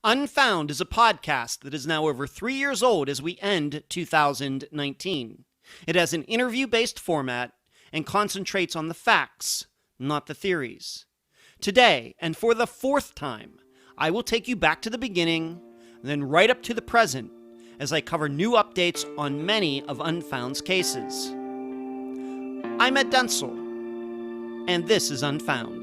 Unfound is a podcast that is now over 3 years old as we end 2019. It has an interview-based format and concentrates on the facts, not the theories. Today, and for the fourth time, I will take you back to the beginning, then right up to the present, as I cover new updates on many of Unfound's cases. I'm Ed Dentzel, and this is Unfound.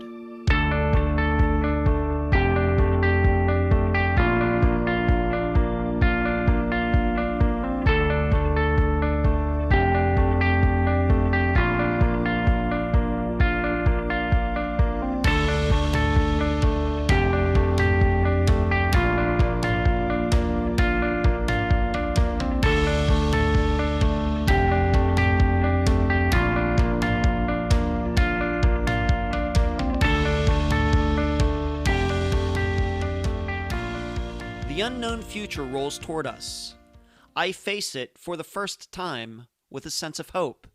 The unknown future rolls toward us. I face it for the first time with a sense of hope.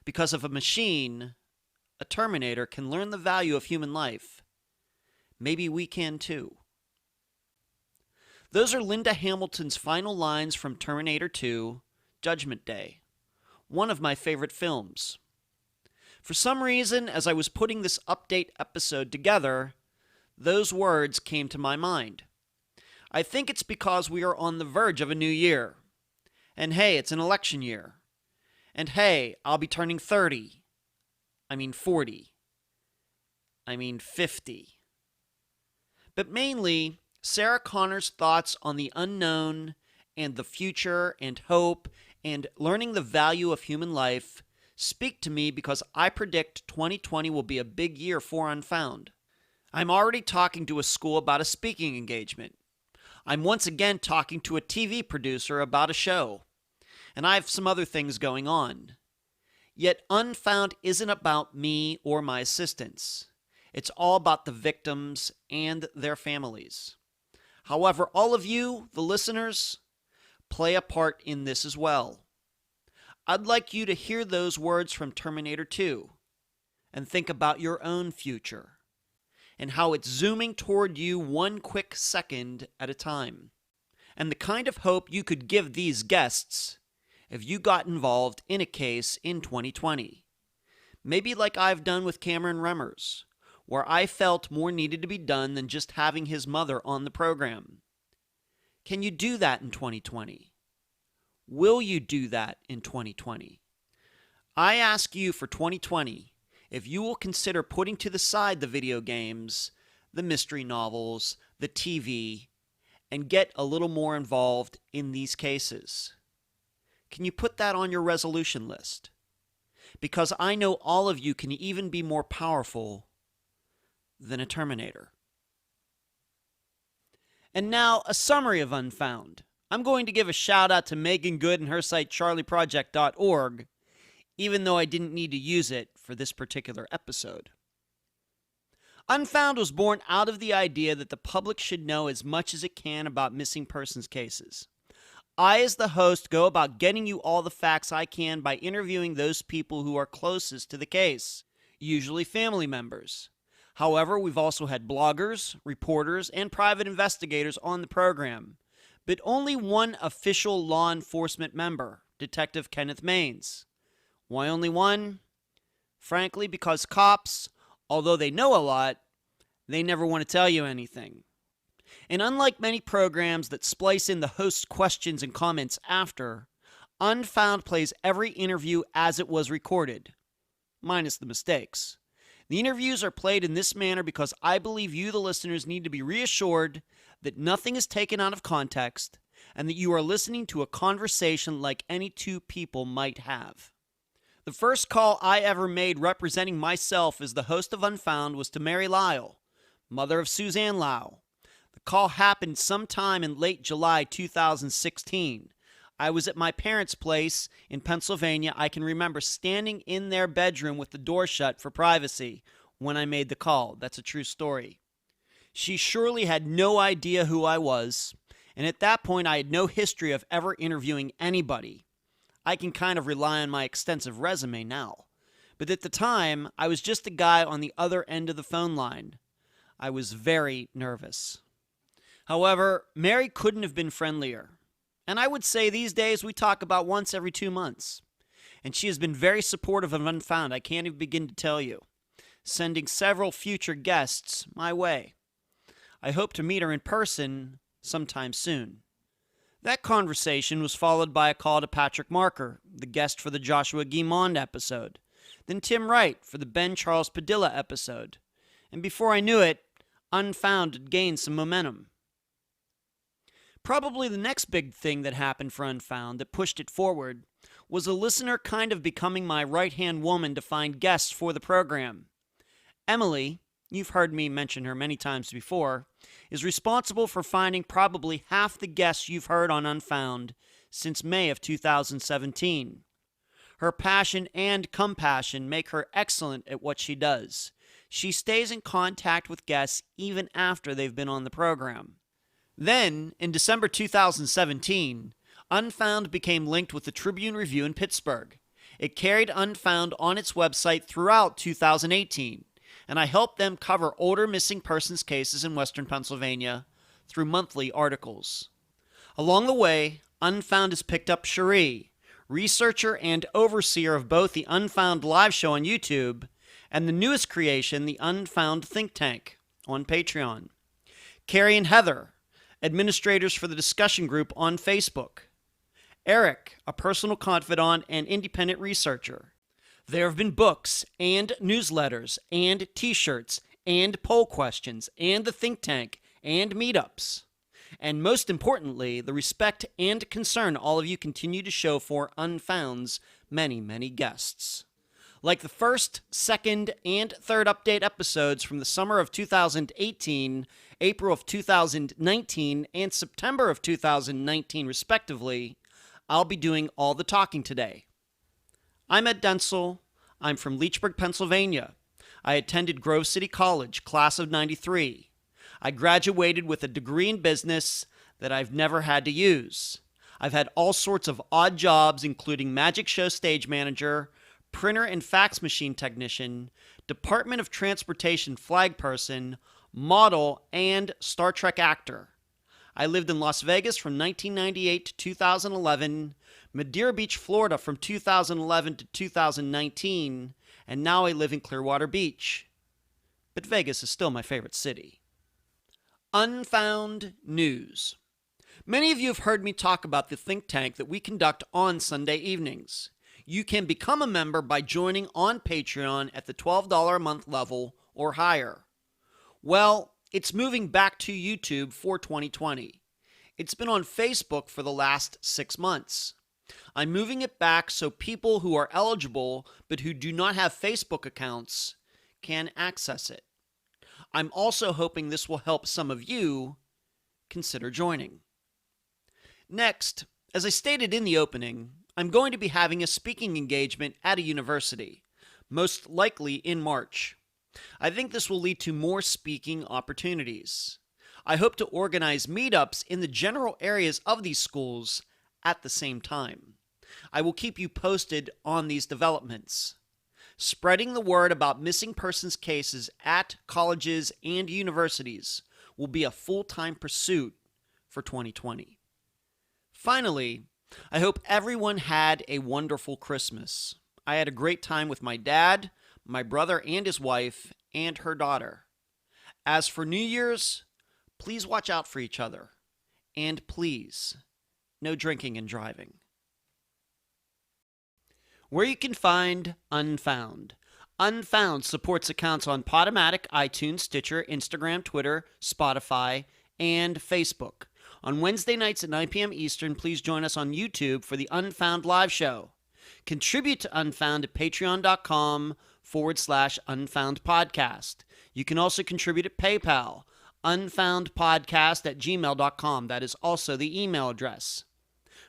Because if a machine, a Terminator, can learn the value of human life, maybe we can too. Those are Linda Hamilton's final lines from Terminator 2, Judgment Day, one of my favorite films. For some reason, as I was putting this update episode together, those words came to my mind. I think it's because we are on the verge of a new year. And hey, it's an election year. And hey, I'll be turning 30. I mean 40. I mean 50. But mainly, Sarah Connor's thoughts on the unknown and the future and hope and learning the value of human life speak to me because I predict 2020 will be a big year for Unfound. I'm already talking to a school about a speaking engagement. I'm once again talking to a TV producer about a show. And I have some other things going on. Yet Unfound isn't about me or my assistants. It's all about the victims and their families. However, all of you, the listeners, play a part in this as well. I'd like you to hear those words from Terminator 2 and think about your own future and how it's zooming toward you one quick second at a time, and the kind of hope you could give these guests if you got involved in a case in 2020. Maybe like I've done with Cameron Remers, where I felt more needed to be done than just having his mother on the program. Can you do that in 2020? Will you do that in 2020? I ask you for 2020, if you will consider putting to the side the video games, the mystery novels, the TV, and get a little more involved in these cases. Can you put that on your resolution list? Because I know all of you can even be more powerful than a Terminator. And now, a summary of Unfound. I'm going to give a shout out to Megan Good and her site charlieproject.org, even though I didn't need to use it for this particular episode. Unfound was born out of the idea that the public should know as much as it can about missing persons cases. I, as the host, go about getting you all the facts I can by interviewing those people who are closest to the case, usually family members. However, we've also had bloggers, reporters, and private investigators on the program, but only one official law enforcement member, Detective Kenneth Maines. Why only one? Frankly, because cops, although they know a lot, they never want to tell you anything. And unlike many programs that splice in the host's questions and comments after, Unfound plays every interview as it was recorded, minus the mistakes. The interviews are played in this manner because I believe you, the listeners, need to be reassured that nothing is taken out of context and that you are listening to a conversation like any two people might have. The first call I ever made representing myself as the host of Unfound was to Mary Lyle, mother of Suzanne Lyle. The call happened sometime in late July 2016. I was at my parents' place in Pennsylvania. I can remember standing in their bedroom with the door shut for privacy when I made the call. That's a true story. She surely had no idea who I was, and at that point I had no history of ever interviewing anybody. I can kind of rely on my extensive resume now. But at the time, I was just a guy on the other end of the phone line. I was very nervous. However, Mary couldn't have been friendlier. And I would say these days we talk about once every 2 months. And she has been very supportive of Unfound, I can't even begin to tell you, sending several future guests my way. I hope to meet her in person sometime soon. That conversation was followed by a call to Patrick Marker, the guest for the Joshua Guimond episode, then Tim Wright for the Ben Charles Padilla episode, and before I knew it, Unfound had gained some momentum. Probably the next big thing that happened for Unfound that pushed it forward was a listener kind of becoming my right-hand woman to find guests for the program. Emily, you've heard me mention her many times before, is responsible for finding probably half the guests you've heard on Unfound since May of 2017. Her passion and compassion make her excellent at what she does. She stays in contact with guests even after they've been on the program. Then, in December 2017, Unfound became linked with the Tribune-Review in Pittsburgh. It carried Unfound on its website throughout 2018, and I helped them cover older missing persons cases in Western Pennsylvania through monthly articles. Along the way, Unfound has picked up Cherie, researcher and overseer of both the Unfound live show on YouTube and the newest creation, the Unfound Think Tank, on Patreon. Carrie and Heather, administrators for the discussion group on Facebook. Eric, a personal confidant and independent researcher. There have been books and newsletters and t-shirts and poll questions and the think tank and meetups. And most importantly, the respect and concern all of you continue to show for Unfound's many, many guests. Like the first, second, and third update episodes from the summer of 2018, April of 2019, and September of 2019 respectively, I'll be doing all the talking today. I'm Ed Dentzel. I'm from Leechburg, Pennsylvania. I attended Grove City College, class of 93. I graduated with a degree in business that I've never had to use. I've had all sorts of odd jobs, including magic show stage manager, printer and fax machine technician, Department of Transportation flag person, model, and Star Trek actor. I lived in Las Vegas from 1998 to 2011, Madeira Beach, Florida from 2011 to 2019, and now I live in Clearwater Beach. But Vegas is still my favorite city. Unfound News. Many of you have heard me talk about the think tank that we conduct on Sunday evenings. You can become a member by joining on Patreon at the $12 a month level or higher. Well, it's moving back to YouTube for 2020. It's been on Facebook for the last 6 months. I'm moving it back so people who are eligible but who do not have Facebook accounts can access it. I'm also hoping this will help some of you consider joining. Next, as I stated in the opening, I'm going to be having a speaking engagement at a university, most likely in March. I think this will lead to more speaking opportunities. I hope to organize meetups in the general areas of these schools at the same time. I will keep you posted on these developments. Spreading the word about missing persons cases at colleges and universities will be a full-time pursuit for 2020. Finally, I hope everyone had a wonderful Christmas. I had a great time with my dad, my brother and his wife, and her daughter. As for New Year's, please watch out for each other. And please, no drinking and driving. Where you can find Unfound. Unfound supports accounts on Podomatic, iTunes, Stitcher, Instagram, Twitter, Spotify, and Facebook. On Wednesday nights at 9 p.m. Eastern, please join us on YouTube for the Unfound live show. Contribute to Unfound at patreon.com/Unfound Podcast. You can also contribute at PayPal, unfoundpodcast@gmail.com. That is also the email address.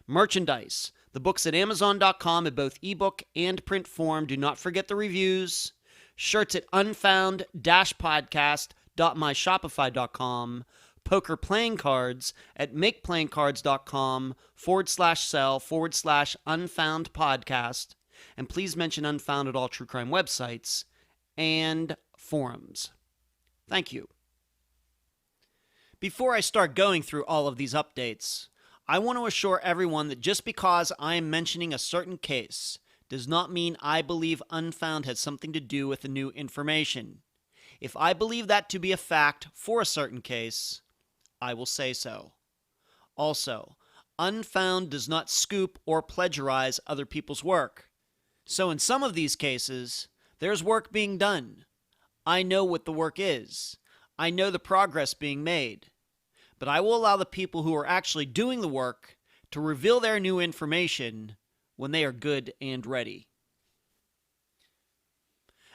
Merchandise. The books at amazon.com in both ebook and print form. Do not forget the reviews. Shirts at unfound-podcast.myshopify.com. Poker playing cards at makeplayingcards.com/sell/Unfound Podcast. And please mention Unfound at all true crime websites and forums. Thank you. Before I start going through all of these updates, I want to assure everyone that just because I am mentioning a certain case does not mean I believe Unfound has something to do with the new information. If I believe that to be a fact for a certain case, I will say so. Also, Unfound does not scoop or plagiarize other people's work. So in some of these cases, there's work being done. I know what the work is. I know the progress being made. But I will allow the people who are actually doing the work to reveal their new information when they are good and ready.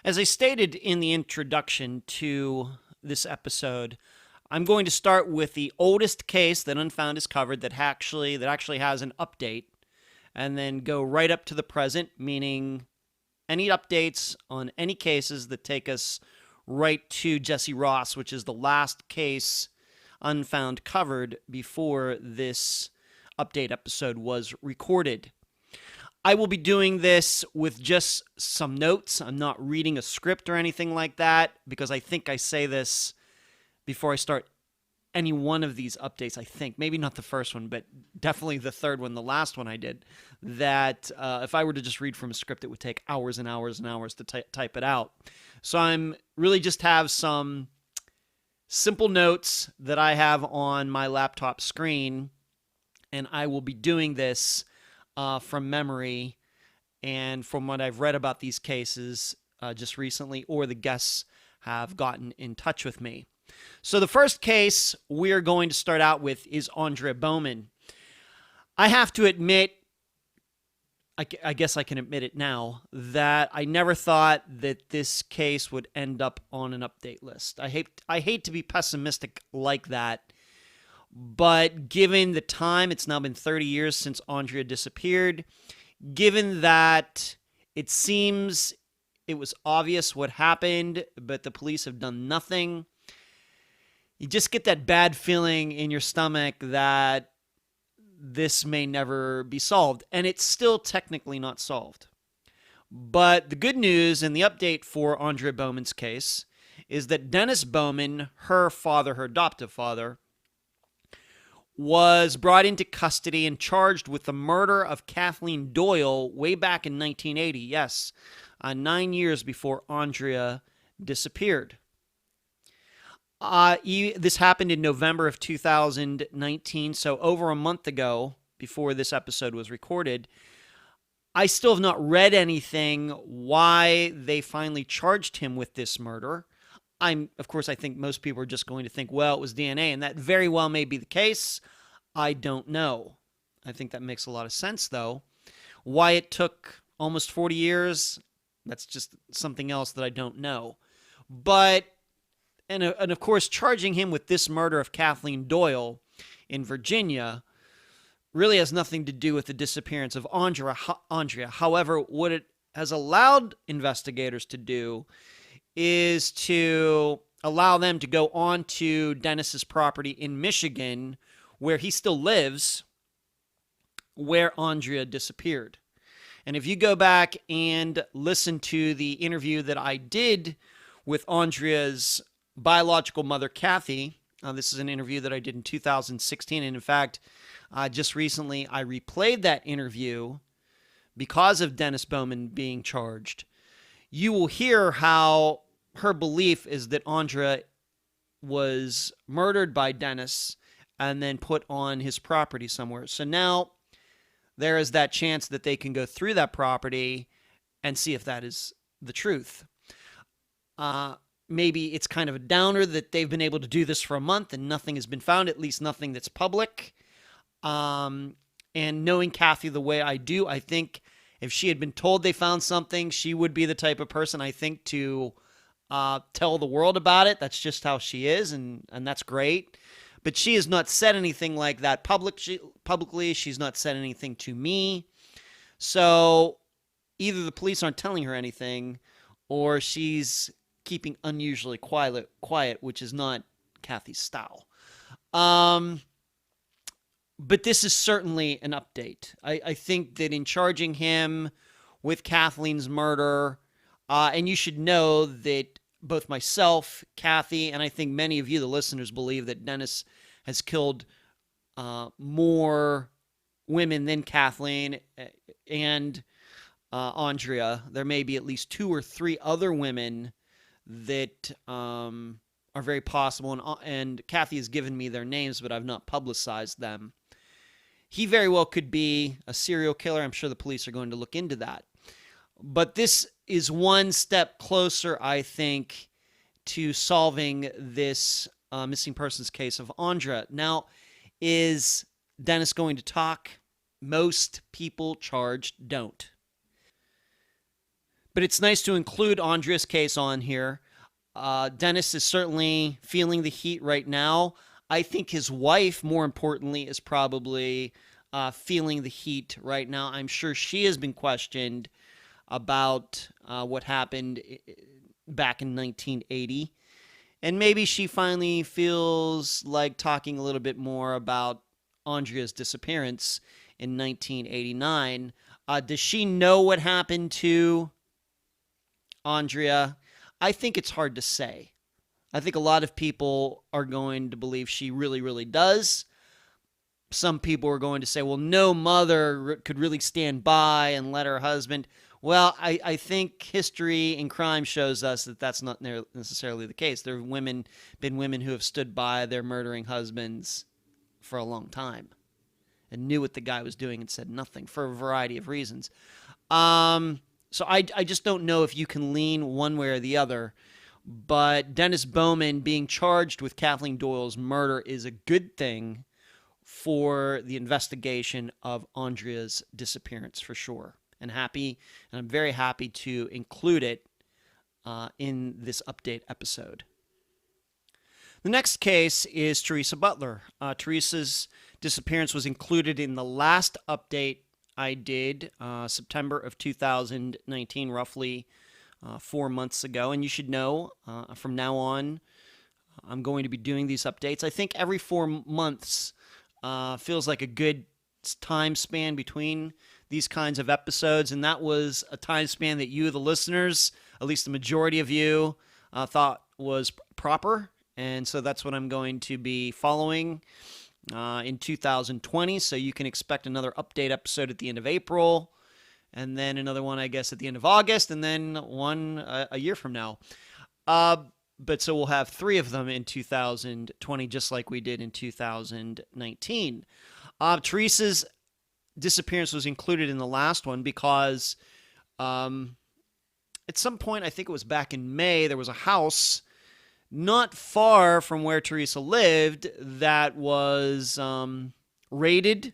As I stated in the introduction to this episode, I'm going to start with the oldest case that Unfound has covered that actually has an update, and then go right up to the present, meaning any updates on any cases that take us right to Jesse Ross, which is the last case Unfound covered before this update episode was recorded. I will be doing this with just some notes. I'm not reading a script or anything like that, because I think I say this before I start any one of these updates. I think, maybe not the first one, but definitely the third one, the last one I did, that if I were to just read from a script, it would take hours and hours and hours to type it out. So I'm really just have some simple notes that I have on my laptop screen, and I will be doing this from memory and from what I've read about these cases just recently, or the guests have gotten in touch with me. So the first case we're going to start out with is Andrea Bowman. I have to admit, I guess I can admit it now, that I never thought that this case would end up on an update list. I hate to be pessimistic like that, but given the time, it's now been 30 years since Andrea disappeared, given that it seems it was obvious what happened, but the police have done nothing, you just get that bad feeling in your stomach that this may never be solved. And it's still technically not solved. But the good news and the update for Andrea Bowman's case is that Dennis Bowman, her father, her adoptive father, was brought into custody and charged with the murder of Kathleen Doyle way back in 1980. Yes, 9 years before Andrea disappeared. This happened in November of 2019, so over a month ago, before this episode was recorded. I still have not read anything why they finally charged him with this murder. Of course, I think most people are just going to think, well, it was DNA, and that very well may be the case. I don't know. I think that makes a lot of sense, though. Why it took almost 40 years, that's just something else that I don't know. But And of course, charging him with this murder of Kathleen Doyle in Virginia really has nothing to do with the disappearance of Andrea. However, what it has allowed investigators to do is to allow them to go on to Dennis's property in Michigan, where he still lives, where Andrea disappeared. And if you go back and listen to the interview that I did with Andrea's biological mother, Kathy. This is an interview that I did in 2016. And in fact, just recently, I replayed that interview because of Dennis Bowman being charged. You will hear how her belief is that Andrea was murdered by Dennis and then put on his property somewhere. So now there is that chance that they can go through that property and see if that is the truth. Maybe it's kind of a downer that they've been able to do this for a month and nothing has been found, at least nothing that's public. And knowing Kathy the way I do, I think if she had been told they found something, she would be the type of person, I think, to tell the world about it. That's just how she is, and that's great. But she has not said anything like that publicly. She's not said anything to me. So either the police aren't telling her anything, or she's keeping unusually quiet, which is not Kathy's style. But this is certainly an update. I think that in charging him with Kathleen's murder, and you should know that both myself, Kathy, and I think many of you, the listeners, believe that Dennis has killed more women than Kathleen and Andrea. There may be at least 2 or 3 other women that are very possible, and Kathy has given me their names, but I've not publicized them. He very well could be a serial killer. I'm sure the police are going to look into that. But this is one step closer, I think, to solving this missing persons case of Andrea. Now, is Dennis going to talk? Most people charged don't. But it's nice to include Andrea's case on here. Dennis is certainly feeling the heat right now. I think his wife, more importantly, is probably feeling the heat right now. I'm sure she has been questioned about what happened back in 1980. And maybe she finally feels like talking a little bit more about Andrea's disappearance in 1989. Does she know what happened to Andrea? I think it's hard to say. I think a lot of people are going to believe she really, really does. Some people are going to say, well, no mother could really stand by and let her husband. Well, I think history and crime shows us that that's not necessarily the case. There have been women who have stood by their murdering husbands for a long time and knew what the guy was doing and said nothing for a variety of reasons. So I just don't know if you can lean one way or the other. But Dennis Bowman being charged with Kathleen Doyle's murder is a good thing for the investigation of Andrea's disappearance, for sure. And I'm very happy to include it in this update episode. The next case is Teresa Butler. Teresa's disappearance was included in the last update I did, September of 2019, roughly 4 months ago. And you should know, from now on, I'm going to be doing these updates. I think every 4 months feels like a good time span between these kinds of episodes, and that was a time span that you, the listeners, at least the majority of you, thought was proper, and so that's what I'm going to be following in 2020, so you can expect another update episode at the end of April, and then another one, I guess, at the end of August, and then one a year from now. But so we'll have 3 of them in 2020, just like we did in 2019. Teresa's disappearance was included in the last one because at some point, I think it was back in May, there was a house not far from where Teresa lived that was raided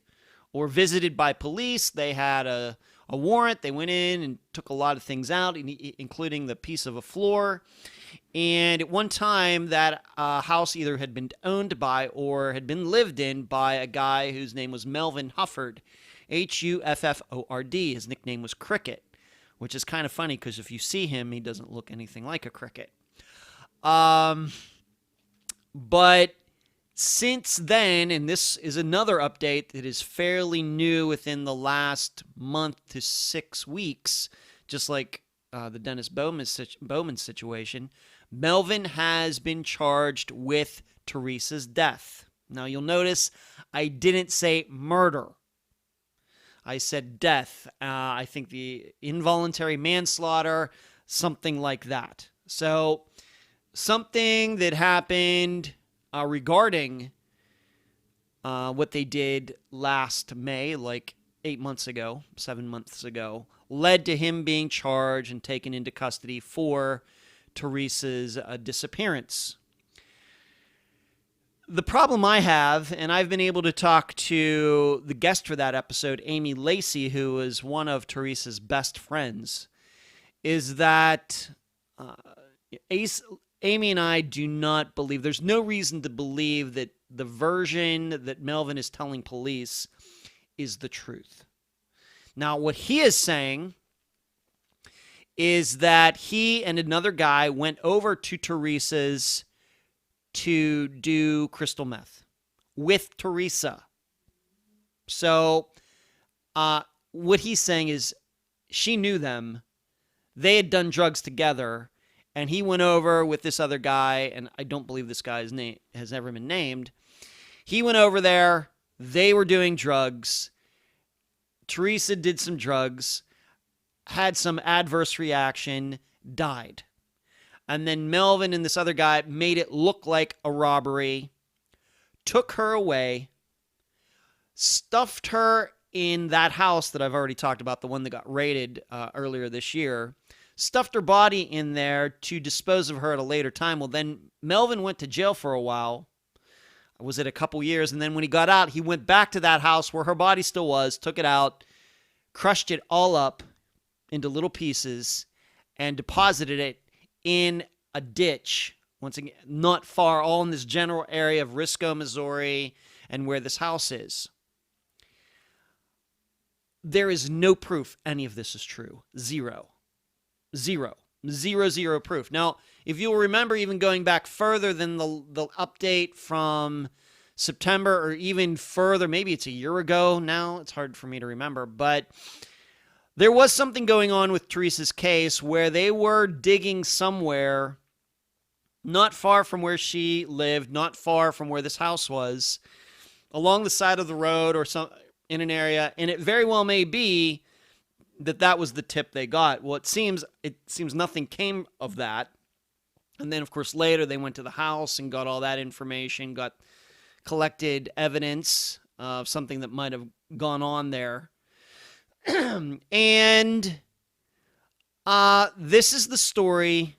or visited by police. They had a warrant. They went in and took a lot of things out, including the piece of a floor. And at one time, that house either had been owned by or had been lived in by a guy whose name was Melvin Hufford, Hufford. His nickname was Cricket, which is kind of funny because if you see him, he doesn't look anything like a cricket. But since then, and this is another update that is fairly new within the last month to 6 weeks, just like the Dennis Bowman situation, Melvin has been charged with Teresa's death. Now, you'll notice I didn't say murder. I said death. I think the involuntary manslaughter, something like that. So, something that happened regarding what they did last May, like 7 months ago, led to him being charged and taken into custody for Teresa's disappearance. The problem I have, and I've been able to talk to the guest for that episode, Amy Lacy, who is one of Teresa's best friends, is that Amy and I do not believe, there's no reason to believe that the version that Melvin is telling police is the truth. Now, what he is saying is that he and another guy went over to Teresa's to do crystal meth with Teresa. So, what he's saying is she knew them. They had done drugs together. And he went over with this other guy, and I don't believe this guy's name has ever been named. He went over there. They were doing drugs. Teresa did some drugs, had some adverse reaction, died. And then Melvin and this other guy made it look like a robbery, took her away, stuffed her in that house that I've already talked about, the one that got raided earlier this year, stuffed her body in there to dispose of her at a later time. Well, then Melvin went to jail for a while. Was it a couple years? And then when he got out, he went back to that house where her body still was, took it out, crushed it all up into little pieces, and deposited it in a ditch, once again, not far, all in this general area of Risco, Missouri, and where this house is. There is no proof any of this is true. Zero proof. Now, if you'll remember, even going back further than the update from September, or even further, maybe it's a year ago now, it's hard for me to remember, but there was something going on with Teresa's case where they were digging somewhere not far from where she lived, not far from where this house was, along the side of the road or some in an area, and it very well may be that was the tip they got. Well, it seems nothing came of that. And then, of course, later they went to the house and got all that information, collected evidence of something that might have gone on there. And this is the story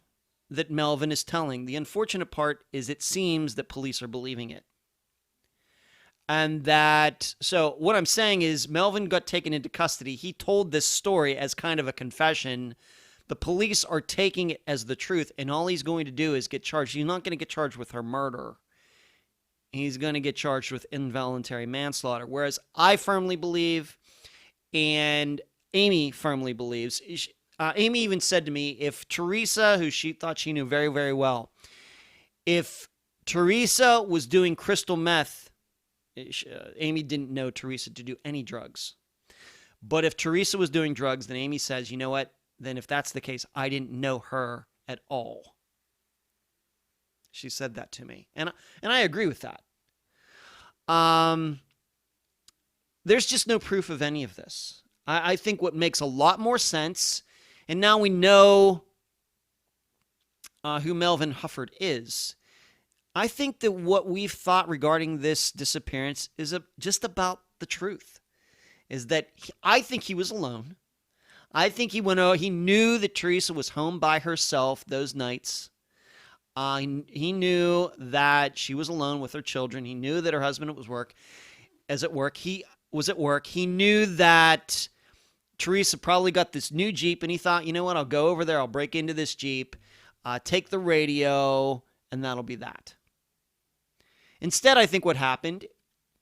that Melvin is telling. The unfortunate part is it seems that police are believing it. And so what I'm saying is Melvin got taken into custody. He told this story as kind of a confession. The police are taking it as the truth, and all he's going to do is get charged. He's not going to get charged with her murder. He's going to get charged with involuntary manslaughter. Whereas I firmly believe, and Amy firmly believes, Amy even said to me, if Teresa, who she thought she knew very, very well, if Teresa was doing crystal meth, Amy didn't know Teresa to do any drugs. But if Teresa was doing drugs, then Amy says, you know what? Then if that's the case, I didn't know her at all. She said that to me. And I agree with that. There's just no proof of any of this. I think what makes a lot more sense, and now we know who Melvin Hufford is, I think that what we've thought regarding this disappearance is just about the truth. Is that I think he was alone. I think he went out. He knew that Teresa was home by herself those nights. He knew that she was alone with her children. He knew that her husband was at work. He was at work. He knew that Teresa probably got this new Jeep, and he thought, you know what? I'll go over there. I'll break into this Jeep, take the radio, and that'll be that. Instead, I think what happened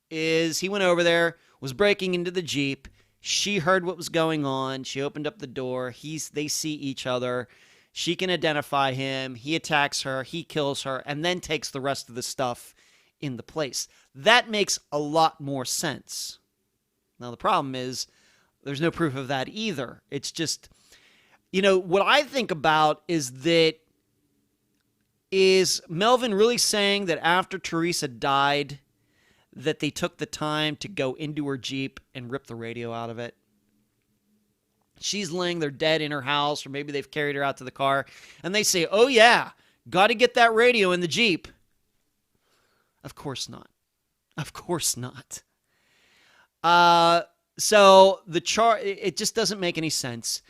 is he went over there, was breaking into the Jeep. She heard what was going on. She opened up the door. They see each other. She can identify him. He attacks her. He kills her, and then takes the rest of the stuff in the place. That makes a lot more sense. Now, the problem is there's no proof of that either. It's just, what I think about is Melvin really saying that after Teresa died, that they took the time to go into her Jeep and rip the radio out of it? She's laying there dead in her house, or maybe they've carried her out to the car, and they say, oh yeah, got to get that radio in the Jeep. Of course not. Of course not. So it just doesn't make any sense.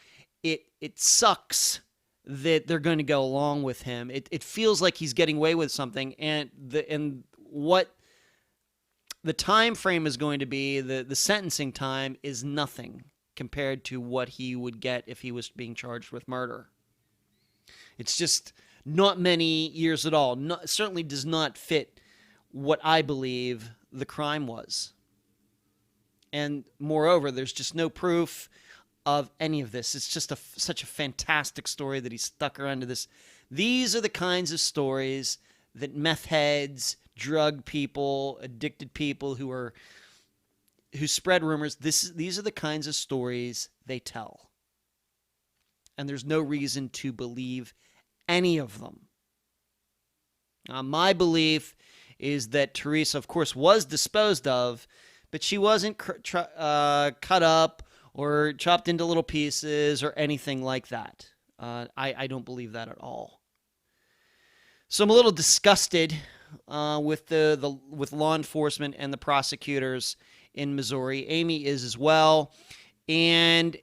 It sucks that they're going to go along with him. It feels like he's getting away with something, and what the time frame is going to be, the sentencing time, is nothing compared to what he would get if he was being charged with murder. It's just not many years at all. Certainly does not fit what I believe the crime was. And moreover, there's just no proof of any of this. It's just such a fantastic story that he stuck around to this. These are the kinds of stories that meth heads, drug people, addicted people who spread rumors, these are the kinds of stories they tell. And there's no reason to believe any of them. My belief is that Teresa, of course, was disposed of, but she wasn't cut up or chopped into little pieces or anything like that. I don't believe that at all. So I'm a little disgusted with with law enforcement and the prosecutors in Missouri. Amy is as well. And,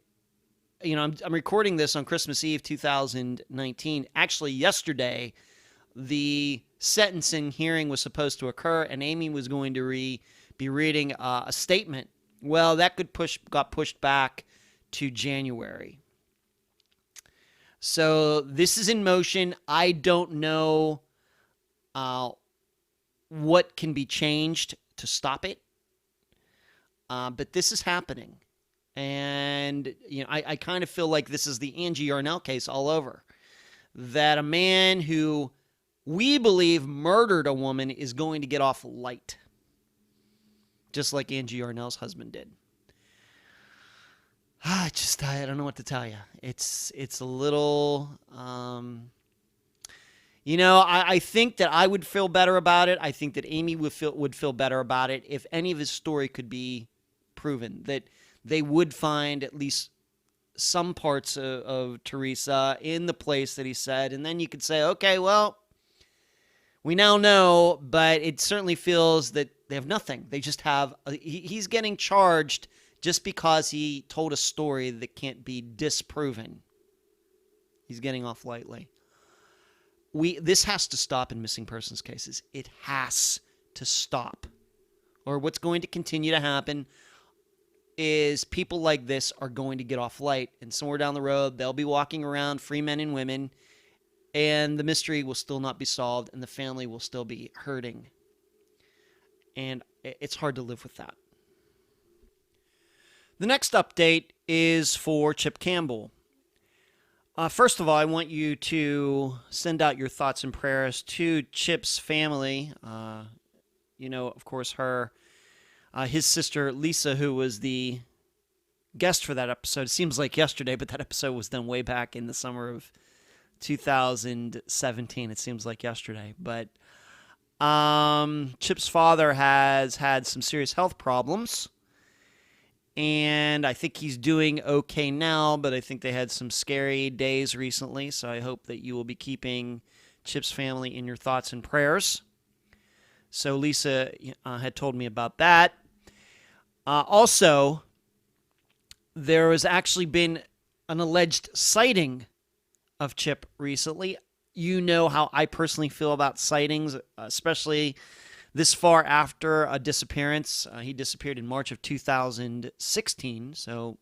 you know, I'm recording this on Christmas Eve 2019. Actually, yesterday, the sentencing hearing was supposed to occur, and Amy was going to be reading a statement. Well, that got pushed back to January. So this is in motion. I don't know what can be changed to stop it, but this is happening. And, you know, I kind of feel like this is the Angie Yarnell case all over. That a man who we believe murdered a woman is going to get off light. Just like Angie Yarnell's husband did. I don't know what to tell you. It's a little, you know, I think that I would feel better about it. I think that Amy would feel better about it if any of his story could be proven. That they would find at least some parts of Teresa in the place that he said. And then you could say, okay, well, we now know, but it certainly feels that they have nothing. They just have, he's getting charged just because he told a story that can't be disproven. He's getting off lightly. This has to stop in missing persons cases. It has to stop. Or what's going to continue to happen is people like this are going to get off light, and somewhere down the road, they'll be walking around, free men and women, and the mystery will still not be solved, and the family will still be hurting. And it's hard to live with that. The next update is for Chip Campbell. First of all, I want you to send out your thoughts and prayers to Chip's family. You know, of course, his sister Lisa, who was the guest for that episode. It seems like yesterday, but that episode was done way back in the summer of 2017. It seems like yesterday. But Chip's father has had some serious health problems. And I think he's doing okay now, but I think they had some scary days recently, so I hope that you will be keeping Chip's family in your thoughts and prayers. So Lisa had told me about that. Also, there has actually been an alleged sighting of Chip recently. You know how I personally feel about sightings, especially this far after a disappearance. He disappeared in March of 2016, so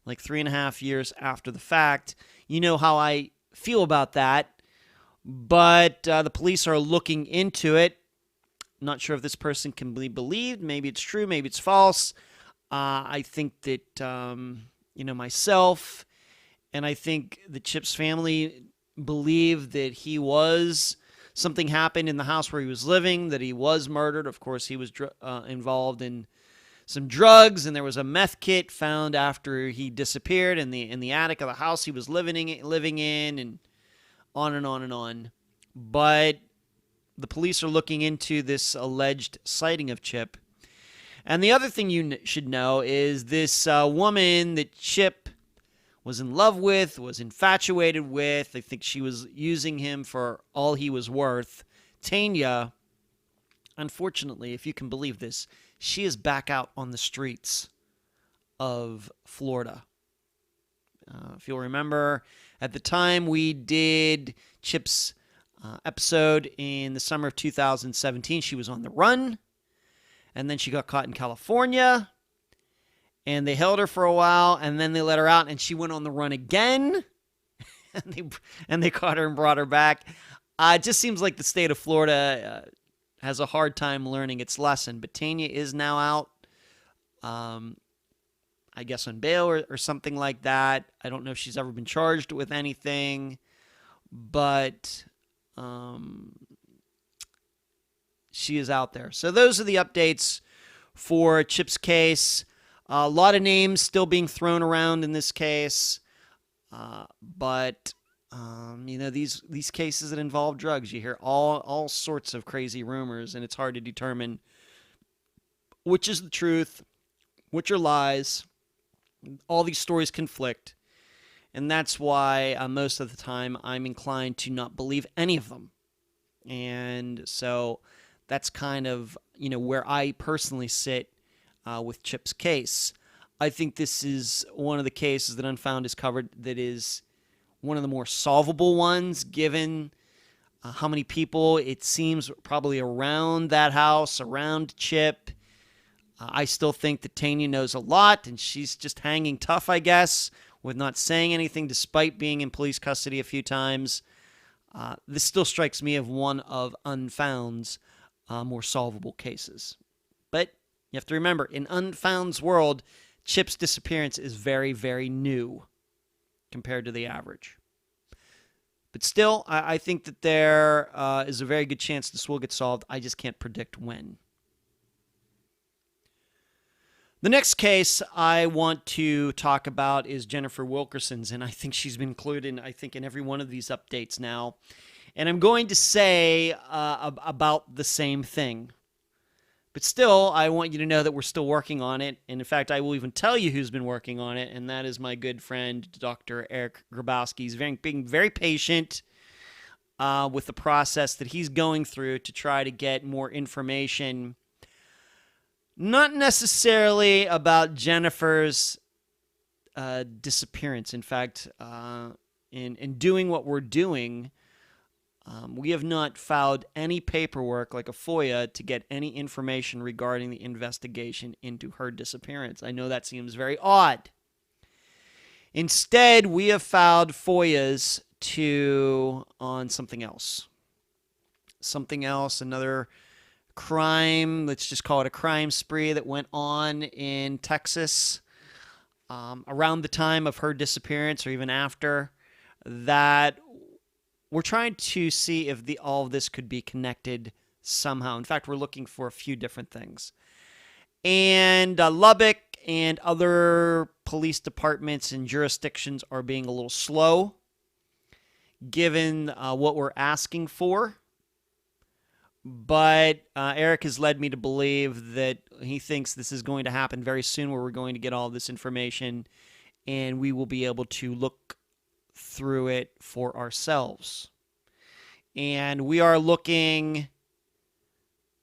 like 3.5 years after the fact. You know how I feel about that, but the police are looking into it. I'm not sure if this person can be believed. Maybe it's true, maybe it's false. I think that, myself and I think the Chip's family believe that something happened in the house where he was living, that he was murdered. Of course, he was involved in some drugs, and there was a meth kit found after he disappeared in the attic of the house he was living in, and on and on and on. But the police are looking into this alleged sighting of Chip. And the other thing you should know is this woman that Chip was in love with, was infatuated with. I think she was using him for all he was worth. Tanya, unfortunately, if you can believe this, she is back out on the streets of Florida. If you'll remember, at the time we did Chip's episode in the summer of 2017, she was on the run, and then she got caught in California. And they held her for a while, and then they let her out, and she went on the run again. and they caught her and brought her back. It just seems like the state of Florida has a hard time learning its lesson. But Tanya is now out, I guess on bail or something like that. I don't know if she's ever been charged with anything, but she is out there. So those are the updates for Chip's case. A lot of names still being thrown around in this case, but These cases that involve drugs, you hear all sorts of crazy rumors, and it's hard to determine which is the truth, which are lies. All these stories conflict, and that's why most of the time I'm inclined to not believe any of them. And so that's kind of, where I personally sit with Chip's case. I think this is one of the cases that Unfound has covered that is one of the more solvable ones, given how many people it seems probably around that house, around Chip. I still think that Tanya knows a lot, and she's just hanging tough, I guess, with not saying anything despite being in police custody a few times. This still strikes me as one of Unfound's more solvable cases. But you have to remember, in Unfound's world, Chip's disappearance is very, very new compared to the average. But still, I think that there is a very good chance this will get solved. I just can't predict when. The next case I want to talk about is Jennifer Wilkerson's, and I think she's been included, in every one of these updates now. And I'm going to say about the same thing. But still, I want you to know that we're still working on it. And in fact, I will even tell you who's been working on it, and that is my good friend, Dr. Eric Grabowski. He's being very patient with the process that he's going through to try to get more information. Not necessarily about Jennifer's disappearance. In fact, in doing what we're doing, we have not filed any paperwork like a FOIA to get any information regarding the investigation into her disappearance. I know that seems very odd. Instead, we have filed FOIAs on something else. Another crime, let's just call it a crime spree that went on in Texas around the time of her disappearance or even after, that we're trying to see if all of this could be connected somehow. In fact, we're looking for a few different things. And Lubbock and other police departments and jurisdictions are being a little slow given what we're asking for. But Eric has led me to believe that he thinks this is going to happen very soon, where we're going to get all this information and we will be able to look through it for ourselves. And we are looking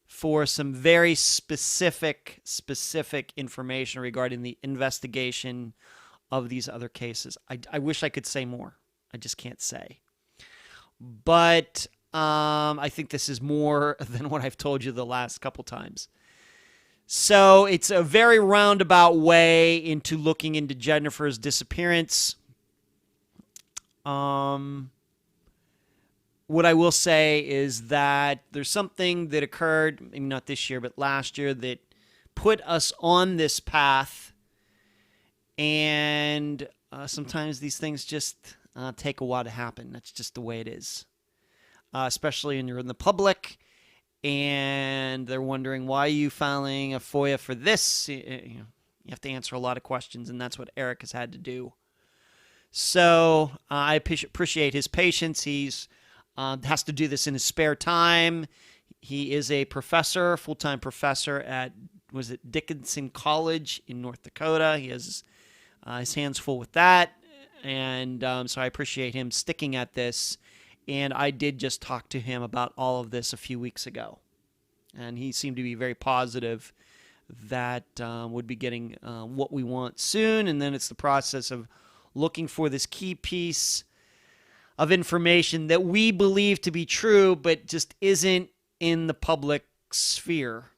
for some very specific information regarding the investigation of these other cases. I wish I could say more. I just can't say. But I think this is more than what I've told you the last couple times. So it's a very roundabout way into looking into Jennifer's disappearance. What I will say is that there's something that occurred, maybe not this year, but last year, that put us on this path. And sometimes these things just take a while to happen. That's just the way it is. Especially when you're in the public and they're wondering, why are you filing a FOIA for this? You have to answer a lot of questions, and that's what Eric has had to do. So I appreciate his patience. He's has to do this in his spare time. He is a professor, full-time professor at, Dickinson College in North Dakota. He has his hands full with that, and so I appreciate him sticking at this. And I did just talk to him about all of this a few weeks ago, and he seemed to be very positive that would be getting what we want soon. And then it's the process of looking for this key piece of information that we believe to be true, but just isn't in the public sphere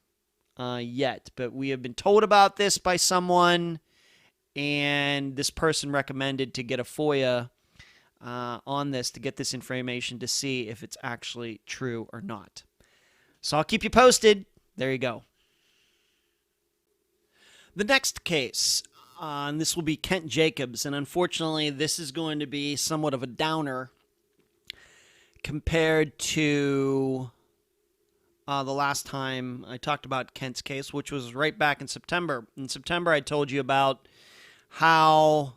yet. But we have been told about this by someone, and this person recommended to get a FOIA on this to get this information to see if it's actually true or not. So I'll keep you posted. There you go. The next case, and this will be Kent Jacobs, and unfortunately this is going to be somewhat of a downer compared to the last time I talked about Kent's case, which was right back in September. In September, I told you about how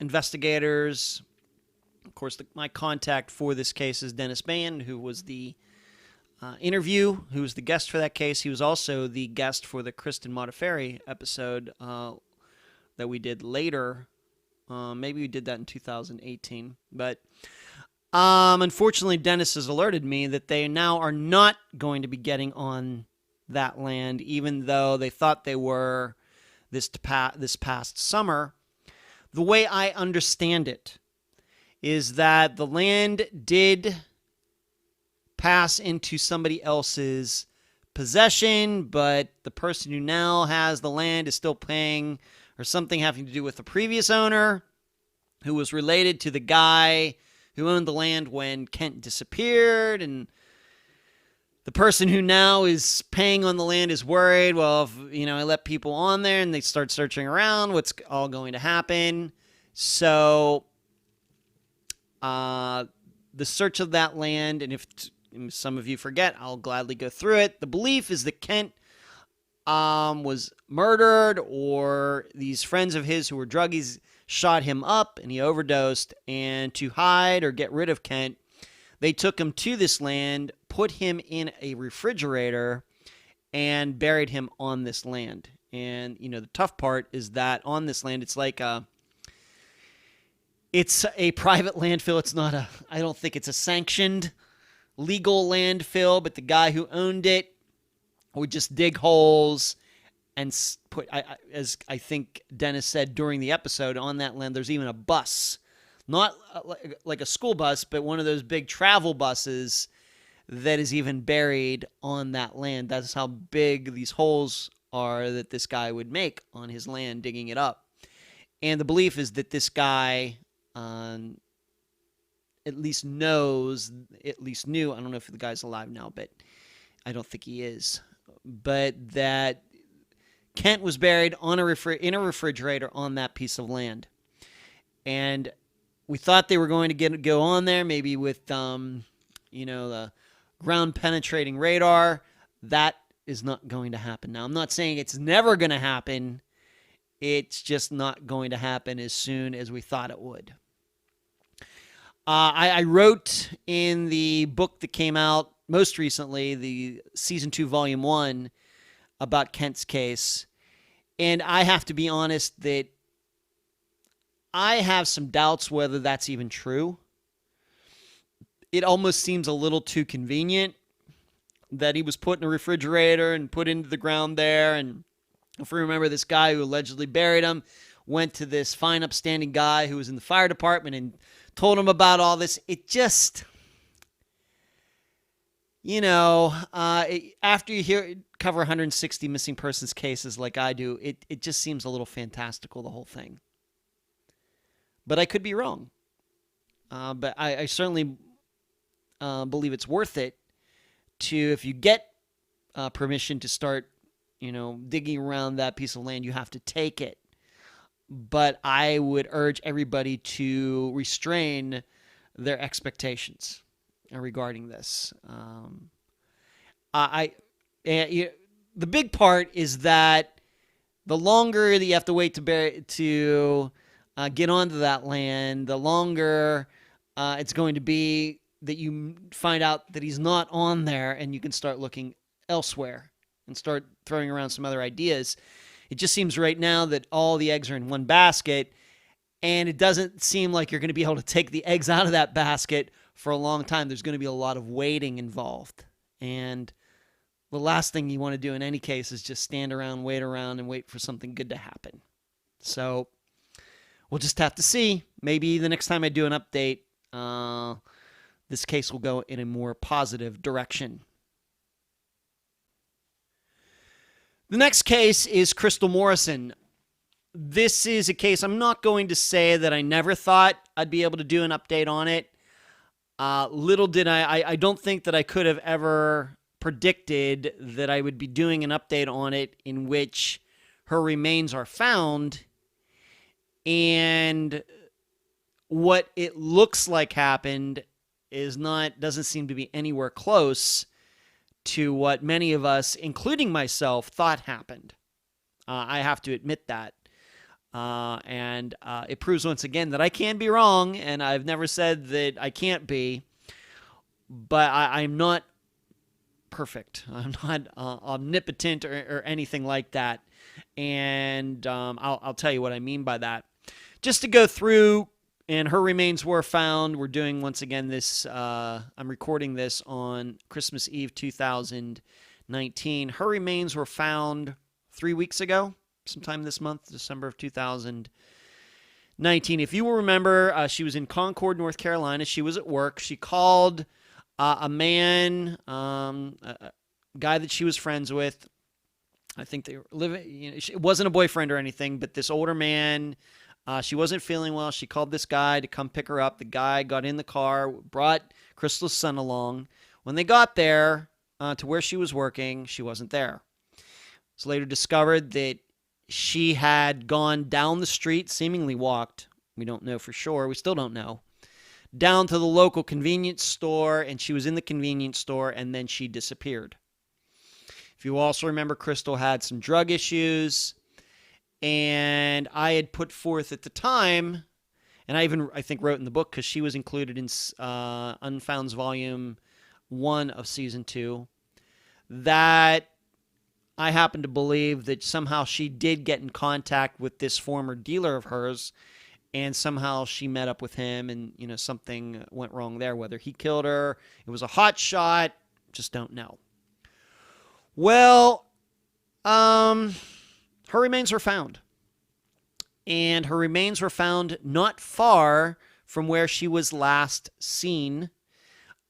investigators. Of course, my contact for this case is Dennis Band, who was the who was the guest for that case. He was also the guest for the Kristen Modafferi episode that we did later. Maybe we did that in 2018. But unfortunately, Dennis has alerted me that they now are not going to be getting on that land, even though they thought they were this past summer. The way I understand it is that the land did pass into somebody else's possession, but the person who now has the land is still paying, or something having to do with the previous owner, who was related to the guy who owned the land when Kent disappeared. And the person who now is paying on the land is worried, well, if, I let people on there and they start searching around, what's all going to happen? So the search of that land, and if some of you forget, I'll gladly go through it. The belief is that Kent was murdered, or these friends of his who were druggies shot him up and he overdosed. And to hide or get rid of Kent, they took him to this land, put him in a refrigerator, and buried him on this land. And, the tough part is that on this land, it's like it's a private landfill. I don't think it's a sanctioned legal landfill, but the guy who owned it would just dig holes and put, as I think Dennis said during the episode, on that land, there's even a bus. Not like a school bus, but one of those big travel buses that is even buried on that land. That's how big these holes are that this guy would make on his land, digging it up. And the belief is that this guy at least knew, I don't know if the guy's alive now, but I don't think he is, but that Kent was buried in a refrigerator on that piece of land. And we thought they were going to go on there, maybe with, the ground-penetrating radar. That is not going to happen. Now, I'm not saying it's never going to happen. It's just not going to happen as soon as we thought it would. I wrote in the book that came out most recently, the Season 2, Volume 1, about Kent's case. And I have to be honest that I have some doubts whether that's even true. It almost seems a little too convenient that he was put in a refrigerator and put into the ground there. And if we remember, this guy who allegedly buried him went to this fine, upstanding guy who was in the fire department and told him about all this. It just, after you cover 160 missing persons cases like I do, it just seems a little fantastical, the whole thing. But I could be wrong. But I certainly believe it's worth it if you get permission to start, digging around that piece of land, you have to take it. But I would urge everybody to restrain their expectations regarding this. The big part is that the longer that you have to wait to get onto that land, the longer it's going to be that you find out that he's not on there, and you can start looking elsewhere and start throwing around some other ideas. It just seems right now that all the eggs are in one basket, and it doesn't seem like you're going to be able to take the eggs out of that basket for a long time. There's going to be a lot of waiting involved. And the last thing you want to do in any case is just stand around, and wait for something good to happen. So we'll just have to see. Maybe the next time I do an update, this case will go in a more positive direction. The next case is Krystal Morrison. This is a case I'm not going to say that I never thought I'd be able to do an update on it. Little did I don't think that I could have ever predicted that I would be doing an update on it in which her remains are found, and what it looks like happened doesn't seem to be anywhere close to what many of us, including myself, thought happened. I have to admit that. And it proves once again that I can be wrong, and I've never said that I can't be, but I'm not perfect. I'm not omnipotent or anything like that. And I'll tell you what I mean by that. Just to go through, and her remains were found. We're doing, once again, this, I'm recording this on Christmas Eve 2019. Her remains were found 3 weeks ago, sometime this month, December of 2019. If you will remember, she was in Concord, North Carolina. She was at work. She called a man, a guy that she was friends with. I think they were living, it wasn't a boyfriend or anything, but this older man, she wasn't feeling well. She called this guy to come pick her up. The guy got in the car, brought Krystal's son along. When they got there to where she was working, she wasn't there. It's later discovered that she had gone down the street, seemingly walked. We don't know for sure. We still don't know. Down to the local convenience store, and she was in the convenience store, and then she disappeared. If you also remember, Krystal had some drug issues, and I had put forth at the time, and I think wrote in the book, because she was included in Unfound's Volume 1 of Season 2, that I happen to believe that somehow she did get in contact with this former dealer of hers, and somehow she met up with him, and something went wrong there. Whether he killed her, it was a hot shot, just don't know. Well, her remains were found, and her remains were found not far from where she was last seen,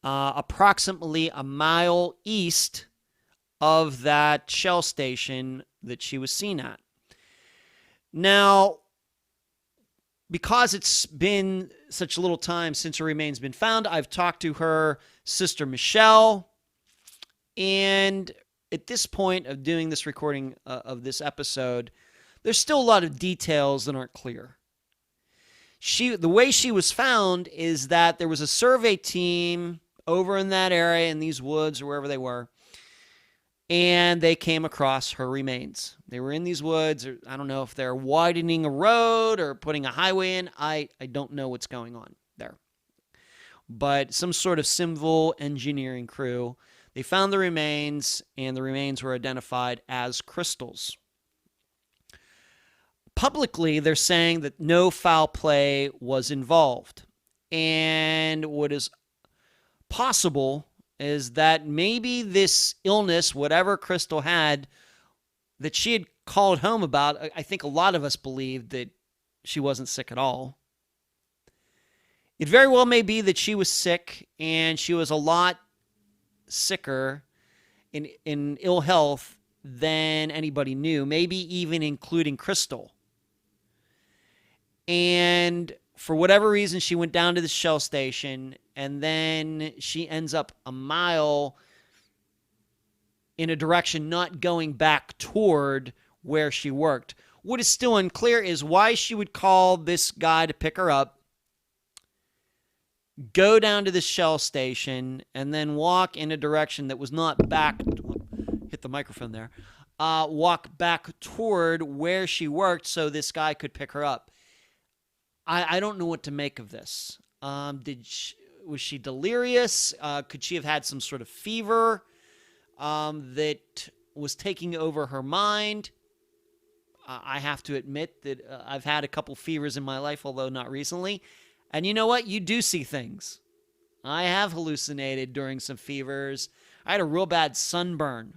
approximately a mile east of that Shell station that she was seen at. Now, because it's been such a little time since her remains been found, I've talked to her sister Michelle, and at this point of doing this recording of this episode, there's still a lot of details that aren't clear. The way she was found is that there was a survey team over in that area, in these woods or wherever they were, and they came across her remains. They were in these woods. Or I don't know if they're widening a road or putting a highway in. I don't know what's going on there. But some sort of civil engineering crew, they found the remains, and the remains were identified as Krystal's. Publicly, they're saying that no foul play was involved. And what is possible is that maybe this illness, whatever Krystal had, that she had called home about, I think a lot of us believed that she wasn't sick at all. It very well may be that she was sick, and she was a lot sicker, in ill health, than anybody knew, maybe even including Krystal. And for whatever reason, she went down to the Shell station, and then she ends up a mile in a direction not going back toward where she worked. What is still unclear is why she would call this guy to pick her up, go down to the Shell station, and then walk in a direction that was not back, hit the microphone there, walk back toward where she worked so this guy could pick her up. I don't know what to make of this. Was she delirious? Could she have had some sort of fever that was taking over her mind? I have to admit that I've had a couple fevers in my life, although not recently. And you know what? You do see things. I have hallucinated during some fevers. I had a real bad sunburn.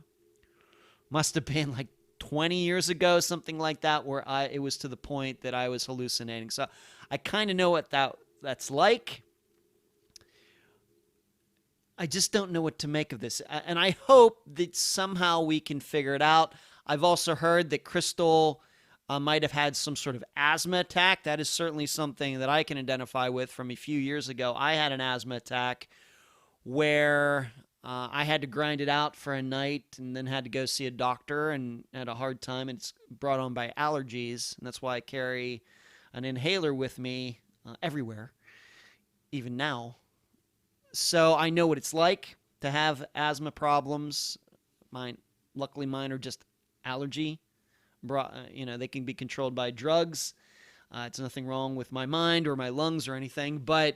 Must have been like 20 years ago, something like that, where it was to the point that I was hallucinating. So I kind of know what that's like. I just don't know what to make of this. And I hope that somehow we can figure it out. I've also heard that Krystal might have had some sort of asthma attack. That is certainly something that I can identify with from a few years ago. I had an asthma attack where I had to grind it out for a night and then had to go see a doctor and had a hard time. And it's brought on by allergies, and that's why I carry an inhaler with me everywhere, even now. So I know what it's like to have asthma problems. Luckily mine are just allergy they can be controlled by drugs. It's nothing wrong with my mind or my lungs or anything, but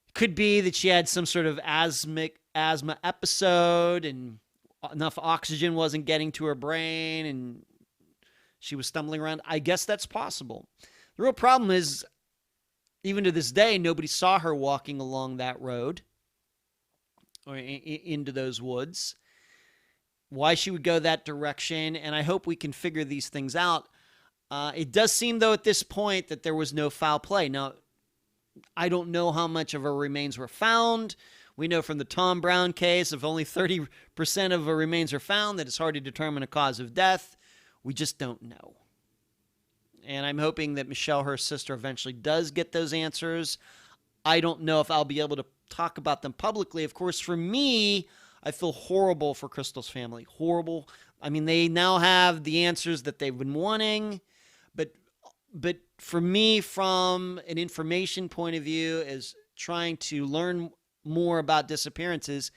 it could be that she had some sort of asthma episode and enough oxygen wasn't getting to her brain and she was stumbling around. I guess that's possible. The real problem is, even to this day, nobody saw her walking along that road or into those woods. Why she would go that direction, and I hope we can figure these things out. It does seem, though, at this point that there was no foul play. Now, I don't know how much of her remains were found. We know from the Tom Brown case, if only 30% of her remains are found, that it's hard to determine a cause of death. We just don't know. And I'm hoping that Michelle, her sister, eventually does get those answers. I don't know if I'll be able to talk about them publicly. Of course, for me, I feel horrible for Krystal's family. Horrible. I mean, they now have the answers that they've been wanting. But for me, from an information point of view, as trying to learn more about disappearances,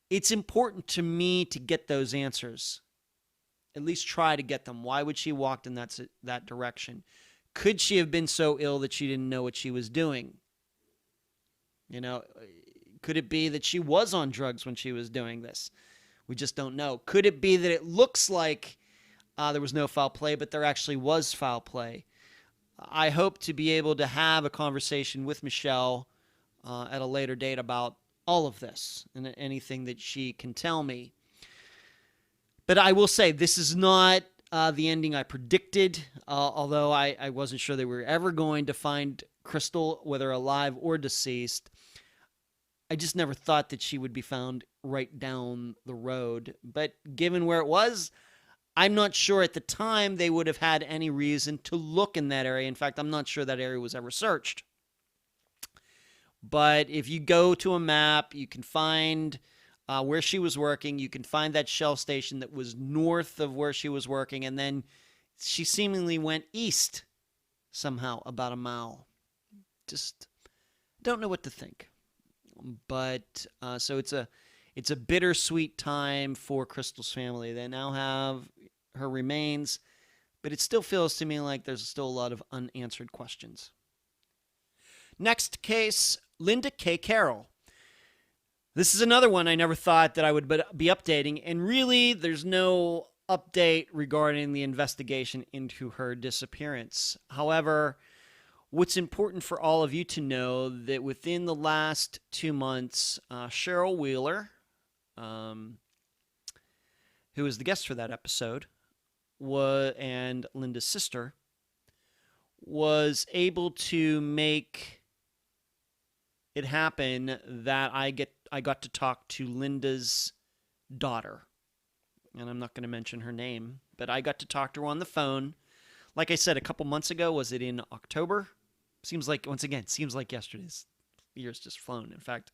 it's important to me to get those answers. At least try to get them. Why would she walk in that direction? Could she have been so ill that she didn't know what she was doing? Could it be that she was on drugs when she was doing this? We just don't know. Could it be that it looks like there was no foul play, but there actually was foul play? I hope to be able to have a conversation with Michelle at a later date about all of this and anything that she can tell me. But I will say, this is not the ending I predicted, although I wasn't sure they were ever going to find Krystal, whether alive or deceased. I just never thought that she would be found right down the road. But given where it was, I'm not sure at the time they would have had any reason to look in that area. In fact, I'm not sure that area was ever searched. But if you go to a map, you can find where she was working. You can find that Shell station that was north of where she was working. And then she seemingly went east somehow about a mile. Just don't know what to think. But so it's a bittersweet time for Krystal's family. They now have her remains, but it still feels to me like there's still a lot of unanswered questions. Next case, Linda K. Carroll. This is another one I never thought that I would be updating, and really there's no update regarding the investigation into her disappearance. However, what's important for all of you to know that within the last 2 months, Cheryl Wheeler, who was the guest for that episode, and Linda's sister, was able to make it happen that I got to talk to Linda's daughter. And I'm not going to mention her name, but I got to talk to her on the phone. Like I said, a couple months ago. Was it in October? Seems like yesterday's year's just flown. In fact,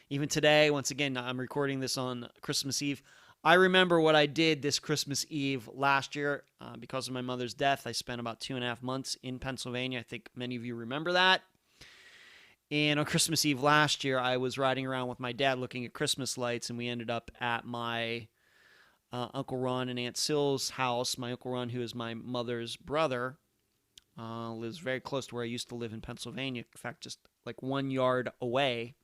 even today, once again, I'm recording this on Christmas Eve. I remember what I did this Christmas Eve last year. Because of my mother's death, I spent about 2.5 months in Pennsylvania. I think many of you remember that. And on Christmas Eve last year, I was riding around with my dad looking at Christmas lights, and we ended up at my Uncle Ron and Aunt Syl's house. My Uncle Ron, who is my mother's brother, lives very close to where I used to live in Pennsylvania. In fact, just like 1 yard away.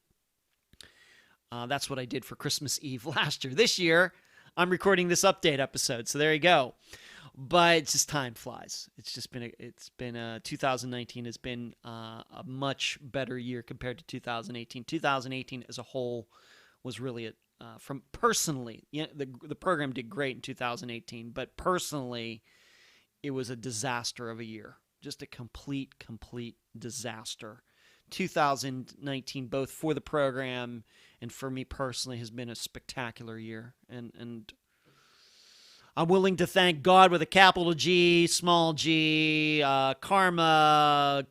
That's what I did for Christmas Eve last year. This year, I'm recording this update episode, so there you go. But it's just time flies. It's 2019 has been a much better year compared to 2018. 2018 as a whole was really from personally, the program did great in 2018, but personally, it was a disaster of a year. Just a complete disaster. 2019, both for the program and for me personally, has been a spectacular year. And I'm willing to thank God with a capital G, small g, karma,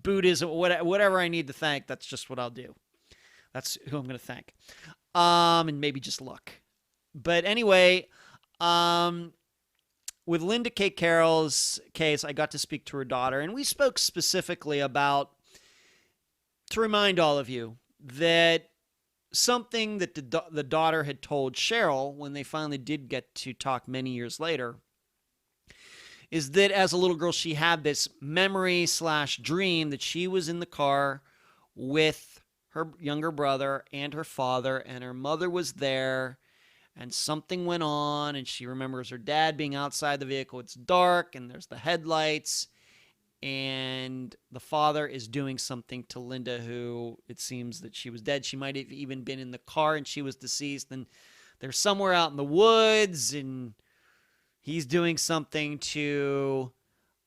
Buddhism, whatever I need to thank. That's just what I'll do. That's who I'm going to thank. And maybe just luck. But anyway, with Linda K. Carroll's case, I got to speak to her daughter, and we spoke specifically about, to remind all of you, that something that the daughter had told Cheryl when they finally did get to talk many years later, is that as a little girl, she had this memory / dream that she was in the car with her younger brother and her father, and her mother was there, and something went on, and she remembers her dad being outside the vehicle. It's dark, and there's the headlights, and the father is doing something to Linda, who it seems that she was dead. She might have even been in the car, and she was deceased, and they're somewhere out in the woods, and he's doing something to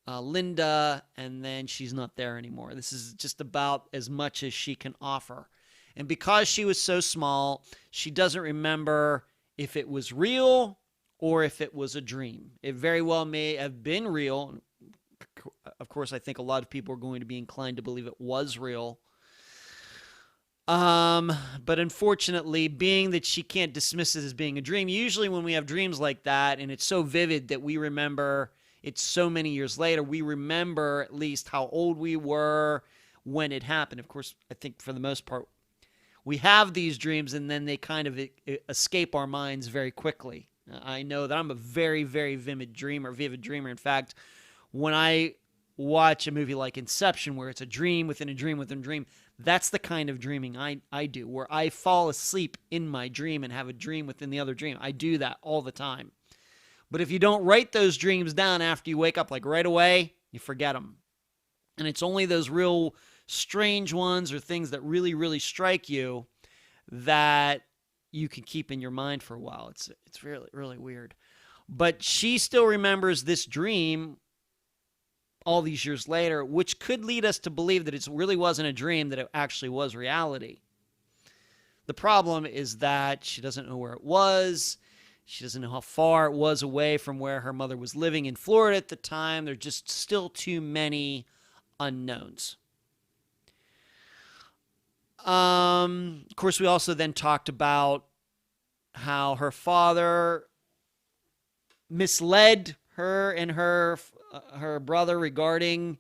Linda, and then she's not there anymore. This is just about as much as she can offer. And because she was so small, she doesn't remember if it was real or if it was a dream. It very well may have been real. Of course, I think a lot of people are going to be inclined to believe it was real. But unfortunately, being that she can't dismiss it as being a dream, usually when we have dreams like that, and it's so vivid that we remember it's so many years later, we remember at least how old we were when it happened. Of course, I think for the most part, we have these dreams and then they kind of escape our minds very quickly. I know that I'm a very, very vivid dreamer. In fact, when I watch a movie like Inception, where it's a dream within a dream within a dream, that's the kind of dreaming I do, where I fall asleep in my dream and have a dream within the other dream. I do that all the time. But if you don't write those dreams down after you wake up, like right away, you forget them. And it's only those real strange ones or things that really, really strike you that you can keep in your mind for a while. It's really, really weird. But she still remembers this dream all these years later, which could lead us to believe that it really wasn't a dream, that it actually was reality. The problem is that she doesn't know where it was. She doesn't know how far it was away from where her mother was living in Florida at the time. There are just still too many unknowns. Of course, we also then talked about how her father misled her and her brother regarding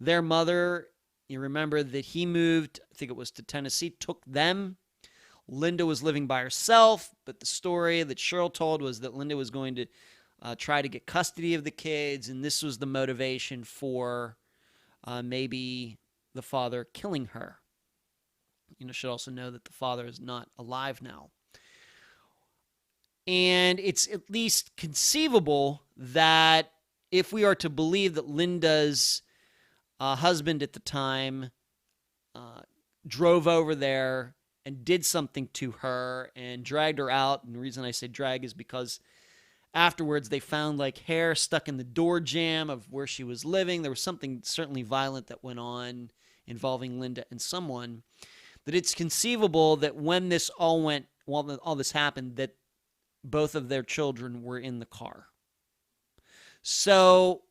their mother. You remember that he moved, I think it was to Tennessee, took them. Linda was living by herself, but the story that Cheryl told was that Linda was going to try to get custody of the kids, and this was the motivation for maybe the father killing her. You should also know that the father is not alive now. And it's at least conceivable that if we are to believe that Linda's husband at the time drove over there and did something to her and dragged her out. And the reason I say drag is because afterwards they found like hair stuck in the door jamb of where she was living. There was something certainly violent that went on involving Linda and someone, that it's conceivable that when this all this happened, that both of their children were in the car. So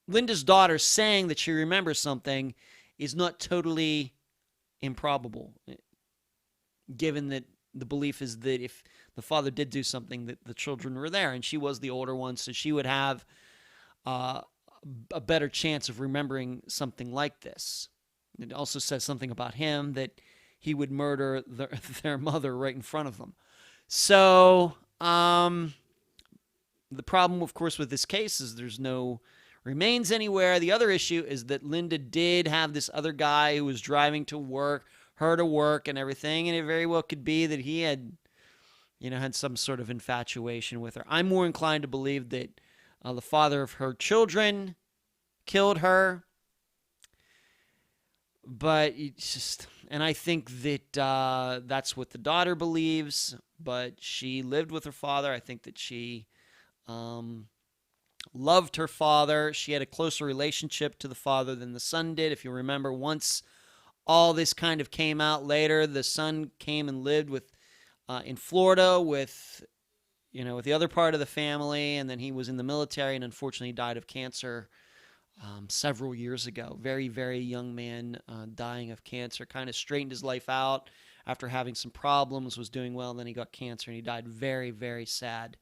Linda's daughter saying that she remembers something is not totally improbable, given that the belief is that if the father did do something, that the children were there, and she was the older one, so she would have a better chance of remembering something like this. It also says something about him, that he would murder their mother right in front of them. So the problem, of course, with this case is there's no remains anywhere. The other issue is that Linda did have this other guy who was driving to work, her to work and everything, and it very well could be that he had, had some sort of infatuation with her. I'm more inclined to believe that the father of her children killed her, but it's just, and I think that that's what the daughter believes, but she lived with her father. I think that she loved her father. She had a closer relationship to the father than the son did. If you remember, once all this kind of came out later, the son came and lived with in Florida with the other part of the family, and then he was in the military and unfortunately died of cancer several years ago. Very, very young man dying of cancer. Kind of straightened his life out after having some problems, was doing well, and then he got cancer and he died. Very, very sad.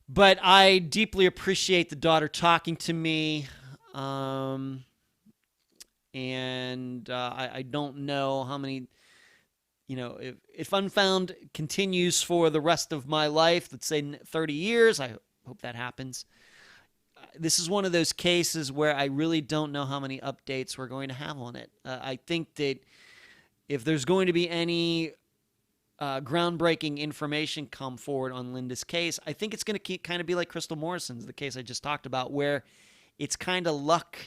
But I deeply appreciate the daughter talking to me, and I don't know how many, if Unfound continues for the rest of my life, let's say 30 years, I hope that happens. this is one of those cases where I really don't know how many updates we're going to have on it. I think that if there's going to be any groundbreaking information come forward on Linda's case, I think it's going to kind of be like Krystal Morrison's, the case I just talked about, where it's kind of luck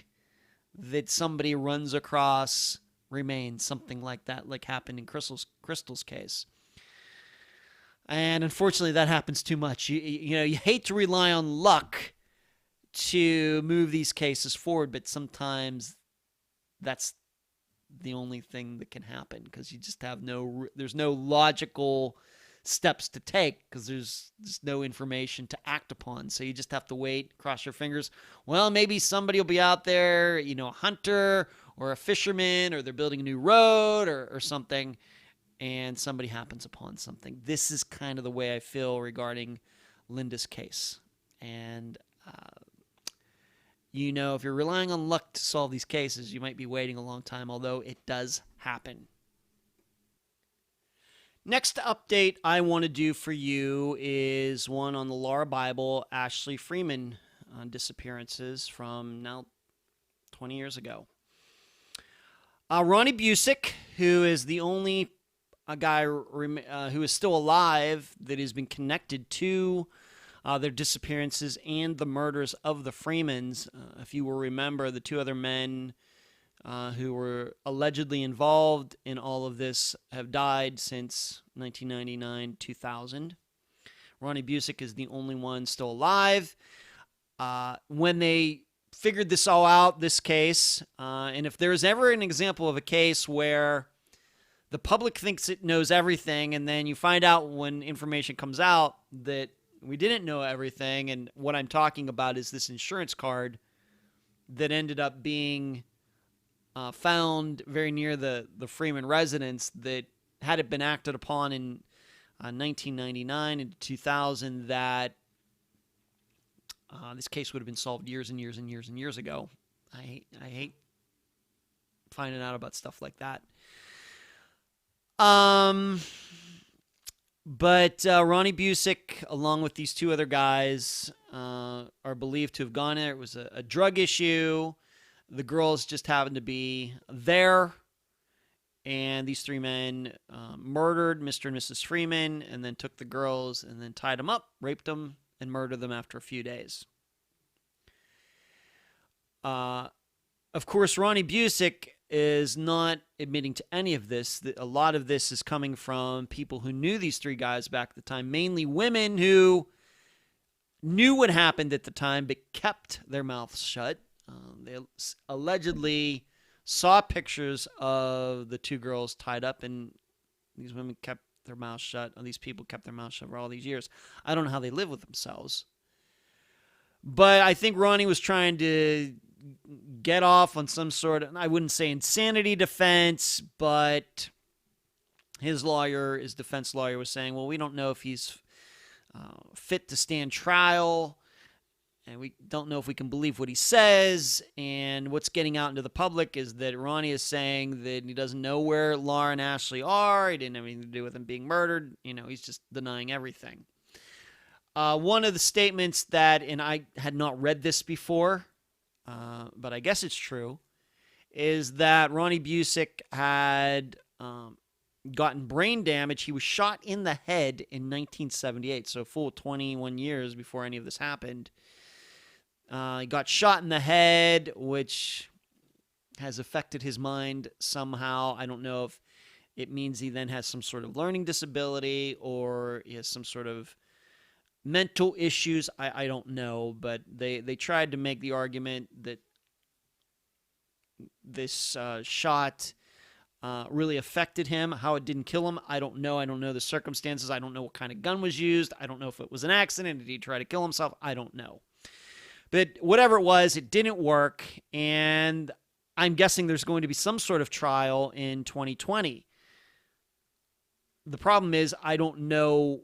that somebody runs across remains, something like that, like happened in Krystal's case. And unfortunately, that happens too much. You hate to rely on luck to move these cases forward, but sometimes that's the only thing that can happen, because you just have there's no logical steps to take, because there's just no information to act upon. So you just have to wait, cross your fingers. Well, maybe somebody will be out there, a hunter or a fisherman, or they're building a new road or something, and somebody happens upon something. This is kind of the way I feel regarding Linda's case. And if you're relying on luck to solve these cases, you might be waiting a long time, although it does happen. Next update I want to do for you is one on the Laura Bible, Ashley Freeman disappearances from now 20 years ago. Ronnie Busick, who is the only guy who is still alive that has been connected to their disappearances and the murders of the Freemans. If you will remember, the two other men who were allegedly involved in all of this have died since 1999-2000. Ronnie Busick is the only one still alive. When they figured this all out, this case, and if there's ever an example of a case where the public thinks it knows everything, and then you find out when information comes out that we didn't know everything, and what I'm talking about is this insurance card that ended up being found very near the Freeman residence, that had it been acted upon in 1999 and 2000, that this case would have been solved years and years and years and years ago. I hate finding out about stuff like that. But Ronnie Busick, along with these two other guys, are believed to have gone there. It was a drug issue. The girls just happened to be there. And these three men murdered Mr. and Mrs. Freeman, and then took the girls and then tied them up, raped them, and murdered them after a few days. Of course, Ronnie Busick is not admitting to any of this. A lot of this is coming from people who knew these three guys back at the time, mainly women who knew what happened at the time but kept their mouths shut. They allegedly saw pictures of the two girls tied up, and these women kept their mouths shut. These people kept their mouths shut for all these years. I don't know how they live with themselves. But I think Ronnie was trying to get off on some sort of, I wouldn't say insanity defense, but his defense lawyer was saying, well, we don't know if he's fit to stand trial, and we don't know if we can believe what he says. And what's getting out into the public is that Ronnie is saying that he doesn't know where Laura and Ashley are. He didn't have anything to do with them being murdered. He's just denying everything. One of the statements that, and I had not read this before, but I guess it's true, is that Ronnie Busick had gotten brain damage. He was shot in the head in 1978, so a full 21 years before any of this happened. He got shot in the head, which has affected his mind somehow. I don't know if it means he then has some sort of learning disability or he has some sort of mental issues. I don't know, but they tried to make the argument that this shot really affected him. How it didn't kill him, I don't know. I don't know the circumstances. I don't know what kind of gun was used. I don't know if it was an accident. Did he try to kill himself? I don't know. But whatever it was, it didn't work, and I'm guessing there's going to be some sort of trial in 2020. The problem is, I don't know.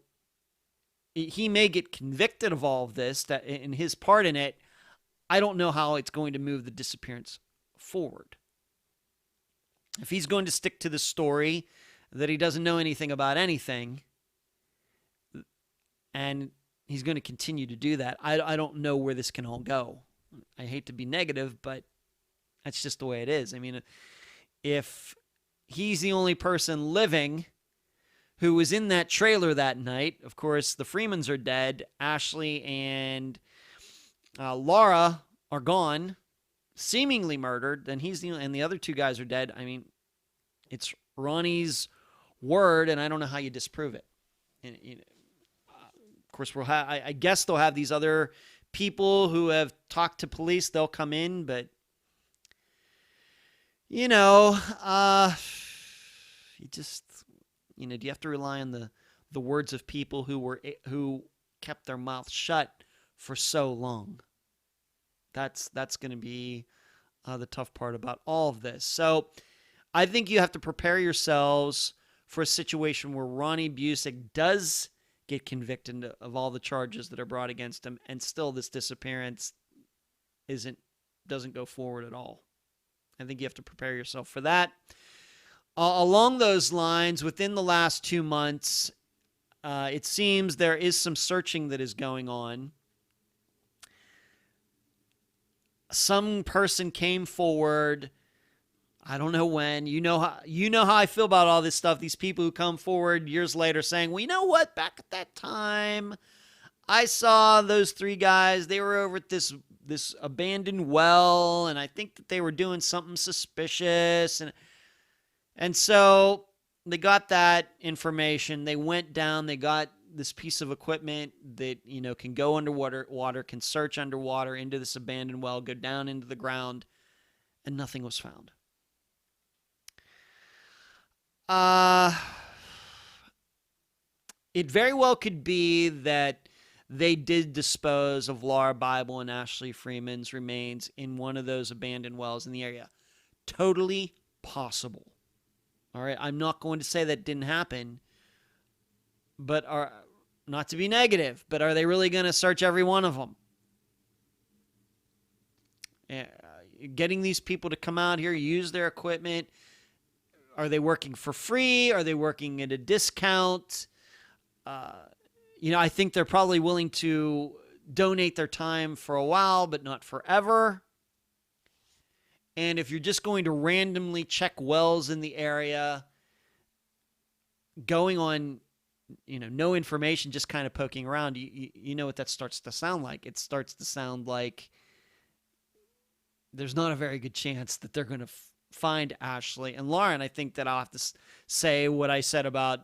He may get convicted of all of this, that in his part in it. I don't know how it's going to move the disappearance forward. If he's going to stick to the story that he doesn't know anything about anything, and he's going to continue to do that. I don't know where this can all go. I hate to be negative, but that's just the way it is. I mean, if he's the only person living who was in that trailer that night, of course, the Freemans are dead. Ashley and Laura are gone, seemingly murdered. Then and the other two guys are dead. I mean, it's Ronnie's word, and I don't know how you disprove it. And, of course, I guess they'll have these other people who have talked to police. They'll come in, but you just, do you have to rely on the words of people who kept their mouths shut for so long? That's going to be the tough part about all of this. So I think you have to prepare yourselves for a situation where Ronnie Busick does get convicted of all the charges that are brought against him, and still this disappearance doesn't go forward at all. I think you have to prepare yourself for that. Along those lines, within the last 2 months, it seems there is some searching that is going on. Some person came forward, I don't know when. You know how I feel about all this stuff. These people who come forward years later saying, well, you know what? Back at that time, I saw those 3 guys. They were over at this abandoned well, and I think that they were doing something suspicious. And so they got that information. They went down. They got this piece of equipment that, can go underwater, can search underwater into this abandoned well, go down into the ground, and nothing was found. It very well could be that they did dispose of Laura Bible and Ashley Freeman's remains in one of those abandoned wells in the area. Totally possible. All right, I'm not going to say that didn't happen, but not to be negative, but are they really going to search every one of them? Getting these people to come out here, use their equipment. Are they working for free? Are they working at a discount? I think they're probably willing to donate their time for a while, but not forever. And if you're just going to randomly check wells in the area, going on, no information, just kind of poking around, you know what that starts to sound like. It starts to sound like there's not a very good chance that they're going to find Ashley and Lauren. I think that I'll have to say what I said about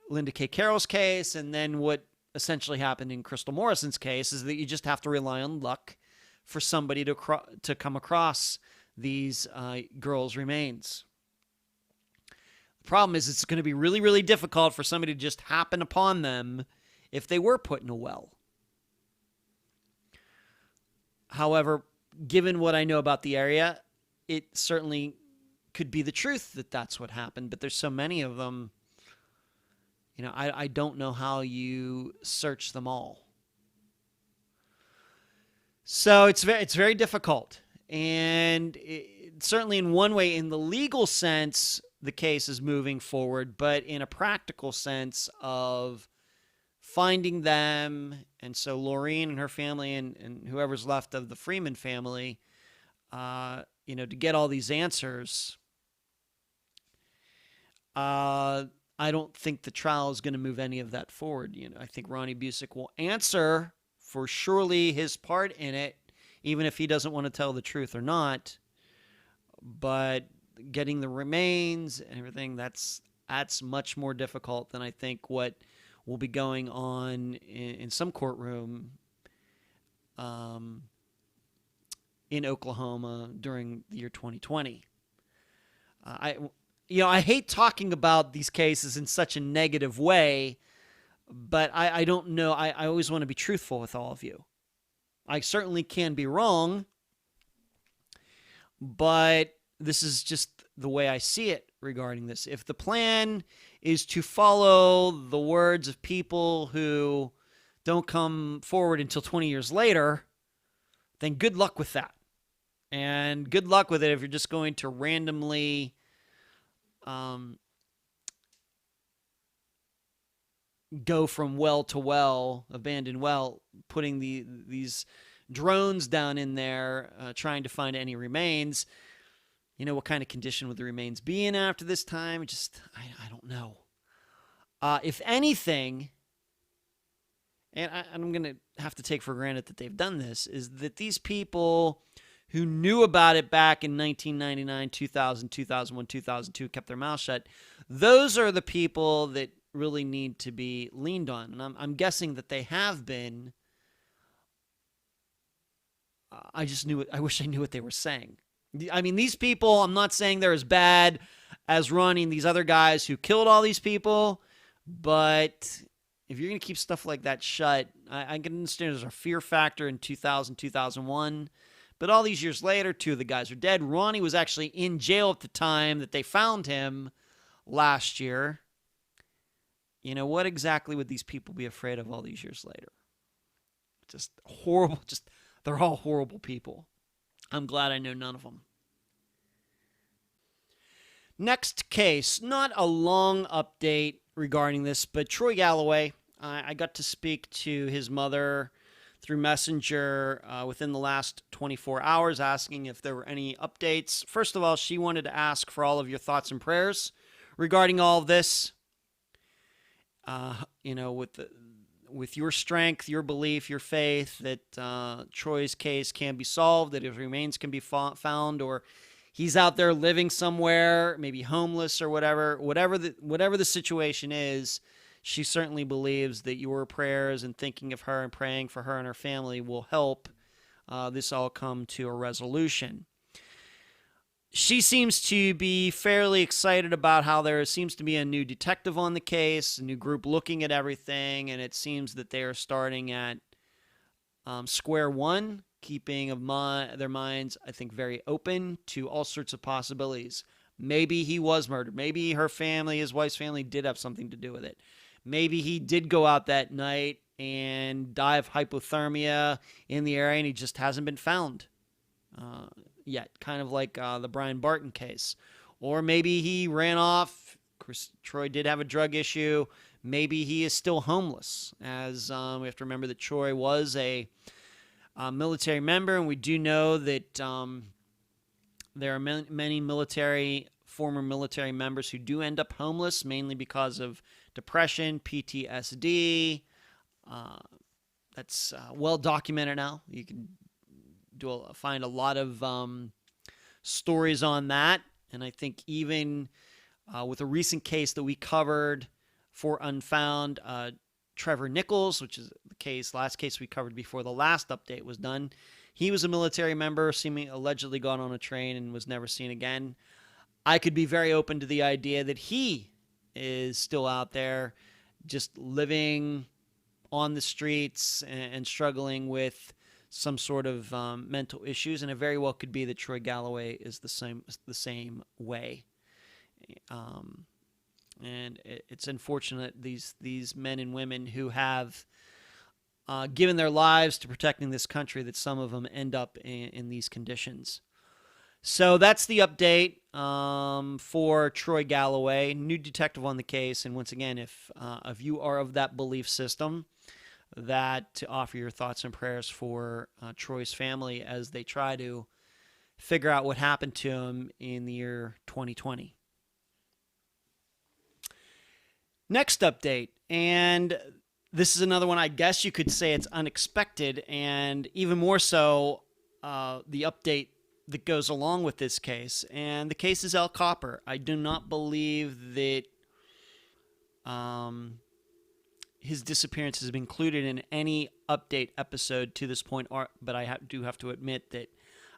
Linda K. Carroll's case, and then what essentially happened in Krystal Morrison's case is that you just have to rely on luck for somebody to come across these girls' remains. The problem is it's going to be really, really difficult for somebody to just happen upon them if they were put in a well. However, given what I know about the area, it certainly could be the truth that that's what happened, but there's so many of them, I don't know how you search them all. So it's very difficult. And certainly in one way, in the legal sense, the case is moving forward, but in a practical sense of finding them, and so Laureen and her family and whoever's left of the Freeman family, to get all these answers, I don't think the trial is going to move any of that forward. I think Ronnie Busick will answer for surely his part in it, even if he doesn't want to tell the truth or not. But getting the remains and everything, that's much more difficult than I think what will be going on in some courtroom in Oklahoma during the year 2020. I hate talking about these cases in such a negative way, but I don't know. I always want to be truthful with all of you. I certainly can be wrong, but this is just the way I see it regarding this. If the plan is to follow the words of people who don't come forward until 20 years later, then good luck with that. And good luck with it if you're just going to randomly go from well to well, abandoned well, putting these drones down in there, trying to find any remains. What kind of condition would the remains be in after this time? I don't know. If anything, and I'm going to have to take for granted that they've done this, is that these people who knew about it back in 1999, 2000, 2001, 2002, kept their mouth shut, those are the people that really need to be leaned on. And I'm guessing that they have been. I wish I knew what they were saying. I mean, these people, I'm not saying they're as bad as Ronnie and these other guys who killed all these people, but if you're going to keep stuff like that shut, I can understand there's a fear factor in 2000, 2001, but all these years later, 2 of the guys are dead. Ronnie was actually in jail at the time that they found him last year. What exactly would these people be afraid of all these years later? Just horrible, they're all horrible people. I'm glad I know none of them. Next case, not a long update regarding this, but Troy Galloway. I got to speak to his mother through Messenger within the last 24 hours, asking if there were any updates. First of all, she wanted to ask for all of your thoughts and prayers regarding all of this. With your strength, your belief, your faith that Troy's case can be solved, that his remains can be found, or he's out there living somewhere, maybe homeless or whatever the situation is, she certainly believes that your prayers and thinking of her and praying for her and her family will help this all come to a resolution. She seems to be fairly excited about how there seems to be a new detective on the case, a new group looking at everything, and it seems that they are starting at square one, keeping their minds, I think, very open to all sorts of possibilities. Maybe he was murdered. Maybe her family, his wife's family, did have something to do with it. Maybe he did go out that night and die of hypothermia in the area and he just hasn't been found yet, kind of like the Brian Barton case. Or maybe he ran off. Troy did have a drug issue. Maybe he is still homeless, as we have to remember that Troy was a military member, and we do know that there are many former military members who do end up homeless, mainly because of depression, PTSD. That's well documented now. You can find a lot of stories on that, and I think even with a recent case that we covered for Unfound, Trevor Nichols, which is the last case we covered before the last update was done. He was a military member, allegedly got on a train and was never seen again. I could be very open to the idea that he is still out there just living on the streets and struggling with some sort of mental issues, and it very well could be that Troy Galloway is the same way. And it's unfortunate these men and women who have given their lives to protecting this country, that some of them end up in these conditions. So that's the update for Troy Galloway, new detective on the case. And once again, if you are of that belief system, that to offer your thoughts and prayers for Troy's family as they try to figure out what happened to him in the year 2020. Next update, and this is another one I guess you could say it's unexpected, and even more so the update that goes along with this case, and the case is El Copper. I do not believe that his disappearance has been included in any update episode to this point, but I do have to admit that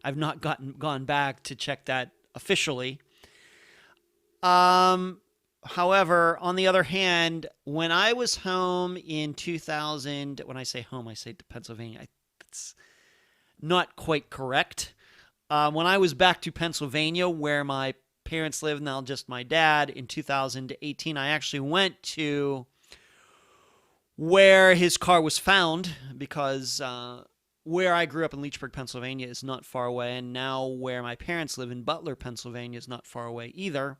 I've not gone back to check that officially. However, on the other hand, when I was home in 2000, when I say home, I say to Pennsylvania. It's not quite correct. When I was back to Pennsylvania, where my parents live, now just my dad, in 2018, I actually went to where his car was found, because where I grew up in Leechburg, Pennsylvania is not far away, and now where my parents live in Butler, Pennsylvania is not far away either.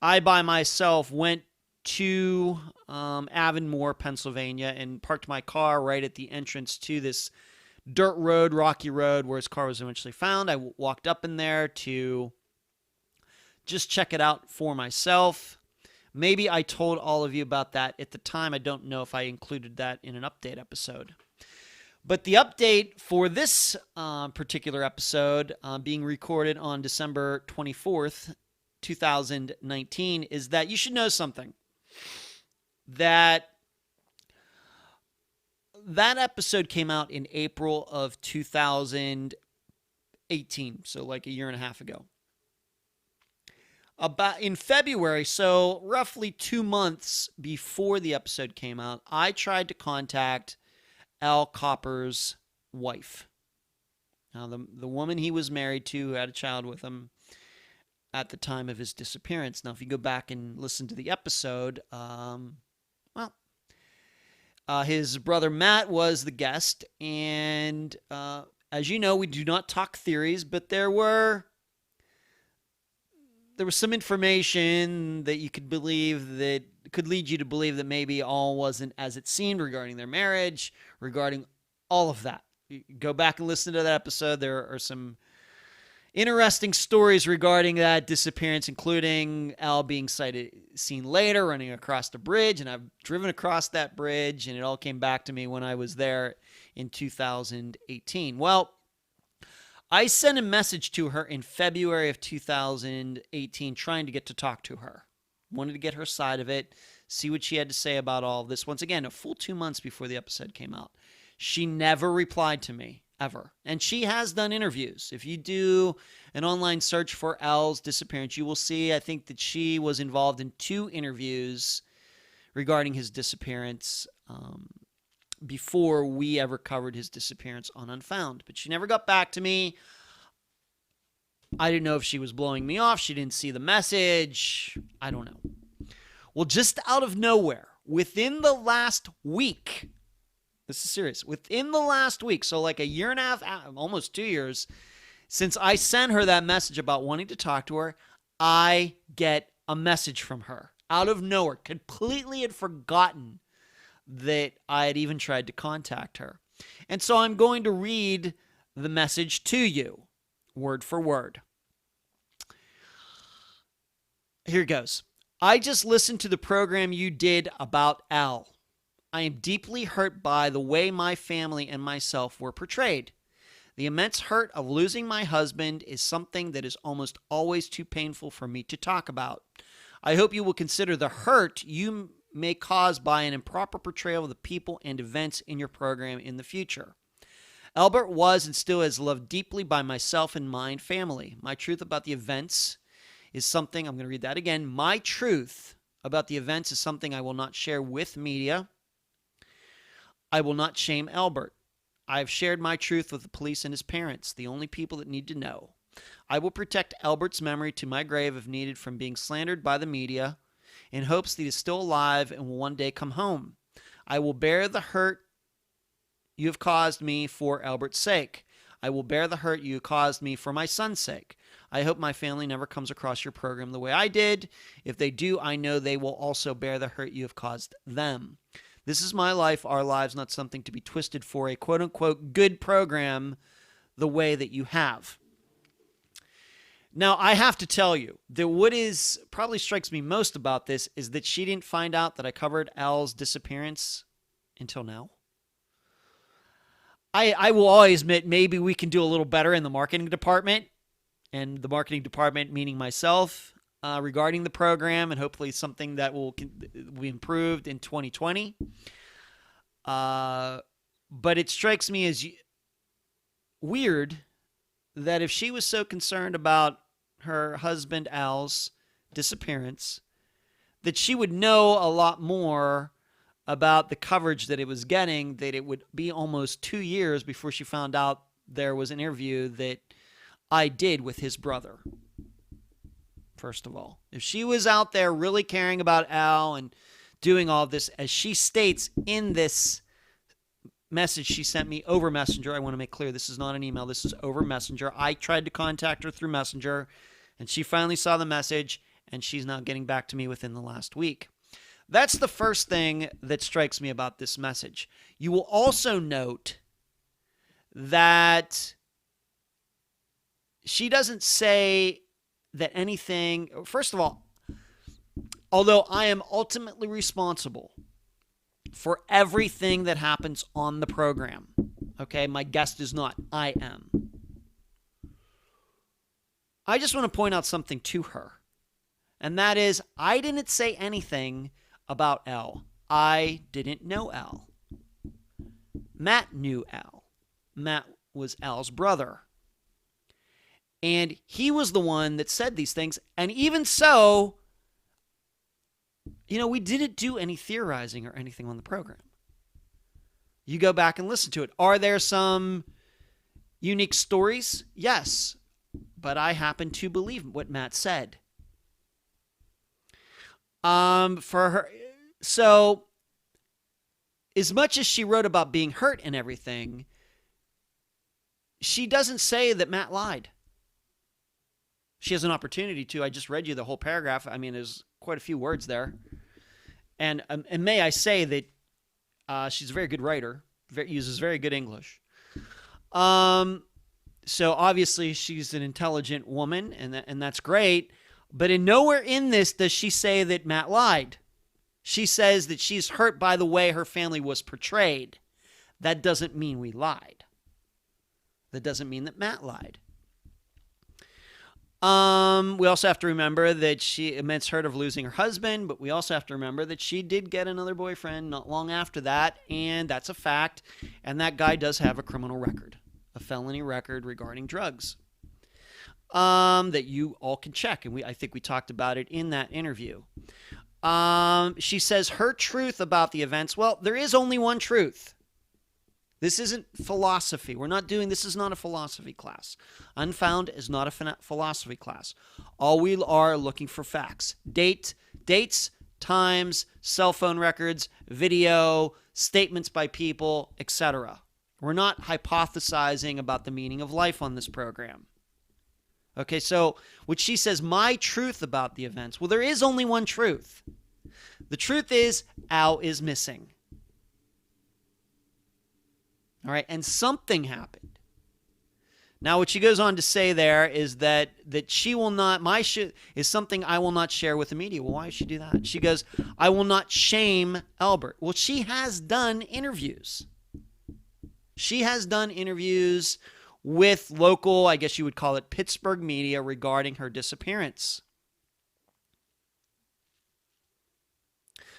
I, by myself, went to Avonmore, Pennsylvania, and parked my car right at the entrance to this dirt road, rocky road, where his car was eventually found. I walked up in there to just check it out for myself. Maybe I told all of you about that at the time. I don't know if I included that in an update episode. But the update for this particular episode, being recorded on December 24th, 2019, is that you should know something. That episode came out in April of 2018, so like a year and a half ago. About in February, so roughly 2 months before the episode came out, I tried to contact Al Copper's wife. Now, the woman he was married to, who had a child with him at the time of his disappearance. Now, if you go back and listen to the episode, his brother Matt was the guest, and as you know, we do not talk theories, but there was some information that you could believe that could lead you to believe that maybe all wasn't as it seemed regarding their marriage, regarding all of that. You go back and listen to that episode. There are some interesting stories regarding that disappearance, including Al being seen later running across the bridge, and I've driven across that bridge, and it all came back to me when I was there in 2018. Well, I sent a message to her in February of 2018 trying to get to talk to her. Wanted to get her side of it, see what she had to say about all of this. Once again, a full 2 months before the episode came out. She never replied to me, ever. And she has done interviews. If you do an online search for Al's disappearance, you will see, I think, that she was involved in 2 interviews regarding his disappearance before we ever covered his disappearance on Unfound. But she never got back to me. I didn't know if she was blowing me off. She didn't see the message. I don't know. Well, just out of nowhere, within the last week, this is serious, within the last week, so like a year and a half, almost 2 years, since I sent her that message about wanting to talk to her, I get a message from her out of nowhere. Completely had forgotten that I had even tried to contact her. And so I'm going to read the message to you, word for word. Here it goes. I just listened to the program you did about Al. I am deeply hurt by the way my family and myself were portrayed. The immense hurt of losing my husband is something that is almost always too painful for me to talk about. I hope you will consider the hurt you may cause by an improper portrayal of the people and events in your program in the future. Albert was and still is loved deeply by myself and my family. My truth about the events is something, I'm going to read that again. My truth about the events is something I will not share with media. I will not shame Albert. I have shared my truth with the police and his parents, the only people that need to know. I will protect Albert's memory to my grave if needed from being slandered by the media in hopes that he is still alive and will one day come home. I will bear the hurt you have caused me for Albert's sake. I will bear the hurt you caused me for my son's sake. I hope my family never comes across your program the way I did. If they do, I know they will also bear the hurt you have caused them. This is my life, our lives, not something to be twisted for a quote-unquote good program the way that you have. Now, I have to tell you that what is probably strikes me most about this is that she didn't find out that I covered Al's disappearance until now. I will always admit maybe we can do a little better in the marketing department, and the marketing department meaning myself, regarding the program, and hopefully something that will be improved in 2020. But it strikes me as weird that if she was so concerned about her husband Al's disappearance, that she would know a lot more about the coverage that it was getting, that it would be almost 2 years before she found out there was an interview that I did with his brother. First of all, if she was out there really caring about Al and doing all this, as she states in this message she sent me over Messenger, I want to make clear this is not an email, this is over Messenger. I tried to contact her through Messenger, and she finally saw the message, and she's not getting back to me within the last week. That's the first thing that strikes me about this message. You will also note that she doesn't say that anything. First of all, although I am ultimately responsible for everything that happens on the program, okay, my guest is not. I am. I just want to point out something to her, and that is I didn't say anything about Elle. I didn't know Elle. Matt knew Elle. Matt was Elle's brother. And he was the one that said these things. And even so, we didn't do any theorizing or anything on the program. You go back and listen to it. Are there some unique stories? Yes. But I happen to believe what Matt said. For her, so as much as she wrote about being hurt and everything, she doesn't say that Matt lied. She has an opportunity to. I just read you the whole paragraph. I mean, there's quite a few words there. And may I say that she's a very good writer, uses very good English. So obviously she's an intelligent woman, and that's great. But nowhere in this does she say that Matt lied. She says that she's hurt by the way her family was portrayed. That doesn't mean we lied. That doesn't mean that Matt lied. We also have to remember that she immense hurt of losing her husband, but we also have to remember that she did get another boyfriend not long after that, and that's a fact. And that guy does have a criminal record, a felony record regarding drugs, that you all can check. And I think we talked about it in that interview. She says her truth about the events. Well, there is only one truth. This isn't philosophy. This is not a philosophy class. Unfound is not a philosophy class. All we are looking for facts. Dates, times, cell phone records, video, statements by people, etc. We're not hypothesizing about the meaning of life on this program. Okay, so what she says, my truth about the events. Well, there is only one truth. The truth is Al is missing. All right, and something happened. Now, what she goes on to say there is that she will not, is something I will not share with the media. Well, why does she do that? She goes, I will not shame Albert. Well, she has done interviews. She has done interviews with local, I guess you would call it Pittsburgh media regarding her disappearance.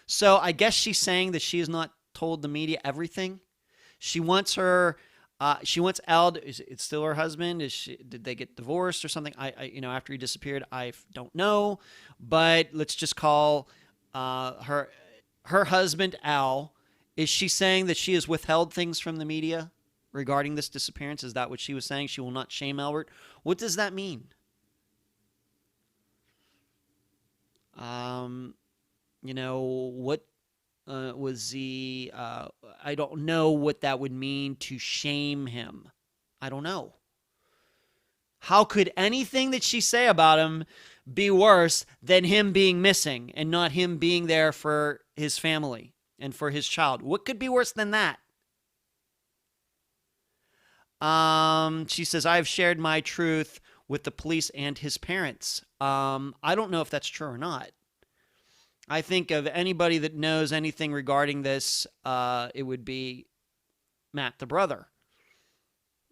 So I guess she's saying that she has not told the media everything. She wants her, she wants Al, is it still her husband? Did they get divorced or something? After he disappeared, I don't know, but let's just call her husband Al. Is she saying that she has withheld things from the media regarding this disappearance? Is that what she was saying? She will not shame Albert. What does that mean? What was he? I don't know what that would mean to shame him. I don't know. How could anything that she say about him be worse than him being missing and not him being there for his family and for his child? What could be worse than that? She says, I've shared my truth with the police and his parents. I don't know if that's true or not. I think of anybody that knows anything regarding this, it would be Matt, the brother.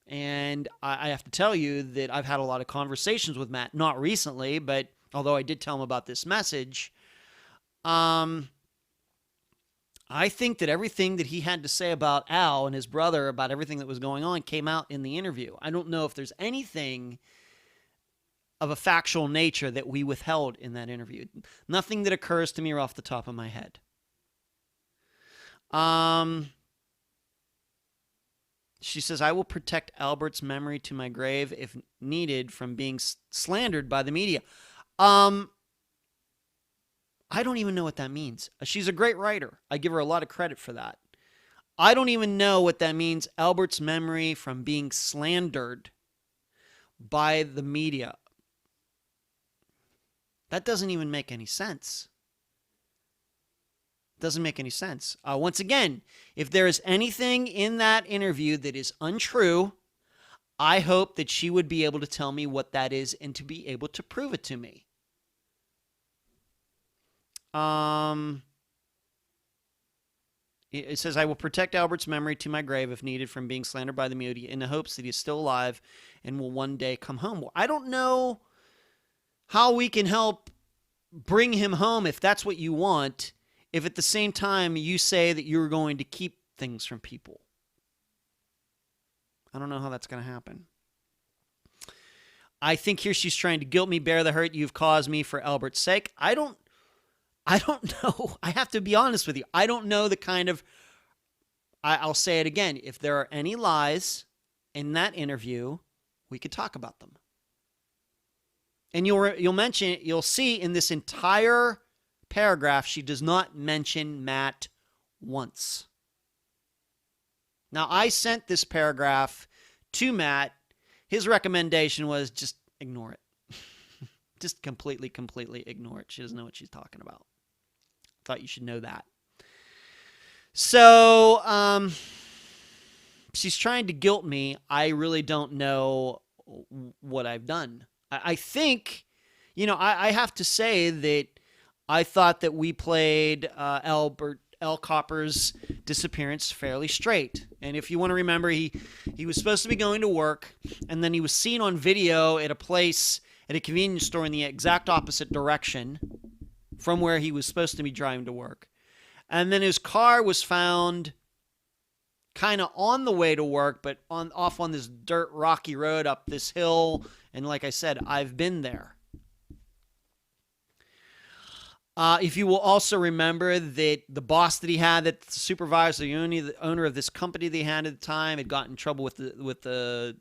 And I have to tell you that I've had a lot of conversations with Matt, not recently, but although I did tell him about this message, I think that everything that he had to say about Al and his brother, about everything that was going on, came out in the interview. I don't know if there's anything of a factual nature that we withheld in that interview. Nothing that occurs to me off the top of my head. She says, I will protect Albert's memory to my grave if needed from being slandered by the media. I don't even know what that means. She's a great writer. I give her a lot of credit for that. I don't even know what that means, Albert's memory from being slandered by the media. That doesn't even make any sense. Doesn't make any sense. Once again, if there is anything in that interview that is untrue, I hope that she would be able to tell me what that is and to be able to prove it to me. It says, I will protect Albert's memory to my grave if needed from being slandered by the media in the hopes that he is still alive and will one day come home. Well, I don't know how we can help bring him home if that's what you want, if at the same time you say that you're going to keep things from people. I don't know how that's going to happen. I think here she's trying to guilt me, bear the hurt you've caused me for Albert's sake. I don't know. I have to be honest with you. I don't know the kind of, I'll say it again. If there are any lies in that interview, we could talk about them. And you'll see in this entire paragraph, she does not mention Matt once. Now, I sent this paragraph to Matt. His recommendation was just ignore it. Just completely ignore it. She doesn't know what she's talking about. Thought you should know that. So, she's trying to guilt me. I really don't know what I've done. I think, I have to say that I thought that we played L. Copper's disappearance fairly straight. And if you want to remember, he was supposed to be going to work, and then he was seen on video at a place, at a convenience store in the exact opposite direction from where he was supposed to be driving to work. And then his car was found kind of on the way to work, but off on this dirt, rocky road up this hill. And like I said, I've been there. If you will also remember that the boss that he had, that the supervisor, the owner of this company they had at the time, had gotten in trouble with the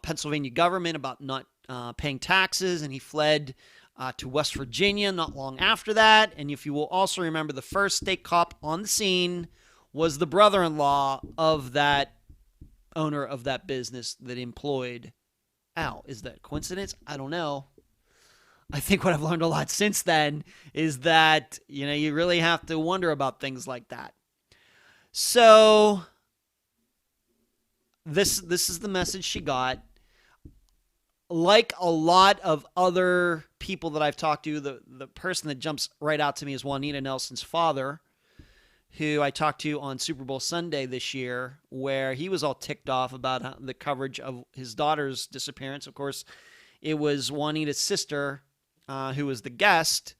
Pennsylvania government about not paying taxes, and he fled to West Virginia not long after that. And if you will also remember, the first state cop on the scene was the brother-in-law of that owner of that business that employed Al. Is that coincidence? I don't know. I think what I've learned a lot since then is that, you really have to wonder about things like that. So this is the message she got. Like a lot of other people that I've talked to, the person that jumps right out to me is Juanita Nelson's father, who I talked to on Super Bowl Sunday this year, where he was all ticked off about the coverage of his daughter's disappearance. Of course, it was Juanita's sister who was the guest.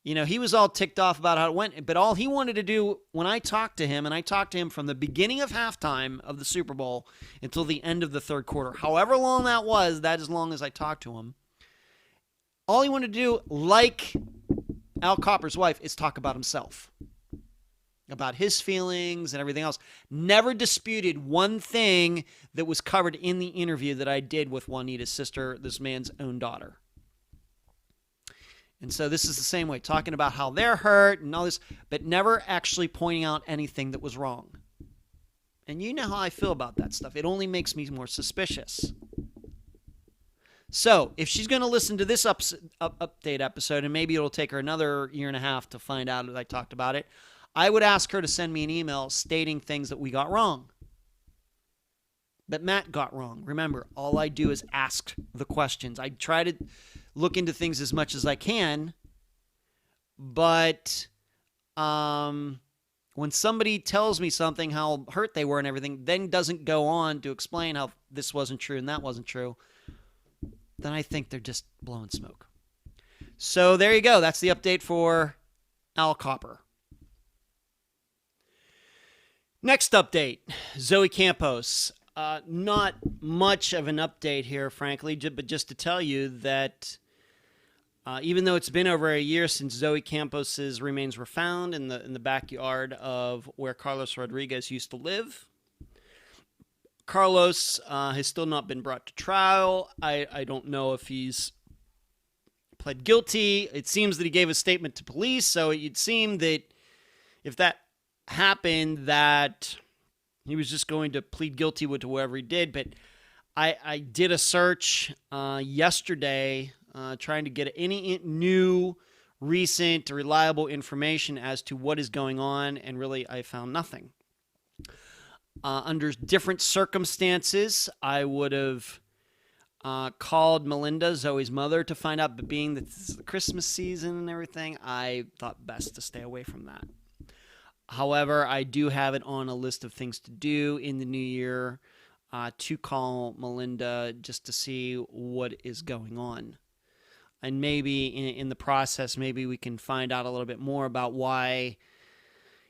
He was all ticked off about how it went, but all he wanted to do when I talked to him, and I talked to him from the beginning of halftime of the Super Bowl until the end of the third quarter, however long that was, that as long as I talked to him, all he wanted to do, like Al Copper's wife, is talk about himself, about his feelings and everything else. Never disputed one thing that was covered in the interview that I did with Juanita's sister, this man's own daughter. And so this is the same way, talking about how they're hurt and all this, but never actually pointing out anything that was wrong. And you know how I feel about that stuff. It only makes me more suspicious. So if she's going to listen to this update episode, and maybe it'll take her another year and a half to find out that I talked about it, I would ask her to send me an email stating things that we got wrong. But Matt got wrong. Remember, all I do is ask the questions. I try to look into things as much as I can, but when somebody tells me something, how hurt they were and everything, then doesn't go on to explain how this wasn't true and that wasn't true, then I think they're just blowing smoke. So there you go. That's the update for Al Copper. Next update, Zoe Campos. Not much of an update here, frankly, but just to tell you that even though it's been over a year since Zoe Campos's remains were found in the backyard of where Carlos Rodriguez used to live, Carlos has still not been brought to trial. I don't know if he's pled guilty. It seems that he gave a statement to police, so it'd seem that if that happened, that he was just going to plead guilty to whatever he did. But I did a search yesterday trying to get any new recent, reliable information as to what is going on, and really I found nothing. Under different circumstances, I would have called Melinda, Zoe's mother, to find out, but being that this is the Christmas season and everything, I thought best to stay away from that. However, I do have it on a list of things to do in the new year, to call Melinda just to see what is going on. And maybe in the process, maybe we can find out a little bit more about why,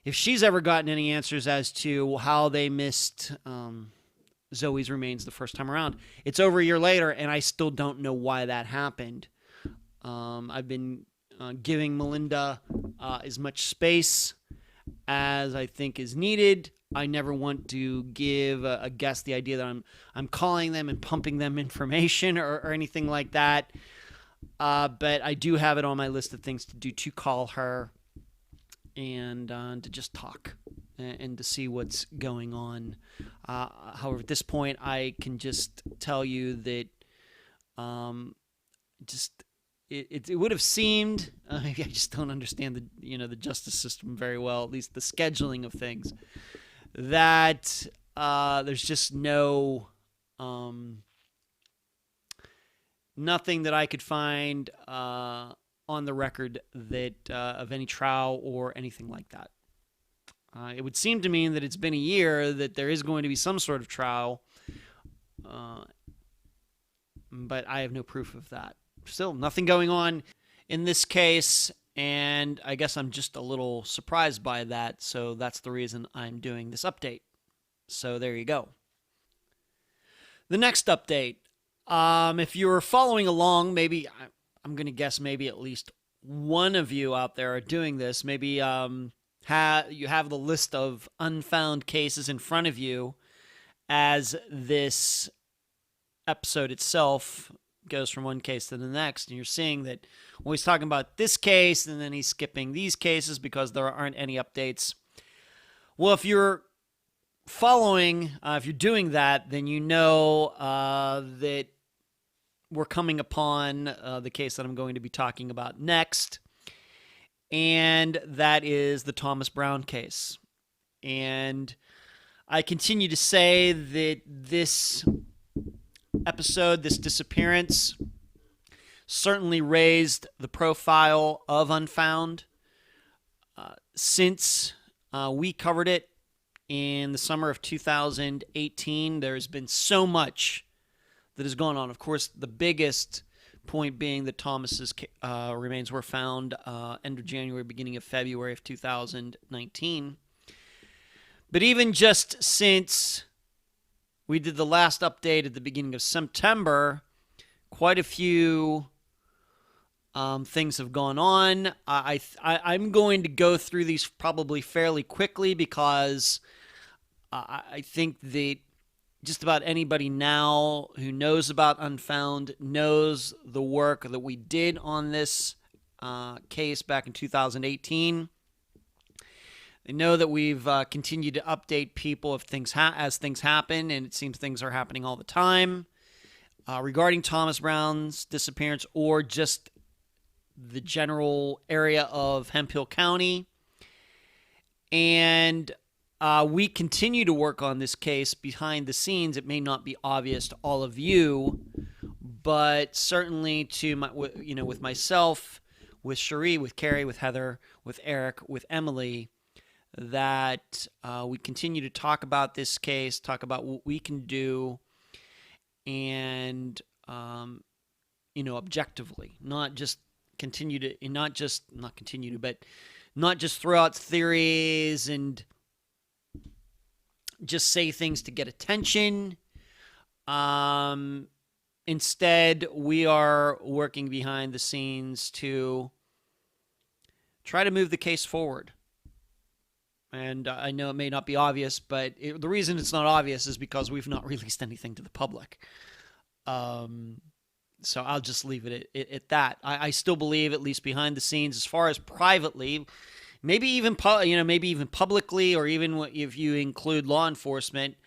if she's ever gotten any answers as to how they missed Zoe's remains the first time around. It's over a year later, and I still don't know why that happened. I've been giving Melinda as much space as I think is needed. I never want to give a guest the idea that I'm calling them and pumping them information or anything like that. But I do have it on my list of things to do, to call her and to just talk and to see what's going on. However, at this point, I can just tell you that it would have seemed, I just don't understand the justice system very well, at least the scheduling of things, that there's just nothing that I could find on the record that of any trial or anything like that. It would seem to me that it's been a year, that there is going to be some sort of trial, but I have no proof of that. Still, nothing going on in this case, and I guess I'm just a little surprised by that, so that's the reason I'm doing this update. So there you go. The next update, if you're following along, maybe, I'm going to guess maybe at least one of you out there are doing this. Maybe you have the list of unfound cases in front of you as this episode itself goes from one case to the next, and you're seeing that, well, he's talking about this case, and then he's skipping these cases because there aren't any updates. Well, if you're following, if you're doing that, then you know that we're coming upon the case that I'm going to be talking about next, and that is the Thomas Brown case. And I continue to say that this episode, this disappearance, certainly raised the profile of Unfound. Since we covered it in the summer of 2018, there's been so much that has gone on. Of course, the biggest point being that Thomas's remains were found end of January, beginning of February of 2019. But even just since we did the last update at the beginning of September, quite a few things have gone on. I'm going to go through these probably fairly quickly because I think that just about anybody now who knows about Unfound knows the work that we did on this case back in 2018. They know that we've continued to update people of things as things happen, and it seems things are happening all the time regarding Thomas Brown's disappearance or just the general area of Hemphill County. And we continue to work on this case behind the scenes. It may not be obvious to all of you, but certainly to with myself, with Cherie, with Carrie, with Heather, with Eric, with Emily, that we continue to talk about this case, talk about what we can do, and objectively, not just throw out theories and just say things to get attention. Instead, we are working behind the scenes to try to move the case forward. And I know it may not be obvious, but the reason it's not obvious is because we've not released anything to the public. So I'll just leave it at that. I still believe, at least behind the scenes, as far as privately, maybe even publicly, or even if you include law enforcement,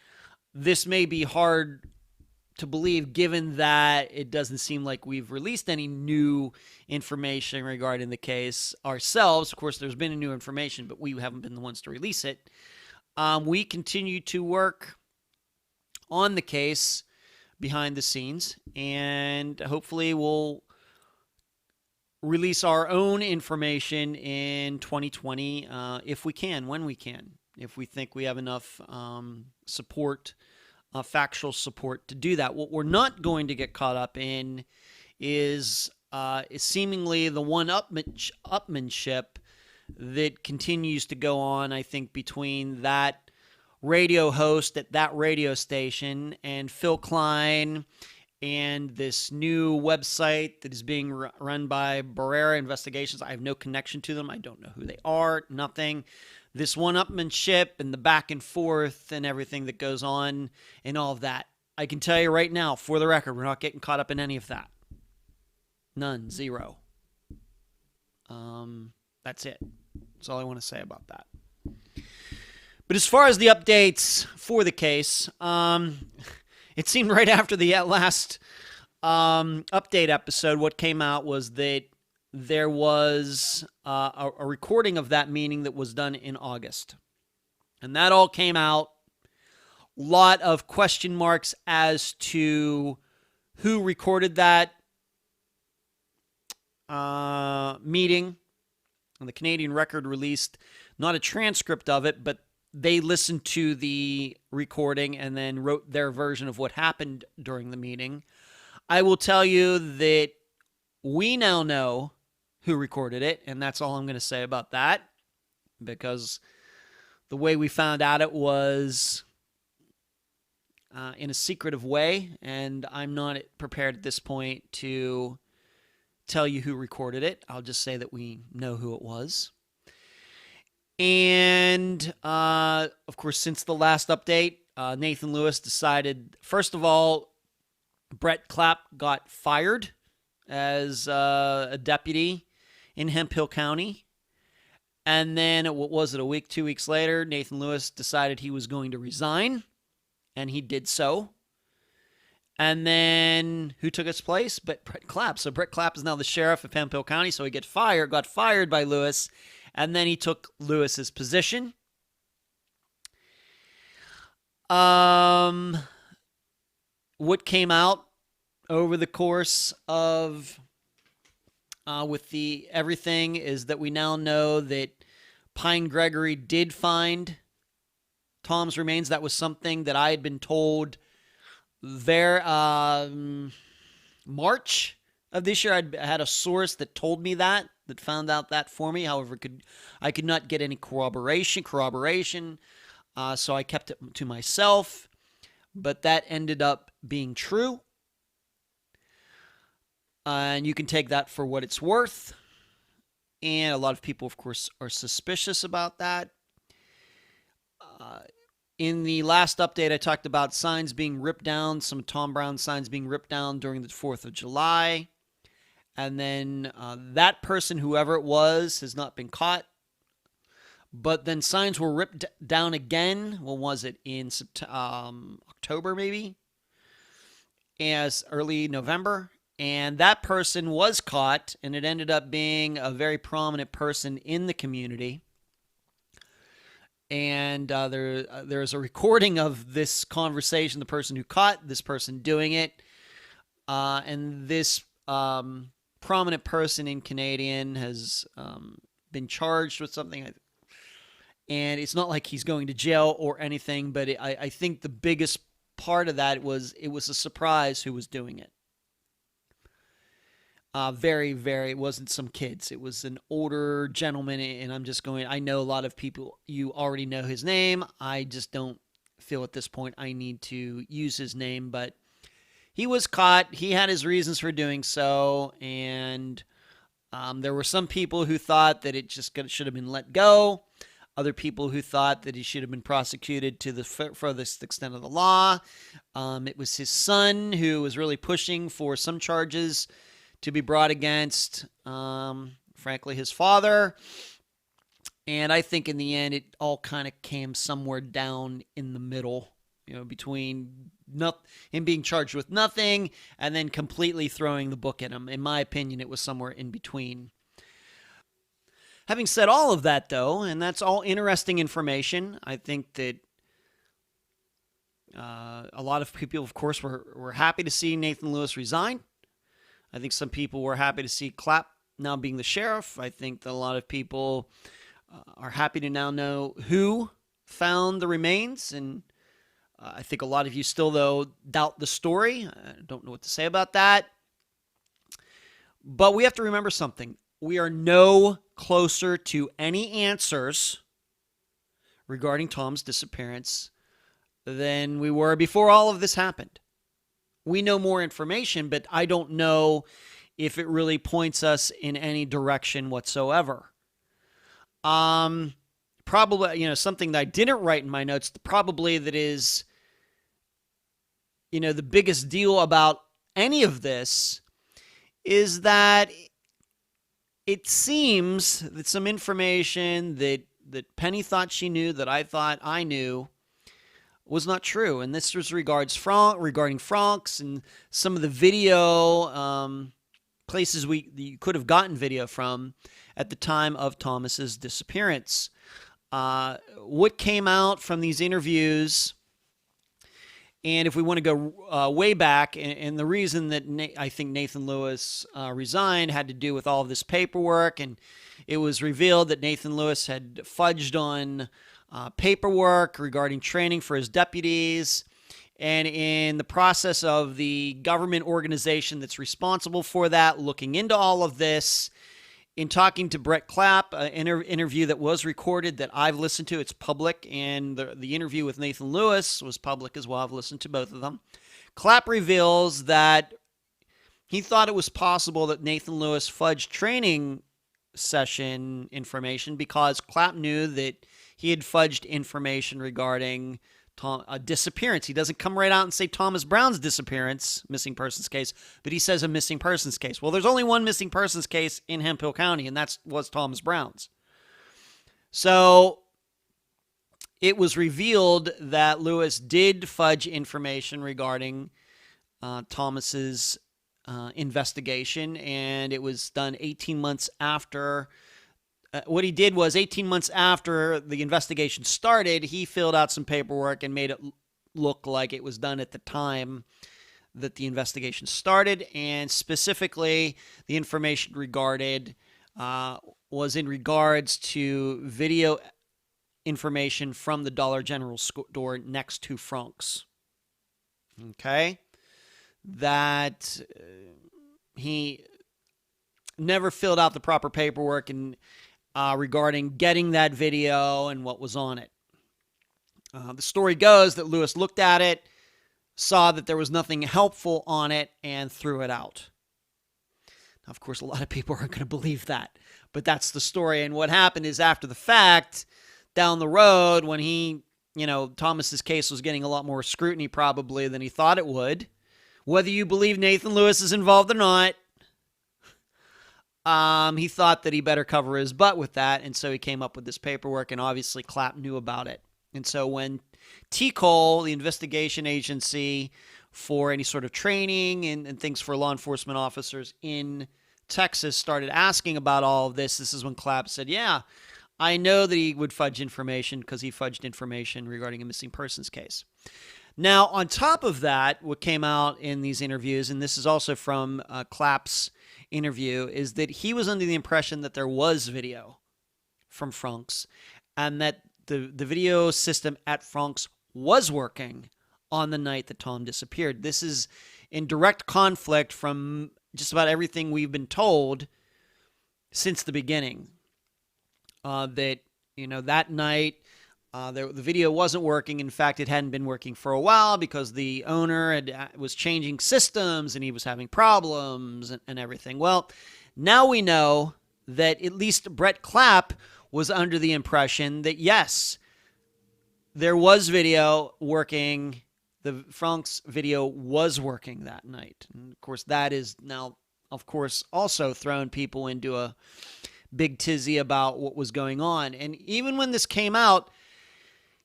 this may be hard to believe, given that it doesn't seem like we've released any new information regarding the case ourselves. Of course, there's been new information, but we haven't been the ones to release it. We continue to work on the case behind the scenes, and hopefully we'll release our own information in 2020 if we can, when we can, if we think we have enough support, factual support to do that. What we're not going to get caught up in is seemingly the one-upmanship that continues to go on, I think, between that radio host at that radio station and Phil Klein and this new website that is being run by Barrera Investigations. I have no connection to them. I don't know who they are, nothing. This one-upmanship and the back and forth and everything that goes on and all of that. I can tell you right now, for the record, we're not getting caught up in any of that. None. Zero. That's it. That's all I want to say about that. But as far as the updates for the case, it seemed right after the last update episode, what came out was that there was a recording of that meeting that was done in August. And that all came out. A lot of question marks as to who recorded that meeting. And the Canadian Record released not a transcript of it, but they listened to the recording and then wrote their version of what happened during the meeting. I will tell you that we now know who recorded it, and that's all I'm going to say about that, because the way we found out it was in a secretive way, and I'm not prepared at this point to tell you who recorded it. I'll just say that we know who it was. And, of course, since the last update, Nathan Lewis decided, first of all, Brett Clapp got fired as a deputy in Hemphill County. And then, what was it, a week, 2 weeks later, Nathan Lewis decided he was going to resign, and he did so. And then, who took his place? But Brett Clapp. So Brett Clapp is now the sheriff of Hemphill County, so he got fired by Lewis, and then he took Lewis's position. What came out over the course of with the everything is that we now know that Pine Gregory did find Tom's remains. That was something that I had been told there March of this year. I had a source that told me that found out that for me. However, I could not get any corroboration, so I kept it to myself. But that ended up being true. And you can take that for what it's worth. And a lot of people, of course, are suspicious about that. In the last update, I talked about signs being ripped down, some Tom Brown signs being ripped down during the 4th of July. And then that person, whoever it was, has not been caught. But then signs were ripped down again. When was it? In October, maybe? As early November. And that person was caught, and it ended up being a very prominent person in the community. And there's a recording of this conversation, the person who caught this person doing it. And this prominent person in Canadian has been charged with something. And it's not like he's going to jail or anything, but I think the biggest part of that was it was a surprise who was doing it. It wasn't some kids. It was an older gentleman, and I know a lot of people, you already know his name. I just don't feel at this point I need to use his name, but he was caught. He had his reasons for doing so, and there were some people who thought that it just should have been let go. Other people who thought that he should have been prosecuted to the furthest extent of the law. It was his son who was really pushing for some charges to be brought against, frankly, his father. And I think in the end, it all kind of came somewhere down in the middle, between him being charged with nothing and then completely throwing the book at him. In my opinion, it was somewhere in between. Having said all of that, though, and that's all interesting information, I think that a lot of people, of course, were happy to see Nathan Lewis resign. I think some people were happy to see Clapp now being the sheriff. I think that a lot of people are happy to now know who found the remains. And I think a lot of you still, though, doubt the story. I don't know what to say about that. But we have to remember something. We are no closer to any answers regarding Tom's disappearance than we were before all of this happened. We know more information, but I don't know if it really points us in any direction whatsoever. Probably, something that I didn't write in my notes, probably that is, the biggest deal about any of this is that it seems that some information that Penny thought she knew, that I thought I knew, was not true. And this was regarding Franck's and some of the video places you could have gotten video from at the time of Thomas's disappearance. What came out from these interviews, and if we want to go way back, and the reason that I think Nathan Lewis resigned had to do with all of this paperwork, and it was revealed that Nathan Lewis had fudged on paperwork regarding training for his deputies, and in the process of the government organization that's responsible for that looking into all of this, in talking to Brett Clapp, an interview that was recorded that I've listened to, it's public, and the interview with Nathan Lewis was public as well. I've listened to both of them. Clapp reveals that he thought it was possible that Nathan Lewis fudged training session information because Clapp knew that he had fudged information regarding a disappearance. He doesn't come right out and say Thomas Brown's disappearance, missing persons case, but he says a missing persons case. Well, there's only one missing persons case in Hemphill County, and that was Thomas Brown's. So it was revealed that Lewis did fudge information regarding Thomas's investigation, and it was done 18 months after. What he did was 18 months after the investigation started, he filled out some paperwork and made it look like it was done at the time that the investigation started. And specifically, the information was in regards to video information from the Dollar General store next to Franck's. Okay? That he never filled out the proper paperwork and regarding getting that video and what was on it. The story goes that Lewis looked at it, saw that there was nothing helpful on it, and threw it out. Now, of course, a lot of people aren't going to believe that, but that's the story. And what happened is after the fact, down the road, when Thomas's case was getting a lot more scrutiny probably than he thought it would, whether you believe Nathan Lewis is involved or not, he thought that he better cover his butt with that, and so he came up with this paperwork, and obviously Clapp knew about it. And so when TCOL, the investigation agency for any sort of training and things for law enforcement officers in Texas, started asking about all of this, this is when Clapp said, yeah, I know that he would fudge information because he fudged information regarding a missing persons case. Now, on top of that, what came out in these interviews, and this is also from Clapp's interview, is that he was under the impression that there was video from Franck's and that the video system at Franck's was working on the night that Tom disappeared. This is in direct conflict from just about everything we've been told since the beginning. That night the video wasn't working. In fact, it hadn't been working for a while because the owner was changing systems and he was having problems and everything. Well, now we know that at least Brett Clapp was under the impression that, yes, there was video working. The Franck's video was working that night. And of course, that is now, of course, also thrown people into a big tizzy about what was going on. And even when this came out,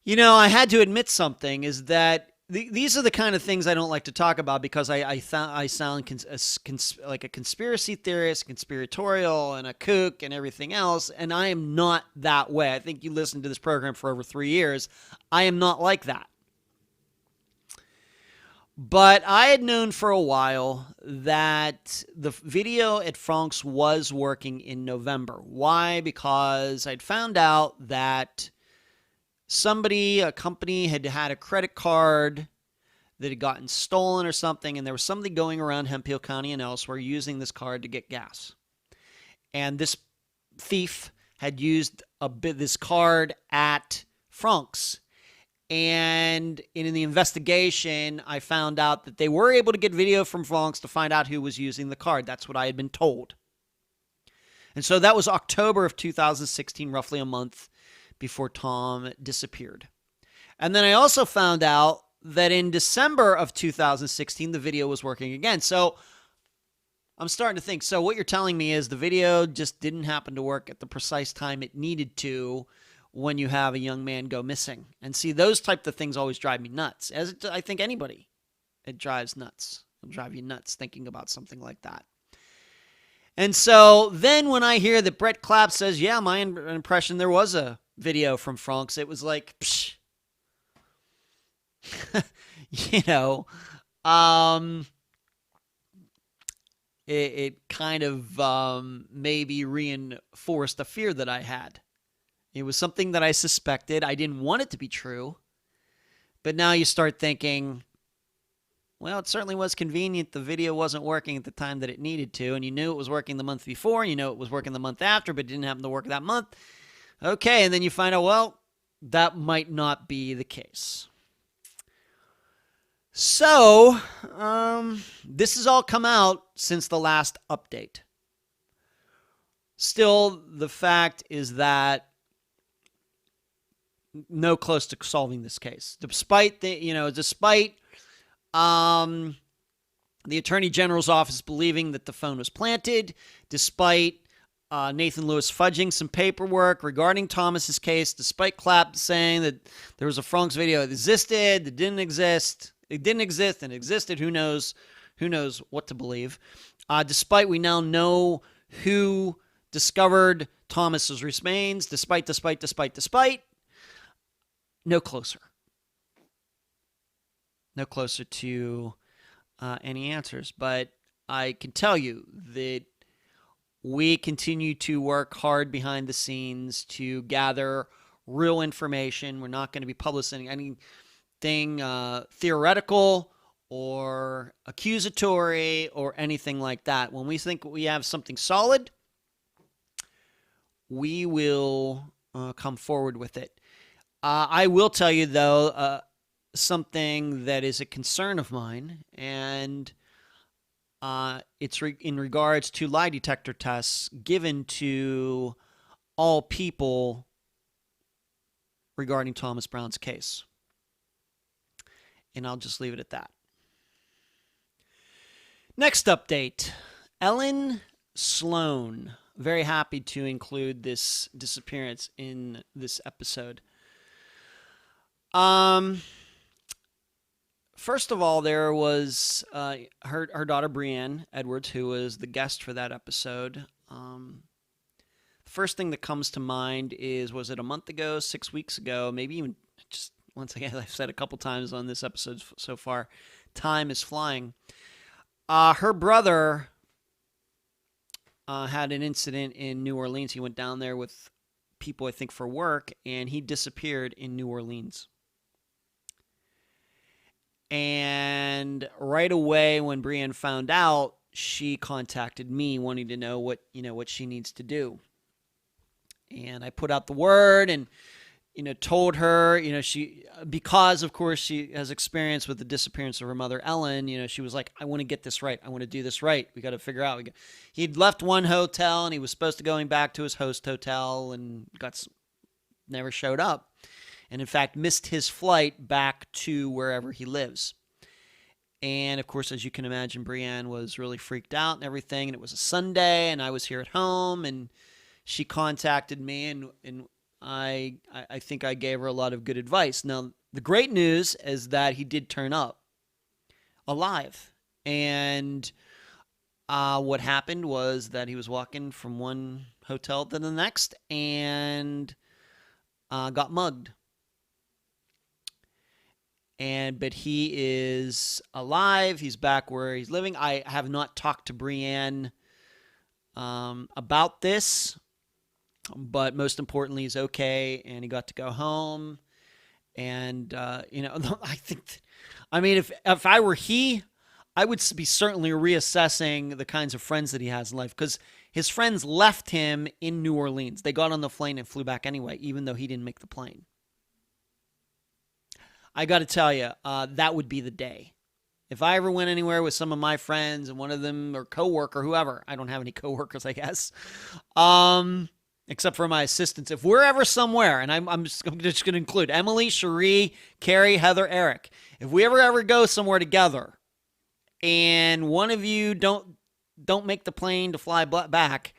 I had to admit something, is that these are the kind of things I don't like to talk about because I sound like a conspiracy theorist, conspiratorial, and a kook and everything else, and I am not that way. I think you listened to this program for over 3 years. I am not like that. But I had known for a while that the video at Frank's was working in November. Why? Because I'd found out that a company had had a credit card that had gotten stolen or something, and there was somebody going around Hemphill County and elsewhere using this card to get gas. And this thief had used this card at Frank's. And in the investigation, I found out that they were able to get video from Frank's to find out who was using the card. That's what I had been told. And so that was October of 2016, roughly a month before Tom disappeared. And then I also found out that in December of 2016, the video was working again. So I'm starting to think, so what you're telling me is the video just didn't happen to work at the precise time it needed to when you have a young man go missing. And see, those type of things always drive me nuts. I think anybody, it drives nuts. It'll drive you nuts thinking about something like that. And so then when I hear that Brett Clapp says, yeah, my impression, there was a video from Frank's, it was like, psh. It kind of maybe reinforced a fear that I had. It was something that I suspected. I didn't want it to be true. But now you start thinking, well, it certainly was convenient. The video wasn't working at the time that it needed to. And you knew it was working the month before. And you know it was working the month after, but it didn't happen to work that month. Okay, and then you find out, well, that might not be the case. So, this has all come out since the last update. Still, the fact is that no close to solving this case. Despite the Attorney General's office believing that the phone was planted, despite Nathan Lewis fudging some paperwork regarding Thomas's case, despite Clapp saying that there was a Frank's video that existed, that didn't exist, it didn't exist, and existed, who knows what to believe. Despite we now know who discovered Thomas's remains, despite, no closer. No closer to any answers. But I can tell you that we continue to work hard behind the scenes to gather real information. We're not going to be publishing anything theoretical or accusatory or anything like that. When we think we have something solid, we will come forward with it. I will tell you, though, something that is a concern of mine, and it's in regards to lie detector tests given to all people regarding Thomas Brown's case. And I'll just leave it at that. Next update, Ellen Sloane. Very happy to include this disappearance in this episode. First of all, there was her daughter Brienne Edwards, who was the guest for that episode. First thing that comes to mind is, was it a month ago, 6 weeks ago, maybe even just once again, I've said a couple times on this episode so far, time is flying. Her brother had an incident in New Orleans. He went down there with people, I think, for work, and he disappeared in New Orleans. And right away, when Brienne found out, she contacted me wanting to know what she needs to do. And I put out the word and, told her, because of course she has experience with the disappearance of her mother, Ellen, she was like, I want to get this right. I want to do this right. We got to figure out. He'd left one hotel and he was supposed to going back to his host hotel and never showed up. And in fact, missed his flight back to wherever he lives. And of course, as you can imagine, Brienne was really freaked out and everything. And it was a Sunday and I was here at home and she contacted me and I think I gave her a lot of good advice. Now, The great news is that he did turn up alive. And what happened was that he was walking from one hotel to the next and got mugged. But he is alive. He's back where he's living. I have not talked to Brienne about this, but most importantly, he's okay, and he got to go home. And if I were he, I would be certainly reassessing the kinds of friends that he has in life, because his friends left him in New Orleans. They got on the plane and flew back anyway, even though he didn't make the plane. I got to tell you, that would be the day. If I ever went anywhere with some of my friends and one of them, or coworker, whoever, I don't have any coworkers, I guess, except for my assistants. If we're ever somewhere, and I'm just going to include Emily, Cherie, Carrie, Heather, Eric. If we ever go somewhere together, and one of you don't make the plane to fly back,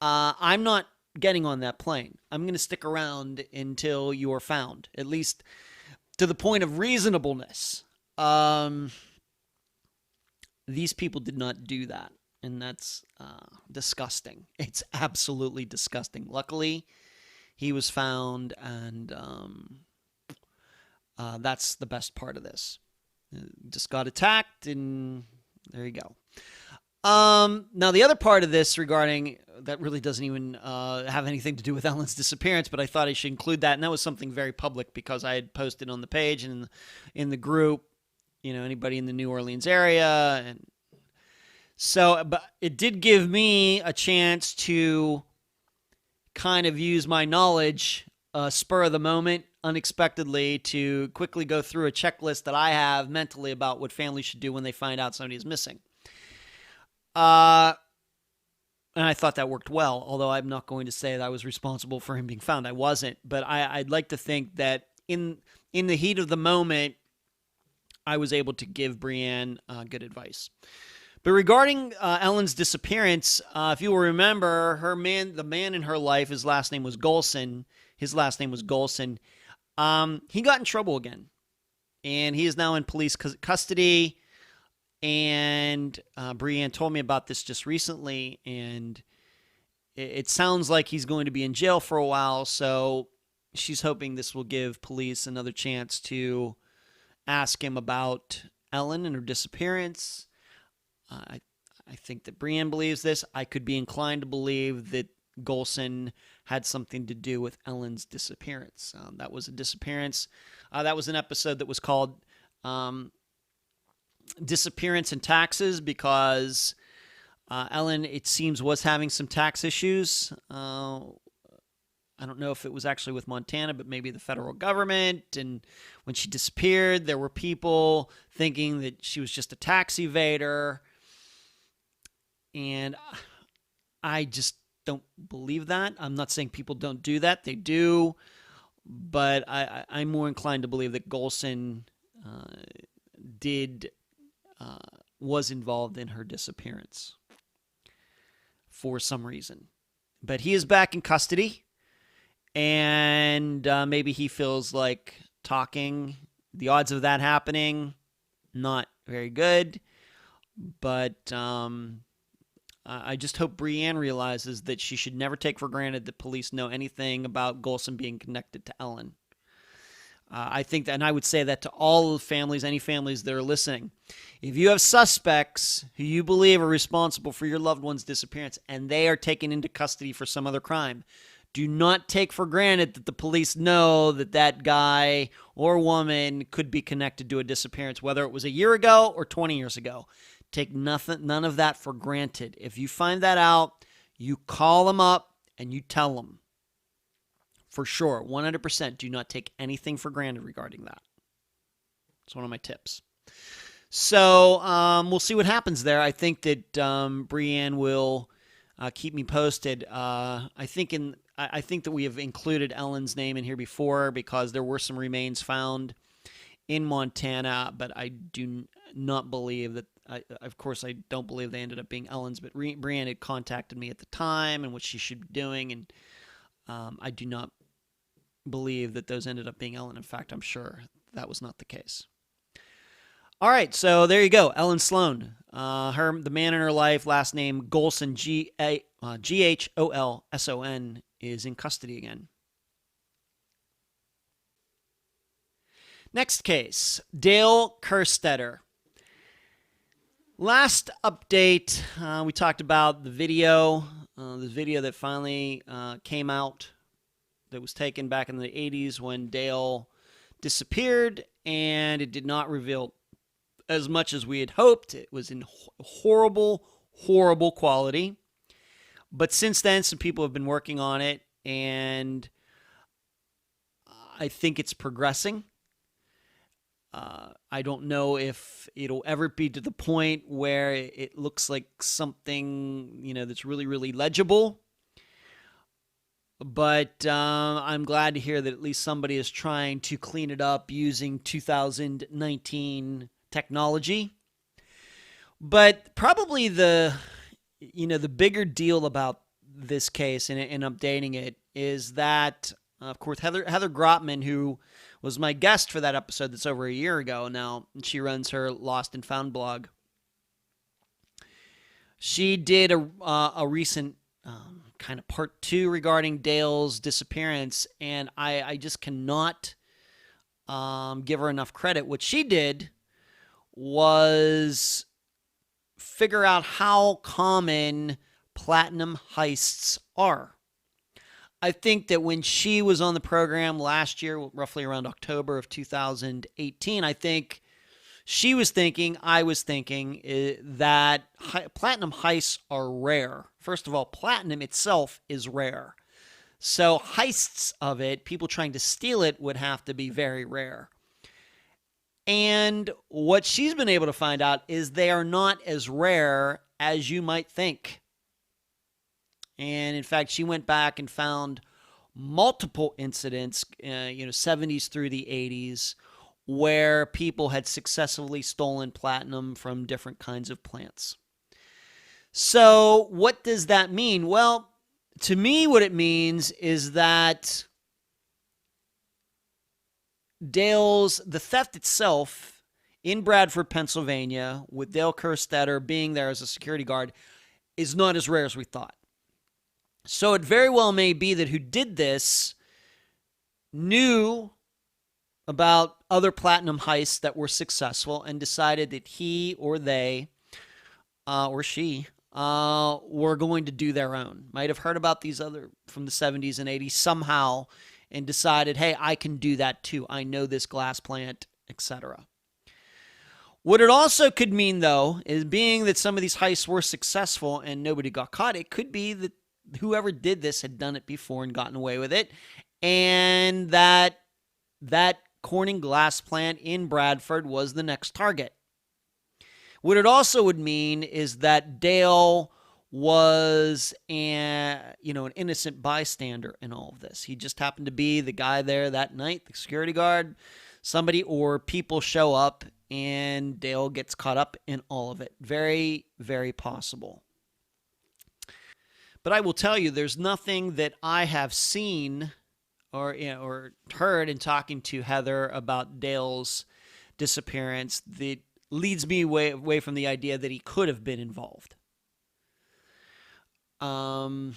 I'm not getting on that plane. I'm going to stick around until you are found, at least to the point of reasonableness. These people did not do that, and that's disgusting. It's absolutely disgusting. Luckily, he was found, and that's the best part of this. Just got attacked, and there you go. Now, the other part of this regarding that really doesn't even have anything to do with Ellen's disappearance, but I thought I should include that, and that was something very public because I had posted on the page and in the group, anybody in the New Orleans area. And so, but it did give me a chance to kind of use my knowledge, spur of the moment, unexpectedly, to quickly go through a checklist that I have mentally about what families should do when they find out somebody is missing. And I thought that worked well, although I'm not going to say that I was responsible for him being found. I wasn't, but I'd like to think that in the heat of the moment, I was able to give Brienne good advice. But regarding Ellen's disappearance, if you will remember, the man in her life, his last name was Golson. He got in trouble again, and he is now in police custody. And Brienne told me about this just recently, and it sounds like he's going to be in jail for a while, so she's hoping this will give police another chance to ask him about Ellen and her disappearance. I think that Brienne believes this. I could be inclined to believe that Golson had something to do with Ellen's disappearance. That was a disappearance. That was an episode that was called Disappearance and Taxes, because Ellen, it seems, was having some tax issues. I don't know if it was actually with Montana, but maybe the federal government. And when she disappeared, there were people thinking that she was just a tax evader. And I just don't believe that. I'm not saying people don't do that. They do. But I'm more inclined to believe that Golson was involved in her disappearance for some reason. But he is back in custody, and maybe he feels like talking. The odds of that happening, not very good. But I just hope Brienne realizes that she should never take for granted that police know anything about Golson being connected to Ellen. I think that, and I would say that to all the families, any families that are listening. If you have suspects who you believe are responsible for your loved one's disappearance and they are taken into custody for some other crime, do not take for granted that the police know that that guy or woman could be connected to a disappearance, whether it was a year ago or 20 years ago. Take none of that for granted. If you find that out, you call them up and you tell them. For sure, 100%, do not take anything for granted regarding that. It's one of my tips. So we'll see what happens there. I think that Brienne will keep me posted. I think that we have included Ellen's name in here before because there were some remains found in Montana, but I do not believe that. Of course, I don't believe they ended up being Ellen's, but Brienne had contacted me at the time and what she should be doing, and I do not believe that those ended up being Ellen. In fact, I'm sure that was not the case. All right, so there you go. Ellen Sloane. The man in her life, last name Golson, Gholson, is in custody again. Next case, Dale Kerstetter. Last update, we talked about the video that finally came out that was taken back in the 80s when Dale disappeared, and it did not reveal as much as we had hoped. It was in horrible, horrible quality. But since then, some people have been working on it, and I think it's progressing. I don't know if it'll ever be to the point where it looks like something, that's really, really legible. But I'm glad to hear that at least somebody is trying to clean it up using 2019 technology. But probably the bigger deal about this case and updating it is that, of course, Heather Grotman, who was my guest for that episode that's over a year ago now, and she runs her Lost and Found blog. She did a recent kind of part 2 regarding Dale's disappearance, and I just cannot give her enough credit. What she did was figure out how common platinum heists are. I think that when she was on the program last year, roughly around October of 2018, I think she was thinking, I was thinking, that platinum heists are rare. First of all, platinum itself is rare. So heists of it, people trying to steal it, would have to be very rare. And what she's been able to find out is they are not as rare as you might think. And in fact, she went back and found multiple incidents, 70s through the 80s, where people had successfully stolen platinum from different kinds of plants. So what does that mean? Well, to me, what it means is that the theft itself in Bradford, Pennsylvania, with Dale Kerstetter being there as a security guard, is not as rare as we thought. So it very well may be that who did this knew about other platinum heists that were successful and decided that he or they or she were going to do their own. Might have heard about these other from the 70s and 80s somehow and decided, hey, I can do that too. I know this glass plant, etc. What it also could mean, though, is being that some of these heists were successful and nobody got caught, it could be that whoever did this had done it before and gotten away with it, and that Corning glass plant in Bradford was the next target. What it also would mean is that Dale was an innocent bystander in all of this. He just happened to be the guy there that night, the security guard, somebody or people show up, and Dale gets caught up in all of it. Very, very possible. But I will tell you, there's nothing that I have seen or heard in talking to Heather about Dale's disappearance that leads me away from the idea that he could have been involved. You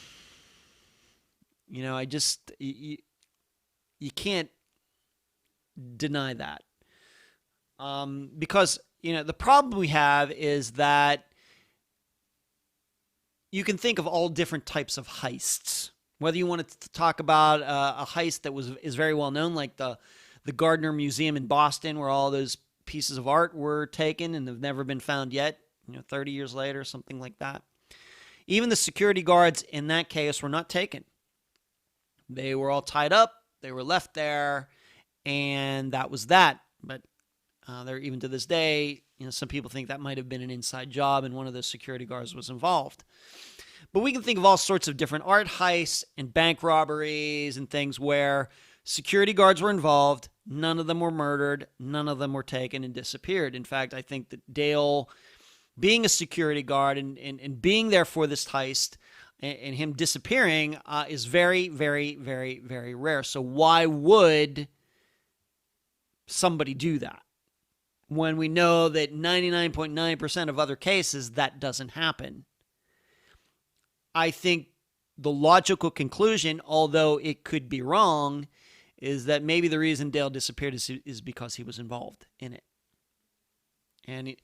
can't deny that. Because, the problem we have is that you can think of all different types of heists. Whether you want to talk about a heist that is very well known, like the Gardner Museum in Boston, where all those pieces of art were taken and have never been found yet, 30 years later, something like that. Even the security guards in that case were not taken. They were all tied up, they were left there, and that was that. But even to this day, some people think that might have been an inside job and one of those security guards was involved. But we can think of all sorts of different art heists and bank robberies and things where security guards were involved. None of them were murdered. None of them were taken and disappeared. In fact, I think that Dale, being a security guard and being there for this heist, and him disappearing is very, very, very, very rare. So why would somebody do that when we know that 99.9% of other cases that doesn't happen? I think the logical conclusion, although it could be wrong, is that maybe the reason Dale disappeared is because he was involved in it. And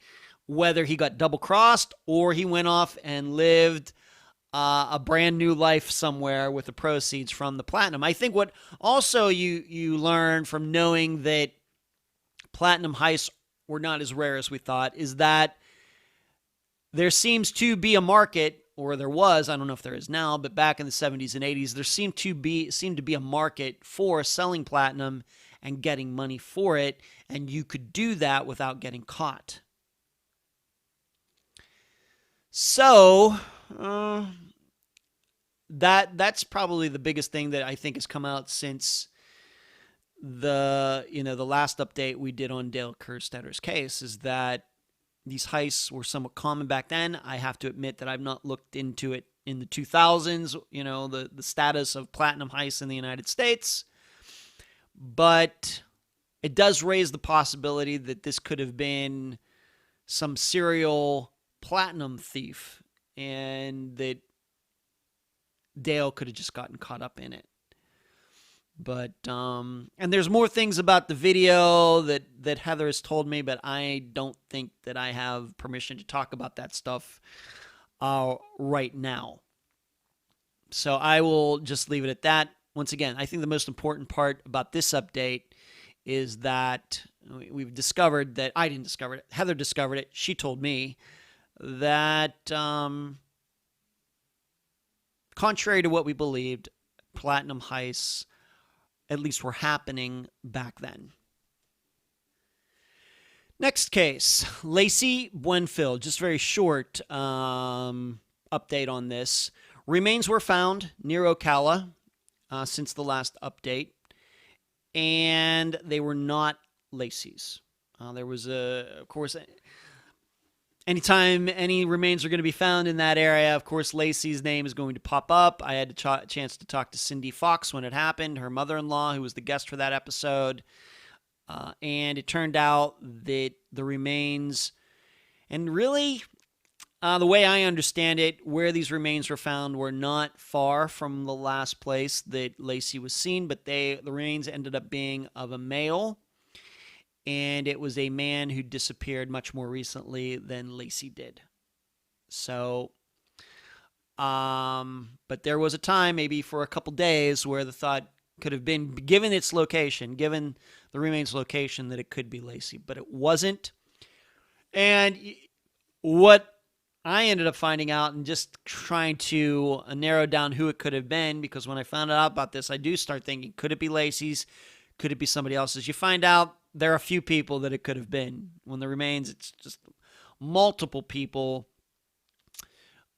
whether he got double-crossed or he went off and lived a brand new life somewhere with the proceeds from the platinum. I think what also you learn from knowing that platinum heists were not as rare as we thought is that there seems to be a market, or there was, I don't know if there is now, but back in the 70s and 80s, there seemed to be a market for selling platinum and getting money for it, and you could do that without getting caught. So, that's probably the biggest thing that I think has come out since the last update we did on Dale Kerstetter's case, is that these heists were somewhat common back then. I have to admit that I've not looked into it in the 2000s, the status of platinum heists in the United States. But it does raise the possibility that this could have been some serial platinum thief and that Dale could have just gotten caught up in it. But, and there's more things about the video that Heather has told me, but I don't think that I have permission to talk about that stuff right now. So I will just leave it at that. Once again, I think the most important part about this update is that we've discovered that, I didn't discover it, Heather discovered it, she told me, that contrary to what we believed, platinum heists at least were happening back then. Next case, Lacy One-Fill. Just very short update on this. Remains were found near Ocala since the last update, and they were not Lacy's. There was, of course, anytime any remains are going to be found in that area, of course, Lacy's name is going to pop up. I had a chance to talk to Cindy Fox when it happened, her mother-in-law, who was the guest for that episode. And it turned out that the remains, and really, the way I understand it, where these remains were found were not far from the last place that Lacy was seen, but the remains ended up being of a male. And it was a man who disappeared much more recently than Lacy did. So, but there was a time, maybe for a couple days, where the thought could have been, given its location, given the remains location, that it could be Lacy, but it wasn't. And what I ended up finding out and just trying to narrow down who it could have been, because when I found out about this, I do start thinking, could it be Lacy's? Could it be somebody else's? You find out there are a few people that it could have been. When the remains, it's just multiple people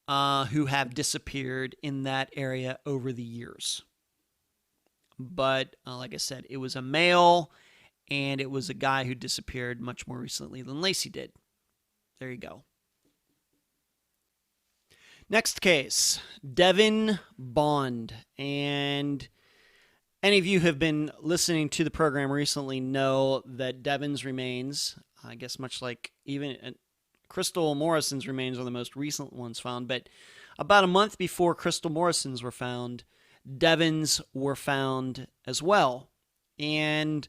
who have disappeared in that area over the years. But like I said, it was a male, and it was a guy who disappeared much more recently than Lacy did. There you go. Next case, Devin Bond. And any of you who have been listening to the program recently know that Devin's remains, I guess much like even Krystal Morrison's remains are the most recent ones found, but about a month before Krystal Morrison's were found, Devin's were found as well. And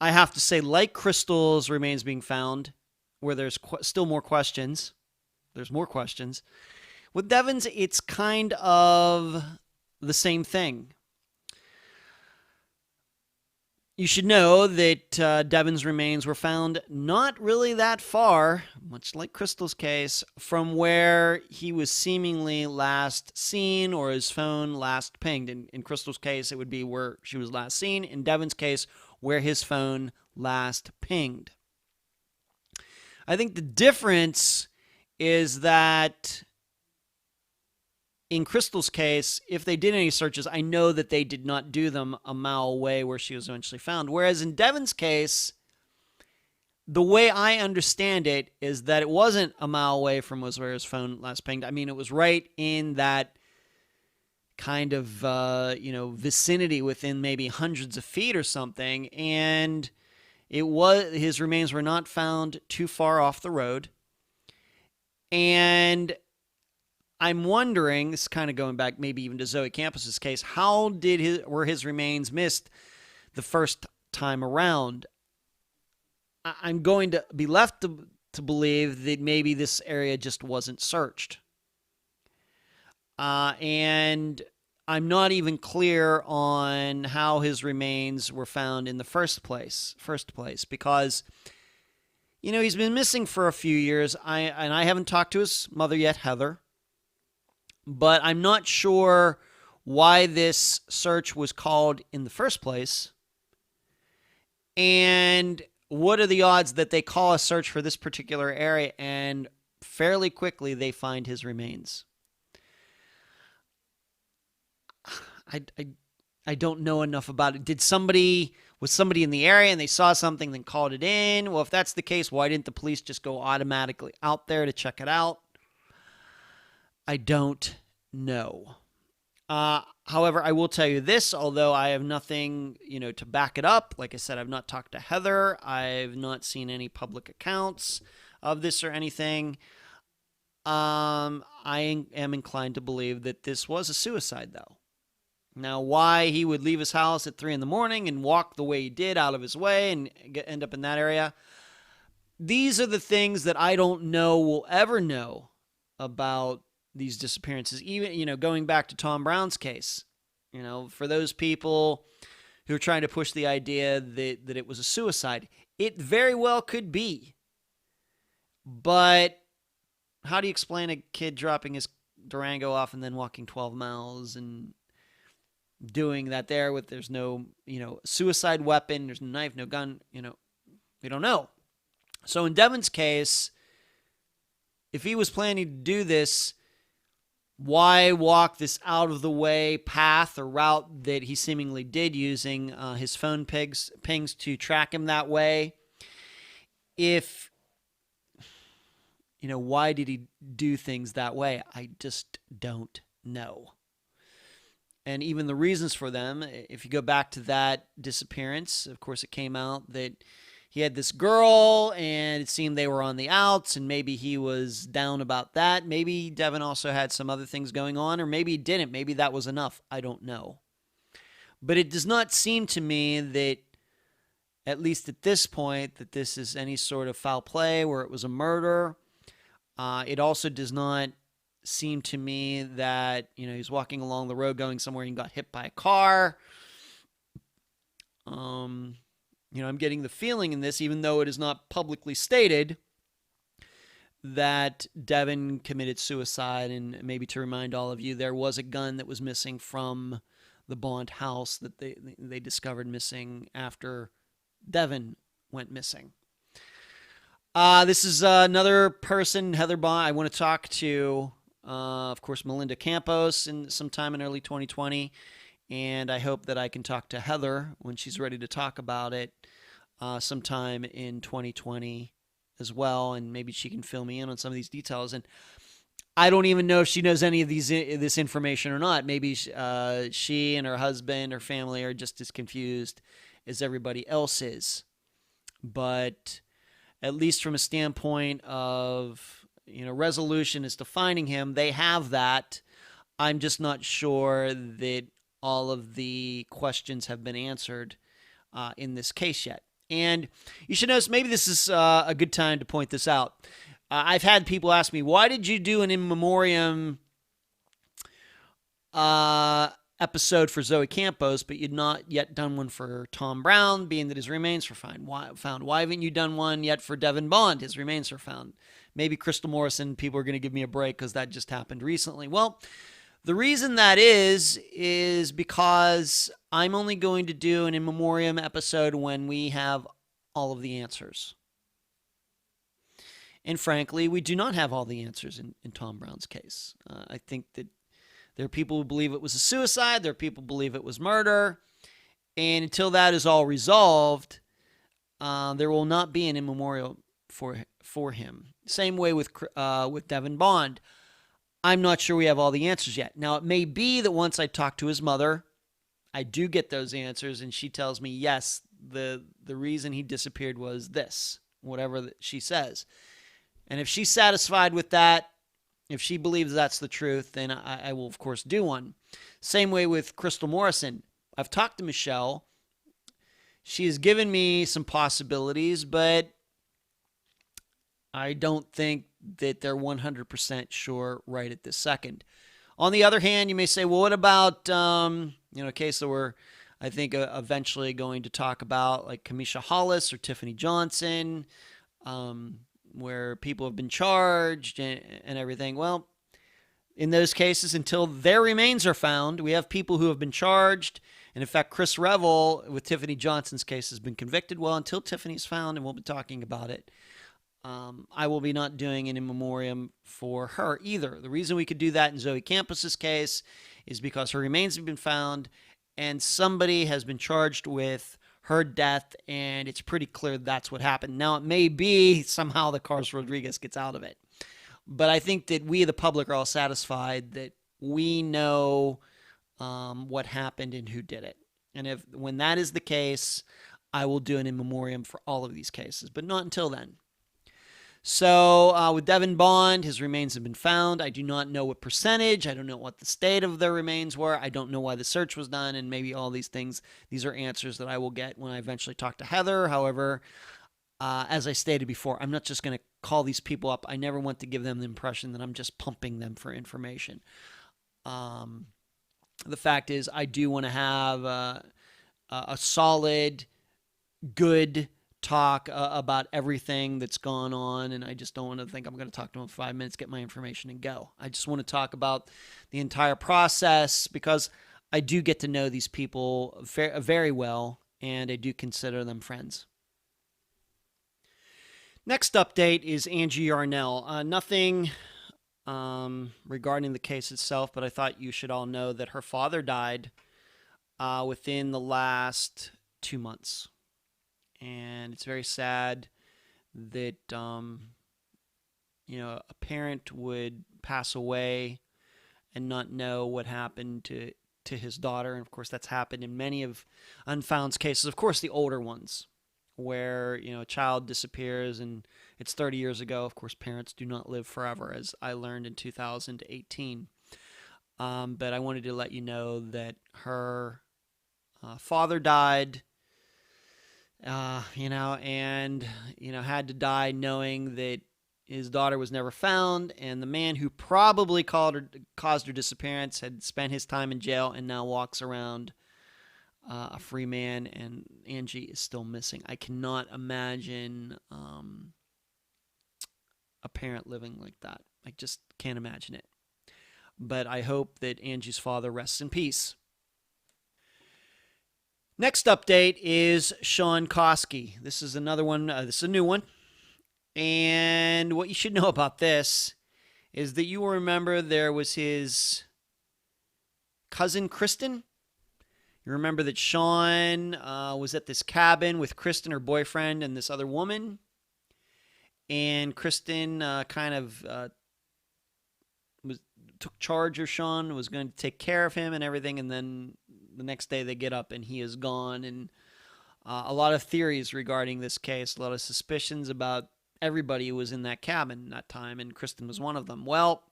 I have to say, like Krystal's remains being found, where there's still more questions, there's more questions. With Devin's, it's kind of the same thing. You should know that Devin's remains were found not really that far, much like Krystal's case, from where he was seemingly last seen or his phone last pinged. In Krystal's case, it would be where she was last seen. In Devin's case, where his phone last pinged. I think the difference is that in Krystal's case, if they did any searches, I know that they did not do them a mile away where she was eventually found. Whereas in Devin's case, the way I understand it is that it wasn't a mile away from where his phone last pinged. I mean, it was right in that kind of, vicinity within maybe hundreds of feet or something. And his remains were not found too far off the road. And I'm wondering, this is kind of going back maybe even to Zoe Campos' case, how were his remains missed the first time around? I'm going to be left to believe that maybe this area just wasn't searched. And I'm not even clear on how his remains were found in the first place, because, he's been missing for a few years. I haven't talked to his mother yet, Heather, but I'm not sure why this search was called in the first place. And what are the odds that they call a search for this particular area and fairly quickly they find his remains? I don't know enough about it. Was somebody in the area and they saw something then called it in? Well, if that's the case, why didn't the police just go automatically out there to check it out? I don't know. However, I will tell you this, although I have nothing, to back it up. Like I said, I've not talked to Heather. I've not seen any public accounts of this or anything. I am inclined to believe that this was a suicide, though. Now, why he would leave his house at 3 a.m. and walk the way he did out of his way and end up in that area, these are the things that I don't know we'll ever know about these disappearances. Even, going back to Tom Brown's case, for those people who are trying to push the idea that it was a suicide, it very well could be. But how do you explain a kid dropping his Durango off and then walking 12 miles and doing that there's no, suicide weapon, there's no knife, no gun, we don't know. So in Devin's case, if he was planning to do this, why walk this out of the way path or route that he seemingly did using his phone pings to track him that way? Why did he do things that way? I just don't know. And even the reasons for them, if you go back to that disappearance, of course it came out that he had this girl and it seemed they were on the outs and maybe he was down about that. Maybe Devin also had some other things going on, or maybe he didn't. Maybe that was enough. I don't know. But it does not seem to me that, at least at this point, that this is any sort of foul play where it was a murder. It also does not seem to me that, he's walking along the road going somewhere and got hit by a car. I'm getting the feeling in this, even though it is not publicly stated, that Devin committed suicide. And maybe to remind all of you, there was a gun that was missing from the Bond house that they discovered missing after Devin went missing. This is another person, Heather Bond, I want to talk to. Of course, Melinda Campos sometime in early 2020. And I hope that I can talk to Heather when she's ready to talk about it sometime in 2020 as well. And maybe she can fill me in on some of these details. And I don't even know if she knows any of this information or not. Maybe she and her husband or family are just as confused as everybody else is. But at least from a standpoint of resolution as to finding him, they have that. I'm just not sure that all of the questions have been answered in this case yet. And you should notice, maybe this is a good time to point this out. I've had people ask me, why did you do an in memoriam episode for Zoe Campos, but you'd not yet done one for Tom Brown, being that his remains were found? Why haven't you done one yet for Devin Bond? His remains are found. Maybe Krystal Morrison, people are going to give me a break because that just happened recently. Well, the reason that is because I'm only going to do an in memoriam episode when we have all of the answers. And frankly, we do not have all the answers in Tom Brown's case. I think that there are people who believe it was a suicide. There are people who believe it was murder. And until that is all resolved, there will not be an in memoriam for him. Same way with Devin Bond. I'm not sure we have all the answers yet. Now, it may be that once I talk to his mother, I do get those answers, and she tells me, yes, the reason he disappeared was this, whatever she says. And if she's satisfied with that, if she believes that's the truth, then I will, of course, do one. Same way with Krystal Morrison. I've talked to Michelle. She has given me some possibilities, but I don't think that they're 100% sure right at this second. On the other hand, you may say, well, what about, a case that we're, I think, eventually going to talk about, like Kamisha Hollis or Tiffany Johnson, where people have been charged and everything. Well, in those cases, until their remains are found, we have people who have been charged. And in fact, Chris Revel with Tiffany Johnson's case has been convicted. Well, until Tiffany's found, and we'll be talking about it, I will be not doing an in memoriam for her either. The reason we could do that in Zoe Campos' case is because her remains have been found and somebody has been charged with her death, and it's pretty clear that's what happened. Now, it may be somehow that Carlos Rodriguez gets out of it, but I think that we, the public, are all satisfied that we know what happened and who did it. And when that is the case, I will do an in memoriam for all of these cases, but not until then. So with Devin Bond, his remains have been found. I do not know what percentage. I don't know what the state of their remains were. I don't know why the search was done, and maybe all these things. These are answers that I will get when I eventually talk to Heather. However, as I stated before, I'm not just going to call these people up. I never want to give them the impression that I'm just pumping them for information. The fact is, I do want to have a solid, good talk about everything that's gone on, and I just don't want to think I'm going to talk to them for 5 minutes, get my information, and go. I just want to talk about the entire process because I do get to know these people very well, and I do consider them friends. Next update is Angie Yarnell. Nothing regarding the case itself, but I thought you should all know that her father died within the last 2 months. And it's very sad that, a parent would pass away and not know what happened to his daughter. And, of course, that's happened in many of Unfound's cases. Of course, the older ones where, a child disappears and it's 30 years ago. Of course, parents do not live forever, as I learned in 2018. But I wanted to let you know that her father died. Had to die knowing that his daughter was never found, and the man who probably caused her disappearance had spent his time in jail and now walks around a free man, and Angie is still missing. I cannot imagine a parent living like that. I just can't imagine it. But I hope that Angie's father rests in peace. Next update is Sean Koski. This is another one. This is a new one. And what you should know about this is that you will remember there was his cousin, Kristen. You remember that Sean was at this cabin with Kristen, her boyfriend, and this other woman. And Kristen took charge of Sean, was going to take care of him and everything, and then the next day they get up and he is gone. And a lot of theories regarding this case, a lot of suspicions about everybody who was in that cabin that time, and Kristen was one of them. Well,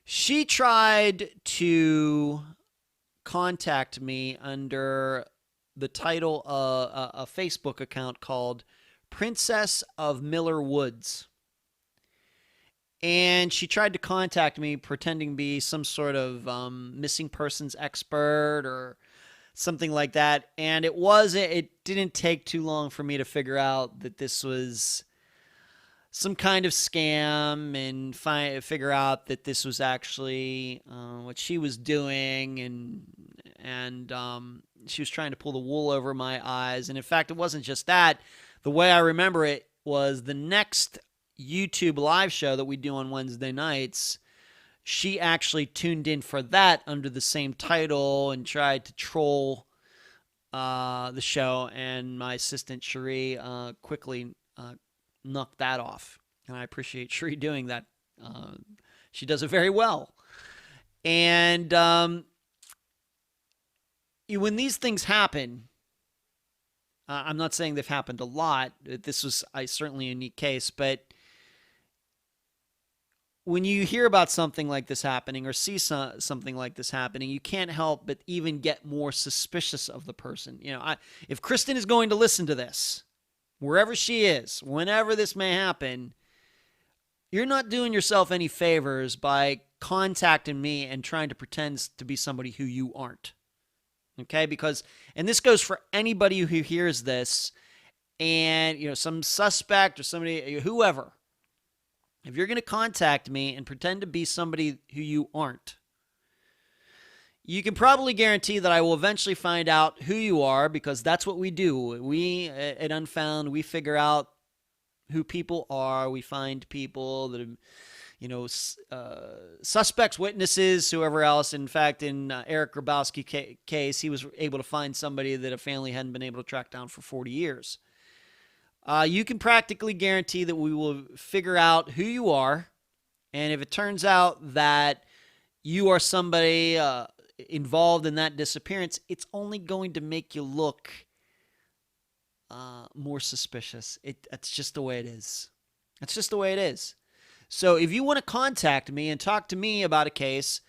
she tried to contact me under the title of a Facebook account called Princess of Miller Woods. And she tried to contact me pretending to be some sort of missing persons expert or something like that. And it didn't take too long for me to figure out that this was some kind of scam and figure out that this was actually what she was doing. And she was trying to pull the wool over my eyes. And in fact, it wasn't just that. The way I remember it was the next YouTube live show that we do on Wednesday nights, she actually tuned in for that under the same title and tried to troll the show, and my assistant Cherie quickly knocked that off, and I appreciate Cherie doing that. She does it very well. And when these things happen, I'm not saying they've happened a lot. This was certainly a unique case, but when you hear about something like this happening or see something like this happening, you can't help but even get more suspicious of the person. If Kristen is going to listen to this, wherever she is, whenever this may happen, you're not doing yourself any favors by contacting me and trying to pretend to be somebody who you aren't. Okay? Because, and this goes for anybody who hears this, and, some suspect or somebody, whoever, if you're going to contact me and pretend to be somebody who you aren't, you can probably guarantee that I will eventually find out who you are, because that's what we do. We at Unfound, we figure out who people are. We find people that are, suspects, witnesses, whoever else. In fact, in Eric Grabowski's case, he was able to find somebody that a family hadn't been able to track down for 40 years. You can practically guarantee that we will figure out who you are, and if it turns out that you are somebody involved in that disappearance, it's only going to make you look more suspicious. That's just the way it is. That's just the way it is. So if you want to contact me and talk to me about a case,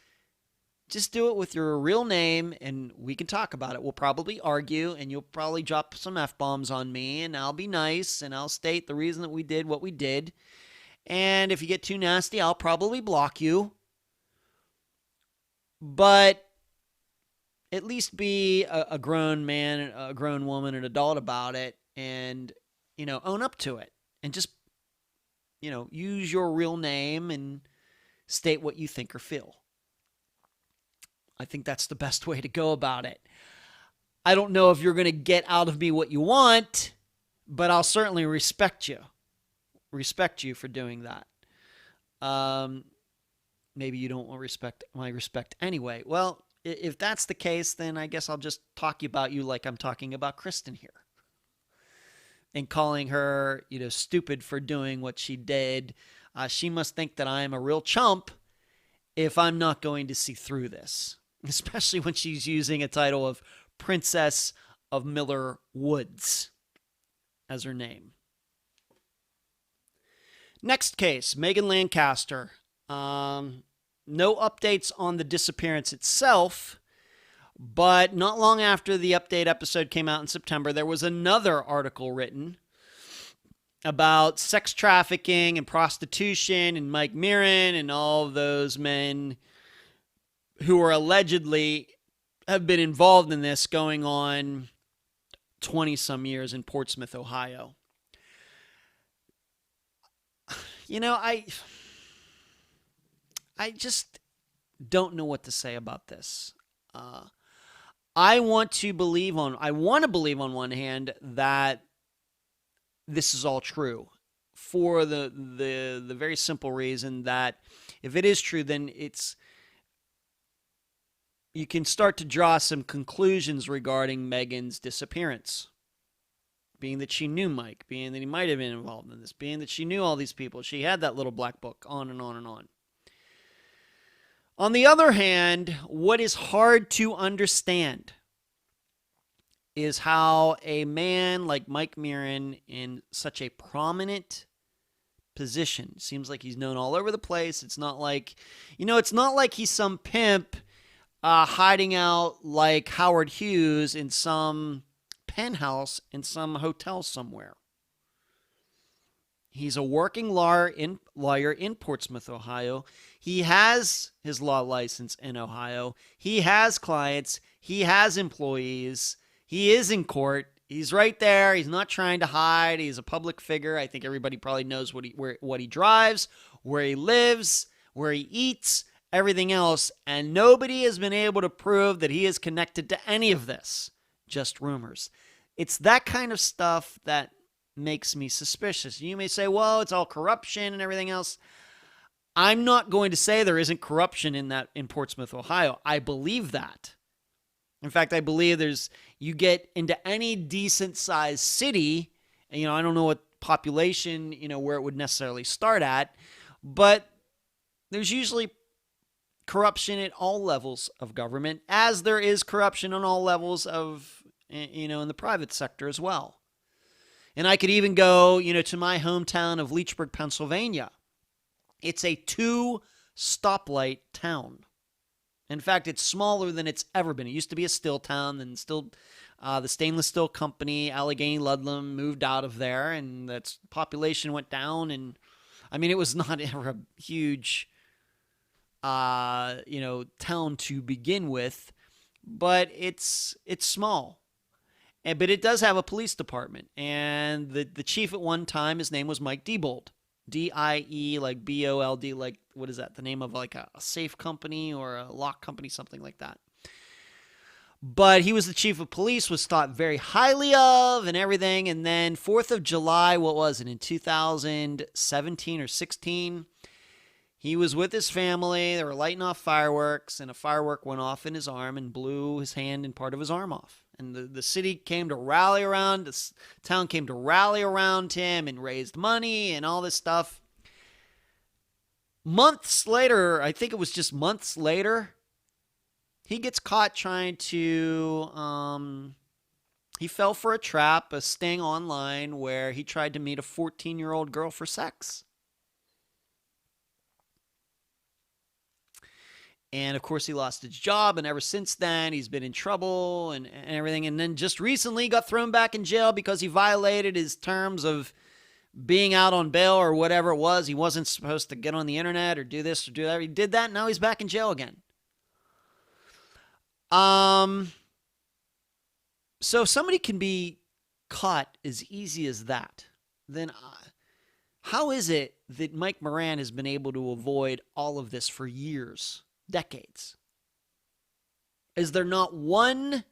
just do it with your real name, and we can talk about it. We'll probably argue, and you'll probably drop some F-bombs on me, and I'll be nice, and I'll state the reason that we did what we did. And if you get too nasty, I'll probably block you. But at least be a grown man, a grown woman, an adult about it, and, own up to it. And just, use your real name and state what you think or feel. I think that's the best way to go about it. I don't know if you're going to get out of me what you want, but I'll certainly respect you. Respect you for doing that. Maybe you don't want my respect anyway. Well, if that's the case, then I guess I'll just talk about you like I'm talking about Kristen here. And calling her, stupid for doing what she did. She must think that I'm a real chump if I'm not going to see through this. Especially when she's using a title of Princess of Miller Woods as her name. Next case, Meghan Lancaster. No updates on the disappearance itself, but not long after the update episode came out in September, there was another article written about sex trafficking and prostitution and Mike Mirren and all of those men who are allegedly have been involved in this going on 20-some years in Portsmouth, Ohio. I just don't know what to say about this. I want to believe on one hand that this is all true, for the very simple reason that if it is true, then you can start to draw some conclusions regarding Meghan's disappearance. Being that she knew Mike, being that he might have been involved in this, being that she knew all these people. She had that little black book, on and on and on. On the other hand, what is hard to understand is how a man like Mike Mirren, in such a prominent position, seems like he's known all over the place. It's not like, it's not like he's some pimp hiding out like Howard Hughes in some penthouse in some hotel somewhere. He's a working lawyer in Portsmouth, Ohio. He has his law license in Ohio. He has clients. He has employees. He is in court. He's right there. He's not trying to hide. He's a public figure. I think everybody probably knows what he drives, where he lives, where he eats, everything else. And nobody has been able to prove that he is connected to any of this. Just rumors. It's that kind of stuff that makes me suspicious. You may say, well, it's all corruption and everything else. I'm not going to say there isn't corruption in Portsmouth, Ohio. I believe that. In fact, I believe you get into any decent sized city, and, I don't know what population, where it would necessarily start at, but there's usually corruption at all levels of government, as there is corruption on all levels of, in the private sector as well. And I could even go, to my hometown of Leechburg, Pennsylvania. It's a 2-stoplight town. In fact, it's smaller than it's ever been. It used to be a steel town, and the stainless steel company, Allegheny Ludlam, moved out of there, and that's population went down. And I mean, it was not ever a huge, town to begin with, but it's small. But it does have a police department, and the chief at one time, his name was Mike Diebold. D-I-E, like B-O-L-D, like, what is that? The name of like a safe company or a lock company, something like that. But he was the chief of police, was thought very highly of and everything. And then 4th of July, what was it, in 2017 or 16, he was with his family. They were lighting off fireworks, and a firework went off in his arm and blew his hand and part of his arm off. And the city came to rally around, the town came to rally around him and raised money and all this stuff. Months later, I think it was just months later, he gets caught trying to, he fell for a trap, a sting online where he tried to meet a 14-year-old girl for sex. And, of course, he lost his job, and ever since then, he's been in trouble and everything. And then just recently got thrown back in jail because he violated his terms of being out on bail or whatever it was. He wasn't supposed to get on the internet or do this or do that. He did that, and now he's back in jail again. So if somebody can be caught as easy as that, then how is it that Mike Moran has been able to avoid all of this for years? Decades. Is there not one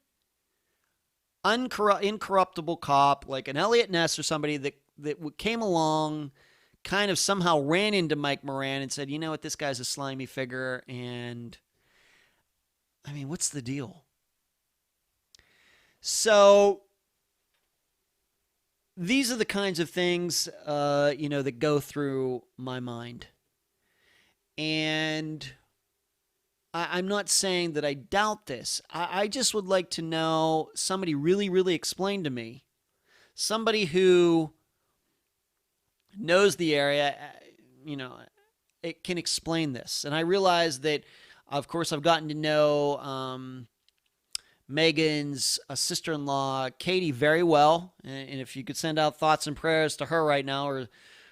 incorruptible cop like an Elliot Ness or somebody that came along, kind of somehow ran into Mike Moran and said, you know what, this guy's a slimy figure, and I mean, what's the deal? So these are the kinds of things, that go through my mind. And I'm not saying that I doubt this. I just would like to know somebody really, really explain to me. Somebody who knows the area, it can explain this. And I realize that, of course, I've gotten to know Megan's sister-in-law, Katie, very well. And if you could send out thoughts and prayers to her right now, or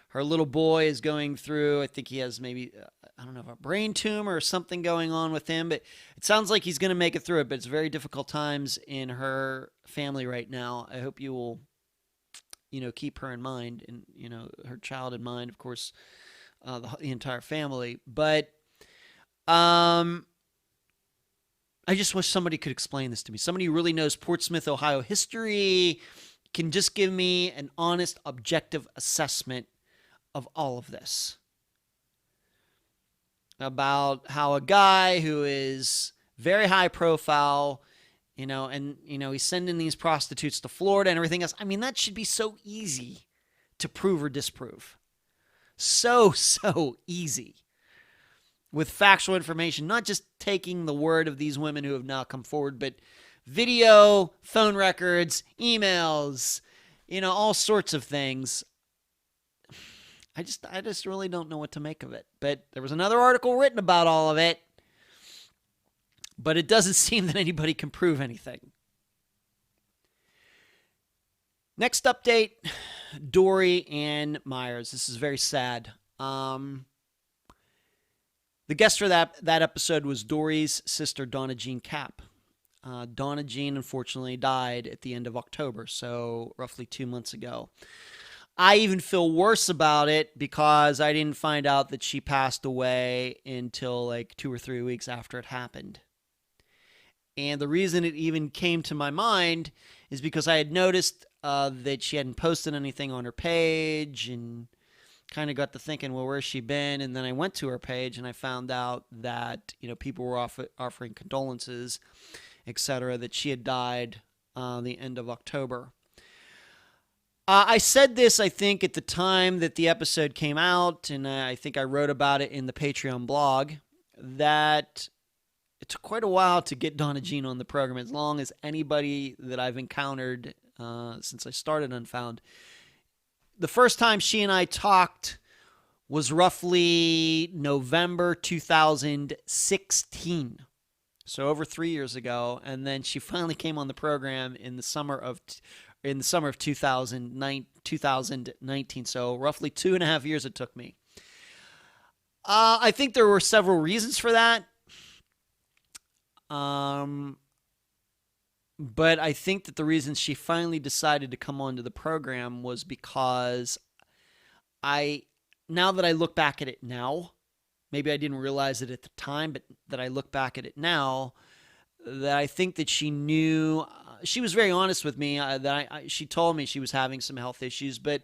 her little boy is going through, I think he has maybe, a brain tumor or something going on with him. But it sounds like he's going to make it through it. But it's very difficult times in her family right now. I hope you will, keep her in mind and, her child in mind, of course, the entire family. But I just wish somebody could explain this to me. Somebody who really knows Portsmouth, Ohio history can just give me an honest, objective assessment of all of this. About how a guy who is very high profile, he's sending these prostitutes to Florida and everything else. I mean, that should be so easy to prove or disprove. So easy. With factual information, not just taking the word of these women who have now come forward, but video, phone records, emails, all sorts of things. I just really don't know what to make of it. But there was another article written about all of it, but it doesn't seem that anybody can prove anything. Next update, Dorian Meyers. This is very sad. The guest for that episode was Dory's sister, Donna Jean Cap. Donna Jean, unfortunately, died at the end of October, so roughly 2 months ago. I even feel worse about it because I didn't find out that she passed away until like 2 or 3 weeks after it happened. And the reason it even came to my mind is because I had noticed that she hadn't posted anything on her page, and kind of got to thinking, well, where's she been? And then I went to her page and I found out that, people were offering condolences, etc., that she had died the end of October. I said this, I think, at the time that the episode came out, and I think I wrote about it in the Patreon blog, that it took quite a while to get Donna Jean on the program, as long as anybody that I've encountered since I started Unfound. The first time she and I talked was roughly November 2016. So over 3 years ago, and then she finally came on the program in the summer of 2019. So roughly 2.5 years it took me. I think there were several reasons for that. But I think that the reason she finally decided to come onto the program was because now that I look back at it now, maybe I didn't realize it at the time, but that I look back at it now, that I think that she knew, she was very honest with me, she told me she was having some health issues, but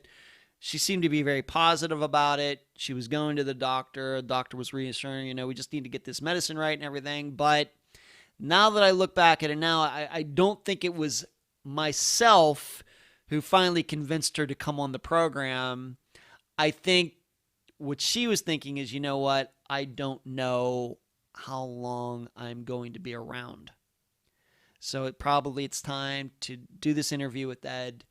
she seemed to be very positive about it. She was going to the doctor. The doctor was reassuring, we just need to get this medicine right and everything. But now that I look back at it now, I don't think it was myself who finally convinced her to come on the program. I think what she was thinking is, you know what? I don't know how long I'm going to be around. So it's time to do this interview with Ed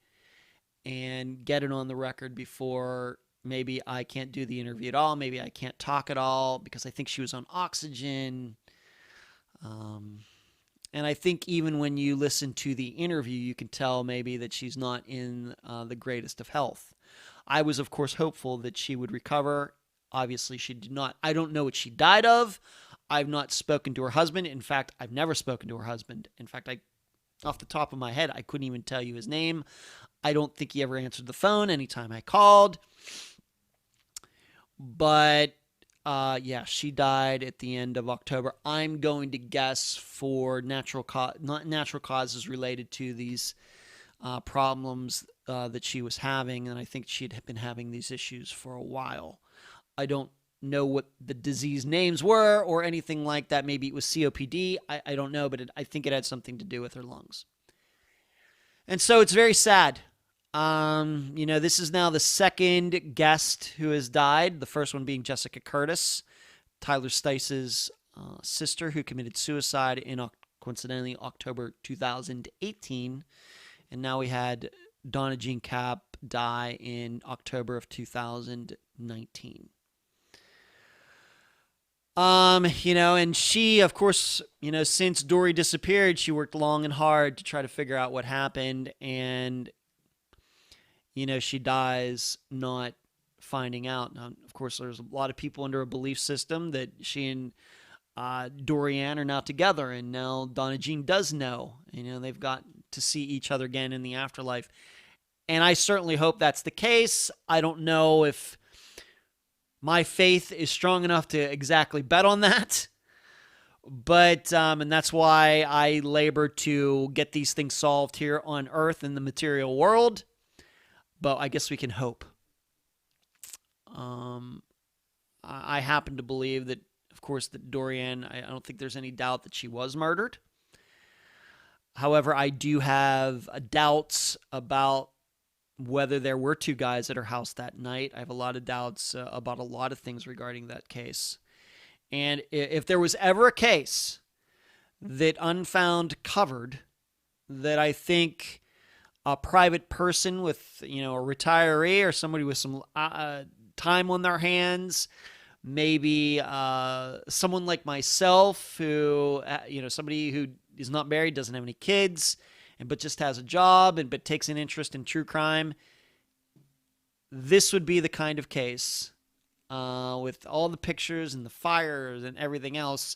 and get it on the record before maybe I can't do the interview at all. Maybe I can't talk at all, because I think she was on oxygen. And I think even when you listen to the interview, you can tell maybe that she's not in the greatest of health. I was, of course, hopeful that she would recover. Obviously, she did not. I don't know what she died of. I've not spoken to her husband. In fact, I've never spoken to her husband. In fact, off the top of my head, I couldn't even tell you his name. I don't think he ever answered the phone anytime I called. But she died at the end of October. I'm going to guess for not natural causes related to these problems that she was having, and I think she'd been having these issues for a while. I don't know what the disease names were or anything like that. Maybe it was COPD. I don't know, but I think it had something to do with her lungs. And so it's very sad. This is now the second guest who has died. The first one being Jessica Curtis, Tyler Stice's sister, who committed suicide in, coincidentally, October 2018. And now we had Donna Jean Cap die in October of 2019. And she, of course, since Dory disappeared, she worked long and hard to try to figure out what happened. And, she dies not finding out. Now, of course, there's a lot of people under a belief system that she and Dorian are now together. And now Donna Jean does know. They've got to see each other again in the afterlife. And I certainly hope that's the case. I don't know if my faith is strong enough to exactly bet on that. But, and that's why I labor to get these things solved here on Earth in the material world. But I guess we can hope. I happen to believe that, of course, that Dorian, I don't think there's any doubt that she was murdered. However, I do have doubts about whether there were two guys at her house that night. I have a lot of doubts about a lot of things regarding that case. And if there was ever a case that Unfound covered that I think a private person with, a retiree or somebody with some time on their hands, maybe someone like myself who, somebody who is not married, doesn't have any kids, but just has a job but takes an interest in true crime, this would be the kind of case with all the pictures and the fires and everything else.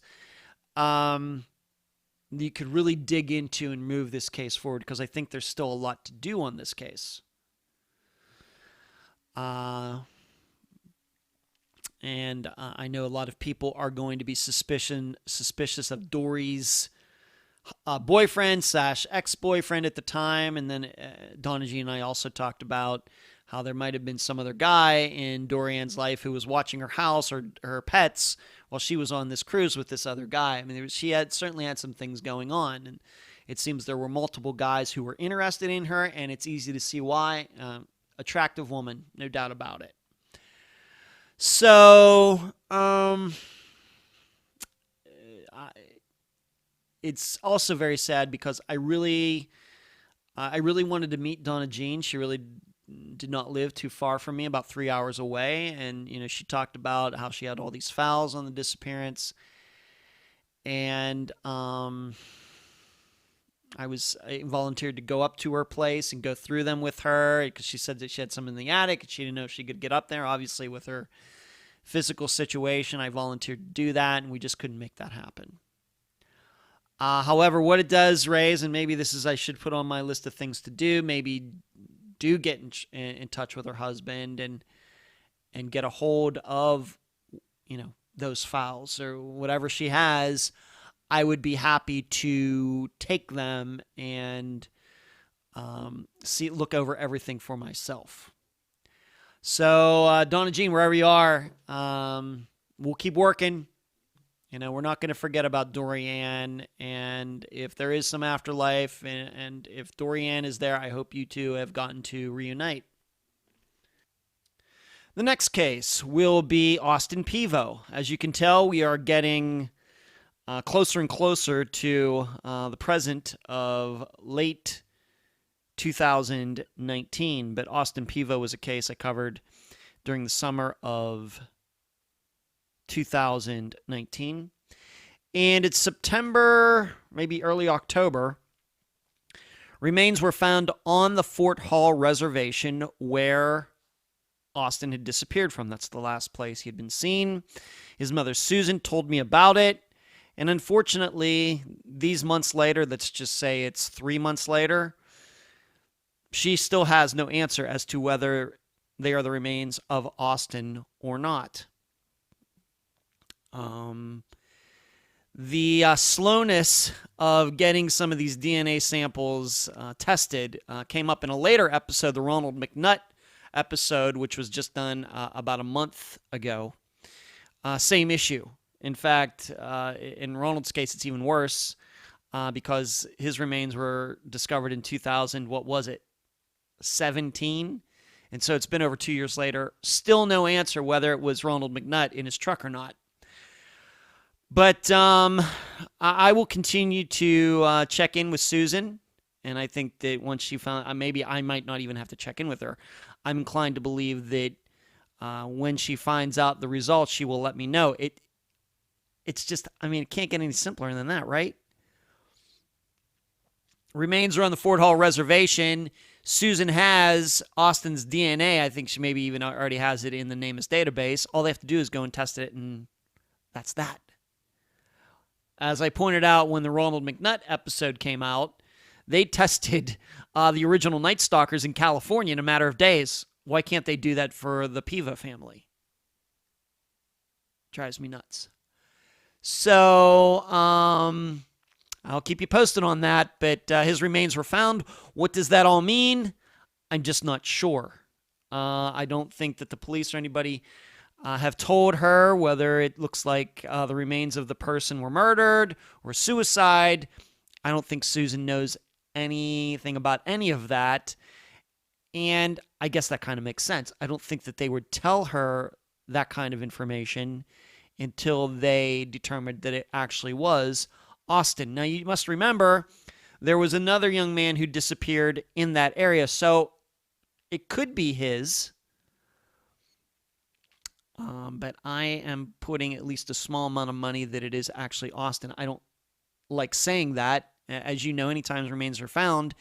You could really dig into and move this case forward, because I think there's still a lot to do on this case. And I know a lot of people are going to be suspicious of Dory's boyfriend / ex-boyfriend at the time. And then Donna Jean and I also talked about how there might have been some other guy in Dorian's life who was watching her house or her pets while she was on this cruise with this other guy. I mean, she certainly had some things going on. And It seems there were multiple guys who were interested in her, and it's easy to see why. Attractive woman, no doubt about it. So, it's also very sad because I really wanted to meet Donna Jean. She really did not live too far from me, about 3 hours away. And, she talked about how she had all these files on the disappearance. And I volunteered to go up to her place and go through them with her because she said that she had some in the attic and she didn't know if she could get up there. Obviously, with her physical situation, I volunteered to do that, and we just couldn't make that happen. However, what it does raise, and maybe this is I should put on my list of things to do, maybe do get in touch with her husband and get a hold of, those files or whatever she has. I would be happy to take them and look over everything for myself. So, Donna Jean, wherever you are, we'll keep working. We're not going to forget about Dorian, and if there is some afterlife, and if Dorian is there, I hope you two have gotten to reunite. The next case will be Austin Pivo. As you can tell, we are getting closer and closer to the present of late 2019, but Austin Pivo was a case I covered during the summer of 2019. And it's September, maybe early October. Remains were found on the Fort Hall reservation where Austin had disappeared from. That's the last place he had been seen. His mother, Susan, told me about it. And unfortunately, these months later, let's just say it's 3 months later, she still has no answer as to whether they are the remains of Austin or not. The slowness of getting some of these DNA samples tested came up in a later episode, the Ronald McNutt episode, which was just done about a month ago. Same issue. In fact, in Ronald's case, it's even worse because his remains were discovered in 2000, what was it, 17? And so it's been over 2 years later. Still no answer whether it was Ronald McNutt in his truck or not. But I will continue to check in with Susan, and I think that once she found, maybe I might not even have to check in with her. I'm inclined to believe that when she finds out the results, she will let me know. It's just, it can't get any simpler than that, right? Remains are on the Fort Hall reservation. Susan has Austin's DNA. I think she maybe even already has it in the NamUs database. All they have to do is go and test it, and that's that. As I pointed out when the Ronald McNutt episode came out, they tested the original Night Stalkers in California in a matter of days. Why can't they do that for the Pivo family? Drives me nuts. So, I'll keep you posted on that, but his remains were found. What does that all mean? I'm just not sure. I don't think that the police or anybody have told her whether it looks like the remains of the person were murdered or suicide. I don't think Susan knows anything about any of that. And I guess that kind of makes sense. I don't think that they would tell her that kind of information until they determined that it actually was Austin. Now, you must remember, there was another young man who disappeared in that area, so it could be his. But I am putting at least a small amount of money that it is actually Austin. I don't like saying that. As you know, anytime remains are found,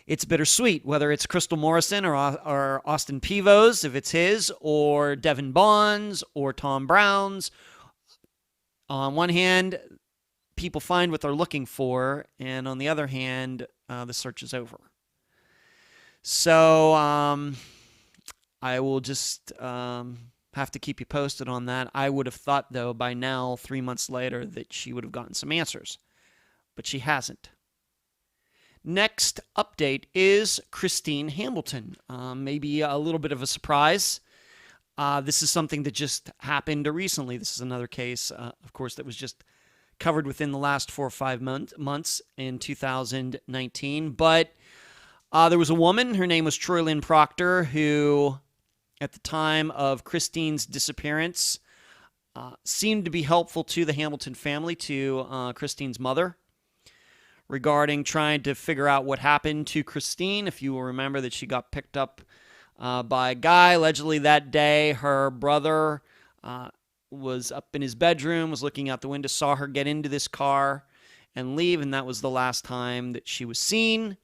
it's bittersweet, whether it's Krystal Morrison or Austin Pivo's, if it's his, or Devin Bond's, or Tom Brown's. On one hand, people find what they're looking for, and on the other hand, the search is over. So I will just have to keep you posted on that. I would have thought, though, by now, 3 months later, that she would have gotten some answers, but she hasn't. Next update is Christine Hamilton. Maybe a little bit of a surprise. This is something that just happened recently. This is another case, of course, that was just covered within the last 4 or 5 months in 2019. But there was a woman, her name was Troy Lynn Proctor, who at the time of Christine's disappearance seemed to be helpful to the Hamilton family, to Christine's mother, regarding trying to figure out what happened to Christine. If you will remember that she got picked up by a guy. Allegedly that day, her brother was up in his bedroom, was looking out the window, saw her get into this car and leave, and that was the last time that she was seen.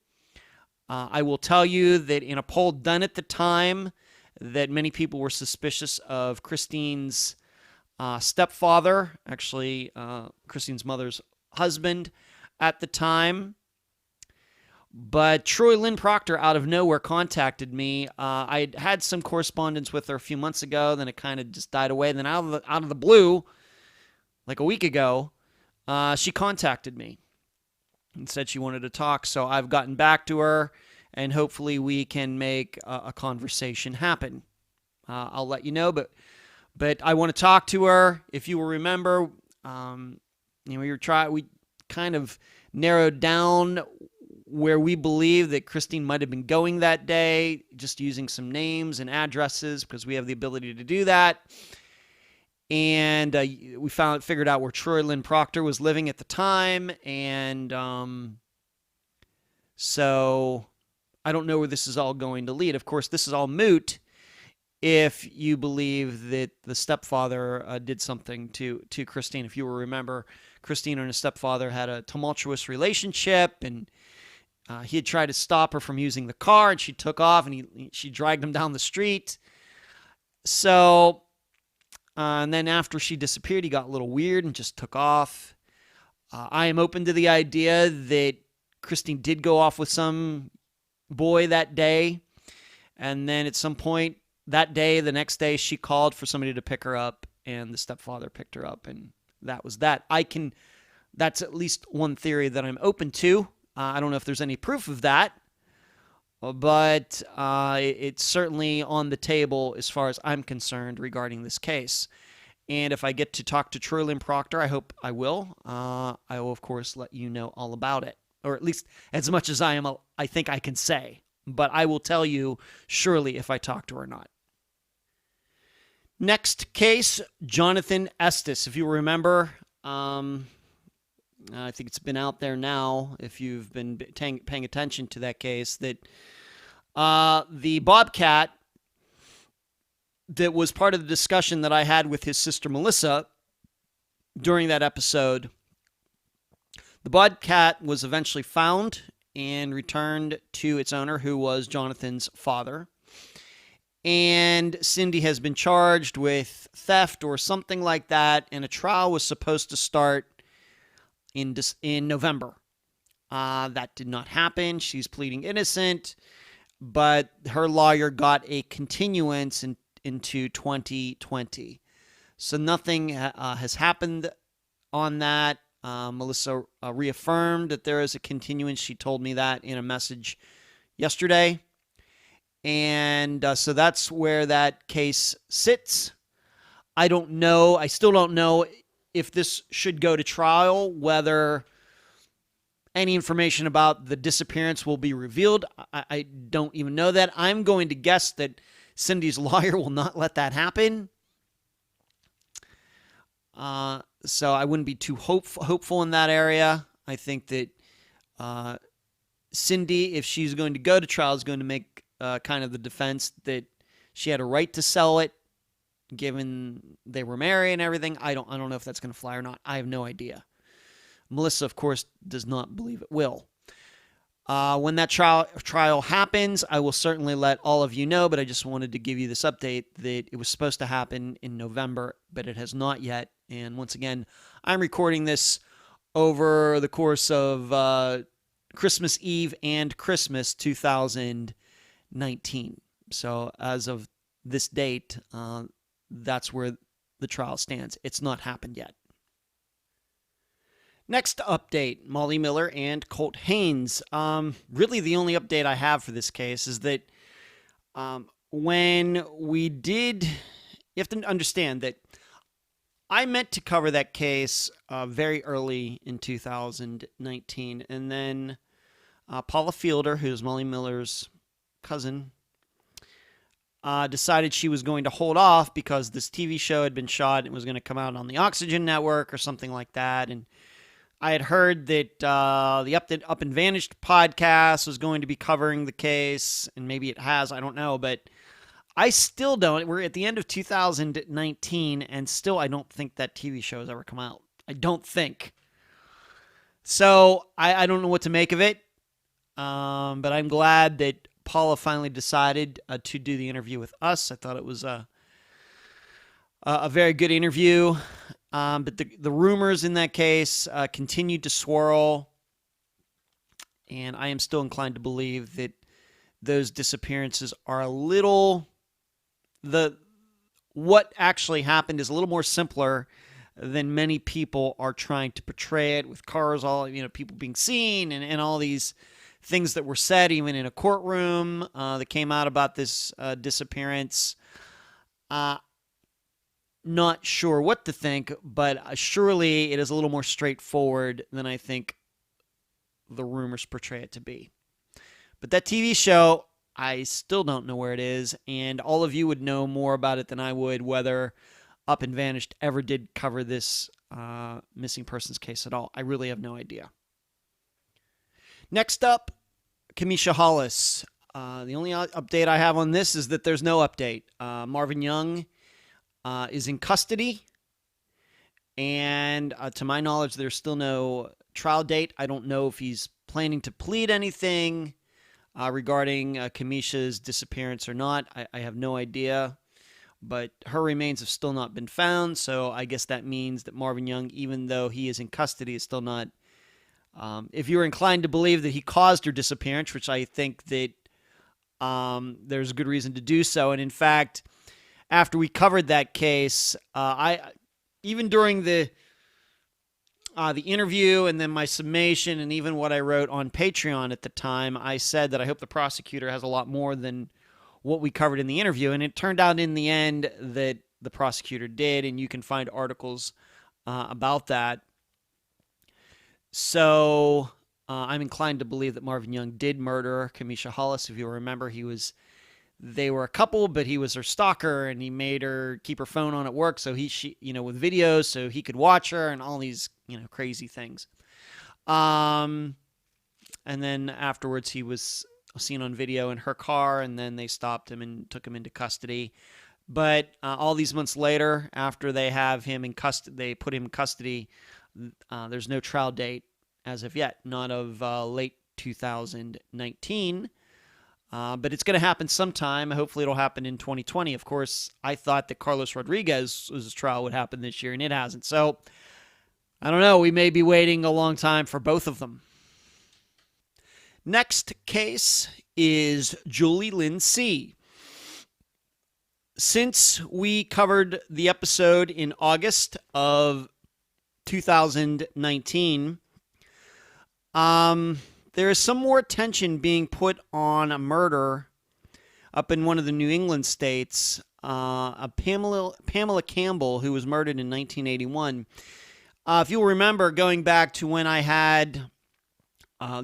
I will tell you that in a poll done at the time, that many people were suspicious of Christine's stepfather, actually Christine's mother's husband at the time. But Troy Lynn Proctor, out of nowhere, contacted me. I had some correspondence with her a few months ago, then it kind of just died away. Then out of the blue, like a week ago, she contacted me and said she wanted to talk. So I've gotten back to her, and hopefully we can make a conversation happen. I'll let you know, but I want to talk to her. If you will remember, we kind of narrowed down where we believe that Christine might have been going that day, just using some names and addresses because we have the ability to do that. And we figured out where Troy Lynn Proctor was living at the time. And so I don't know where this is all going to lead. Of course, this is all moot if you believe that the stepfather did something to Christine. If you will remember, Christine and her stepfather had a tumultuous relationship, and he had tried to stop her from using the car, and she took off, and she dragged him down the street. So, and then after she disappeared, he got a little weird and just took off. I am open to the idea that Christine did go off with some boy that day, and then at some point that day, the next day, she called for somebody to pick her up, and the stepfather picked her up, and that was that. That's at least one theory that I'm open to. I don't know if there's any proof of that, but it's certainly on the table as far as I'm concerned regarding this case. And if I get to talk to Troy Lynn Proctor, I hope I will. I will, of course, let you know all about it, or at least as much as I think I can say. But I will tell you surely if I talk to her or not. Next case, Jonathan Estes. If you remember, I think it's been out there now, if you've been paying attention to that case, that the Bobcat that was part of the discussion that I had with his sister Melissa during that episode, the Bobcat was eventually found and returned to its owner, who was Jonathan's father. And Cindy has been charged with theft or something like that, and a trial was supposed to start in November. That did not happen. She's pleading innocent, but her lawyer got a continuance into 2020. So nothing has happened on that. Melissa reaffirmed that there is a continuance. She told me that in a message yesterday. And so that's where that case sits. I don't know. I still don't know if this should go to trial, whether any information about the disappearance will be revealed. I don't even know that. I'm going to guess that Cindy's lawyer will not let that happen. So I wouldn't be too hopeful in that area. I think that Cindy, if she's going to go to trial, is going to make kind of the defense that she had a right to sell it, given they were married and everything. I don't know if that's going to fly or not. I have no idea. Melissa, of course, does not believe it will. When that trial happens, I will certainly let all of you know, but I just wanted to give you this update that it was supposed to happen in November, but it has not yet. And once again, I'm recording this over the course of Christmas Eve and Christmas 2019. So as of this date, that's where the trial stands. It's not happened yet. Next update, Molly Miller and Colt Haynes. Really the only update I have for this case is that when we did, you have to understand that I meant to cover that case very early in 2019, and then Paula Fielder, who's Molly Miller's cousin, decided she was going to hold off because this TV show had been shot and it was going to come out on the Oxygen Network or something like that. And I had heard that the Up and Vanished podcast was going to be covering the case, and maybe it has, I don't know, but I still don't. We're at the end of 2019, and still I don't think that TV show has ever come out. I don't think. So I don't know what to make of it, but I'm glad that Paula finally decided to do the interview with us. I thought it was a very good interview, but the rumors in that case continued to swirl, and I am still inclined to believe that those disappearances are a little... what actually happened is a little more simpler than many people are trying to portray it, with cars, all, people being seen and all these things that were said even in a courtroom that came out about this disappearance. Not sure what to think, but surely it is a little more straightforward than I think the rumors portray it to be. But that TV show, I still don't know where it is, and all of you would know more about it than I would, whether Up and Vanished ever did cover this missing persons case at all. I really have no idea. Next up, Kamisha Hollis. The only update I have on this is that there's no update. Marvin Young is in custody, and to my knowledge, there's still no trial date. I don't know if he's planning to plead anything regarding Kamisha's disappearance or not. I have no idea, but her remains have still not been found, so I guess that means that Marvin Young, even though he is in custody, is still not... if you're inclined to believe that he caused her disappearance, which I think that there's a good reason to do so, and in fact, after we covered that case, even during the interview and then my summation and even what I wrote on Patreon at the time, I said that I hope the prosecutor has a lot more than what we covered in the interview. And it turned out in the end that the prosecutor did, and you can find articles about that. So I'm inclined to believe that Marvin Young did murder Kamisha Hollis. If you remember, they were a couple, but he was her stalker, and he made her keep her phone on at work, so she with videos, so he could watch her, and all these crazy things. And then afterwards, he was seen on video in her car, and then they stopped him and took him into custody. But all these months later, after they have him in custody, they put him in custody. There's no trial date as of yet, not of late 2019. But it's going to happen sometime. Hopefully it'll happen in 2020. Of course, I thought that Carlos Rodriguez's trial would happen this year, and it hasn't. So, I don't know. We may be waiting a long time for both of them. Next case is Julie Lynn See. Since we covered the episode in August of 2019, there is some more attention being put on a murder up in one of the New England states, Pamela Campbell, who was murdered in 1981. If you'll remember, going back to when I had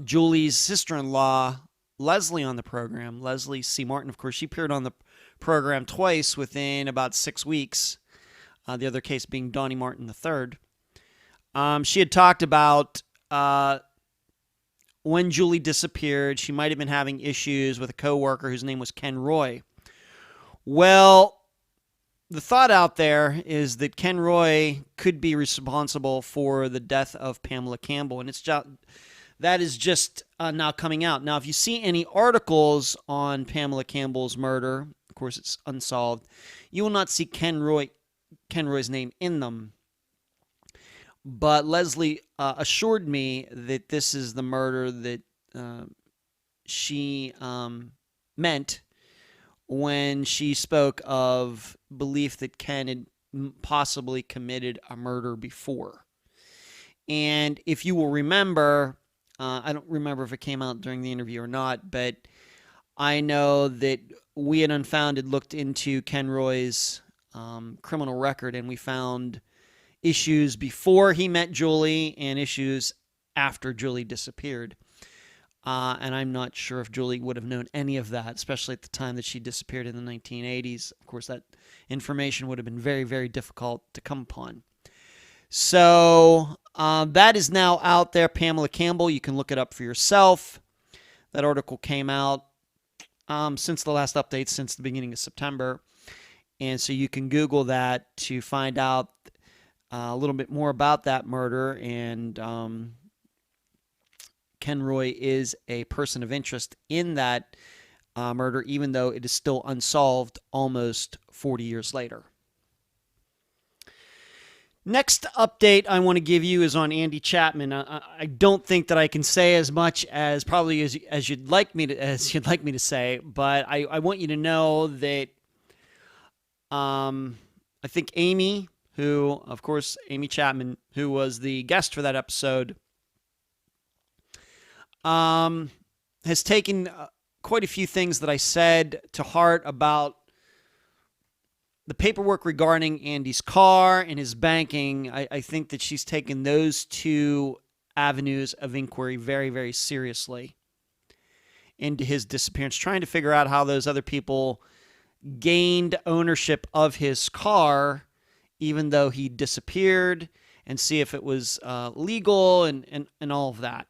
Julie's sister-in-law, Leslie, on the program, Leslie C. Martin, of course, she appeared on the program twice within about 6 weeks, the other case being Donnie Martin III. She had talked about... when Julie disappeared, she might have been having issues with a coworker whose name was Ken Roy. Well, the thought out there is that Ken Roy could be responsible for the death of Pamela Campbell, and that is just now coming out. Now, if you see any articles on Pamela Campbell's murder, of course it's unsolved, you will not see Ken Roy's name in them. But Leslie assured me that this is the murder that she meant when she spoke of belief that Ken had possibly committed a murder before. And if you will remember, I don't remember if it came out during the interview or not, but I know that we at Unfound had looked into Ken Roy's criminal record, and we found issues before he met Julie and issues after Julie disappeared. And I'm not sure if Julie would have known any of that, especially at the time that she disappeared in the 1980s. Of course, that information would have been very, very difficult to come upon. So that is now out there. Pamela Campbell, you can look it up for yourself. That article came out since the last update, since the beginning of September. And so you can Google that to find out a little bit more about that murder. And Ken Roy is a person of interest in that murder, even though it is still unsolved almost 40 years later. Next update I want to give you is on Andy Chapman. I don't think that I can say as much as probably as you'd like me to say, but I want you to know that I think Amy, Amy Chapman, who was the guest for that episode, has taken quite a few things that I said to heart about the paperwork regarding Andy's car and his banking. I think that she's taken those two avenues of inquiry very, very seriously into his disappearance, trying to figure out how those other people gained ownership of his car, even though he disappeared, and see if it was legal and all of that.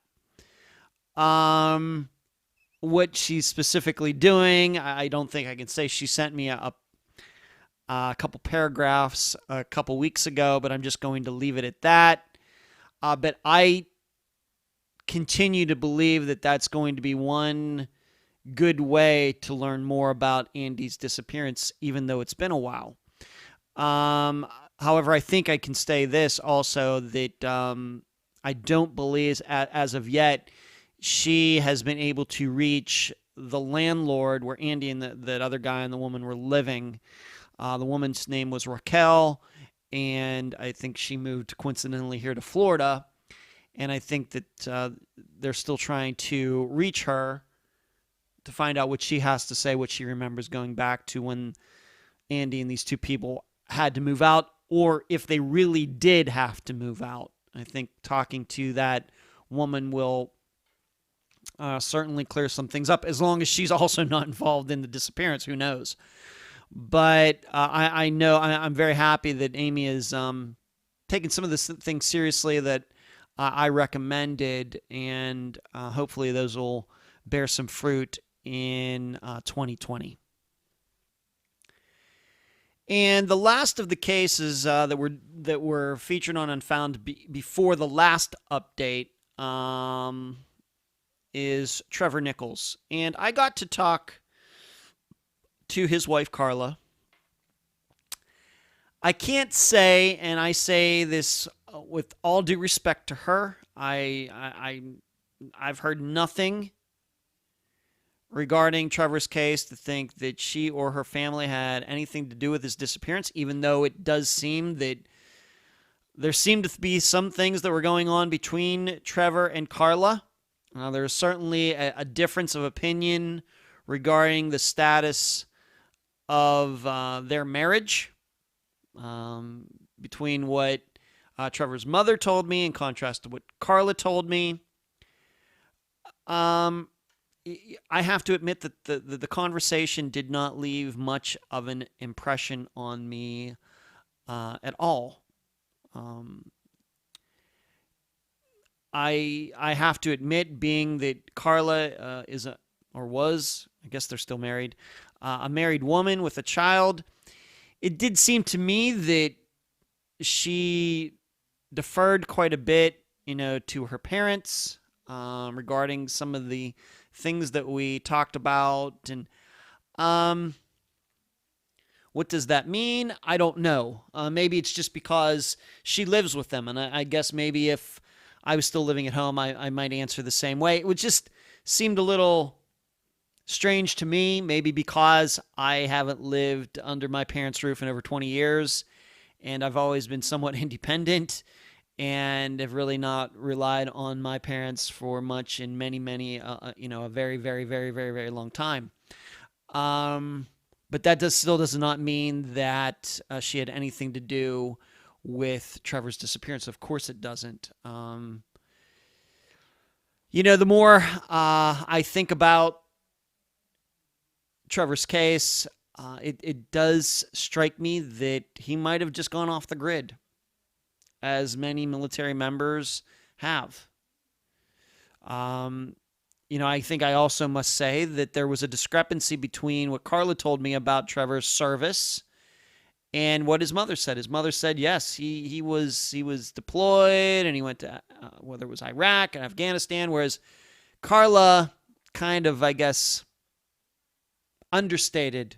What she's specifically doing, I don't think I can say. She sent me a couple paragraphs a couple weeks ago, but I'm just going to leave it at that. But I continue to believe that that's going to be one good way to learn more about Andy's disappearance, even though it's been a while. However, I think I can say this also, that I don't believe, as of yet, she has been able to reach the landlord where Andy and that other guy and the woman were living. The woman's name was Raquel, and I think she moved coincidentally here to Florida. And I think that they're still trying to reach her to find out what she has to say, what she remembers going back to when Andy and these two people had to move out, or if they really did have to move out. I think talking to that woman will certainly clear some things up, as long as she's also not involved in the disappearance. Who knows? But I know I'm very happy that Amy is taking some of the things seriously that I recommended, and hopefully those will bear some fruit in 2020. And the last of the cases that were featured on Unfound before the last update is Trevor Nichols, and I got to talk to his wife, Carla. I can't say, and I say this with all due respect to her, I've heard nothing regarding Trevor's case to think that she or her family had anything to do with his disappearance, even though it does seem that there seemed to be some things that were going on between Trevor and Carla. There's certainly a difference of opinion regarding the status of their marriage, between what Trevor's mother told me in contrast to what Carla told me. I have to admit that the conversation did not leave much of an impression on me at all. I have to admit, being that Carla was, I guess they're still married, a married woman with a child, it did seem to me that she deferred quite a bit, to her parents regarding some of the things that we talked about. And what does that mean? I don't know. Maybe it's just because she lives with them, and I guess maybe if I was still living at home, I might answer the same way. It would just seemed a little strange to me, maybe because I haven't lived under my parents' roof in over 20 years, and I've always been somewhat independent and have really not relied on my parents for much in many, a very, very, very, very, very long time. But that still does not mean that she had anything to do with Trevor's disappearance. Of course it doesn't. The more I think about Trevor's case, it does strike me that he might have just gone off the grid, as many military members have. I think I also must say that there was a discrepancy between what Carla told me about Trevor's service and what his mother said. His mother said, yes, he was deployed and he went to, whether it was Iraq and Afghanistan, whereas Carla kind of, I guess, understated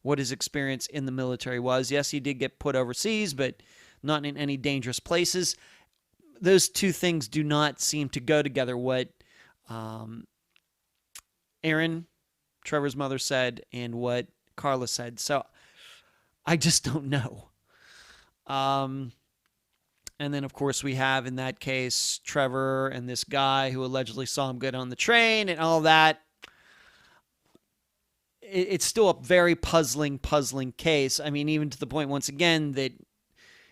what his experience in the military was. Yes, he did get put overseas, but not in any dangerous places. Those two things do not seem to go together, what Erin, Trevor's mother, said and what Carla said. So I just don't know. And then, of course, we have, in that case, Trevor and this guy who allegedly saw him get on the train and all that. It's still a very puzzling case. I mean, even to the point, once again, that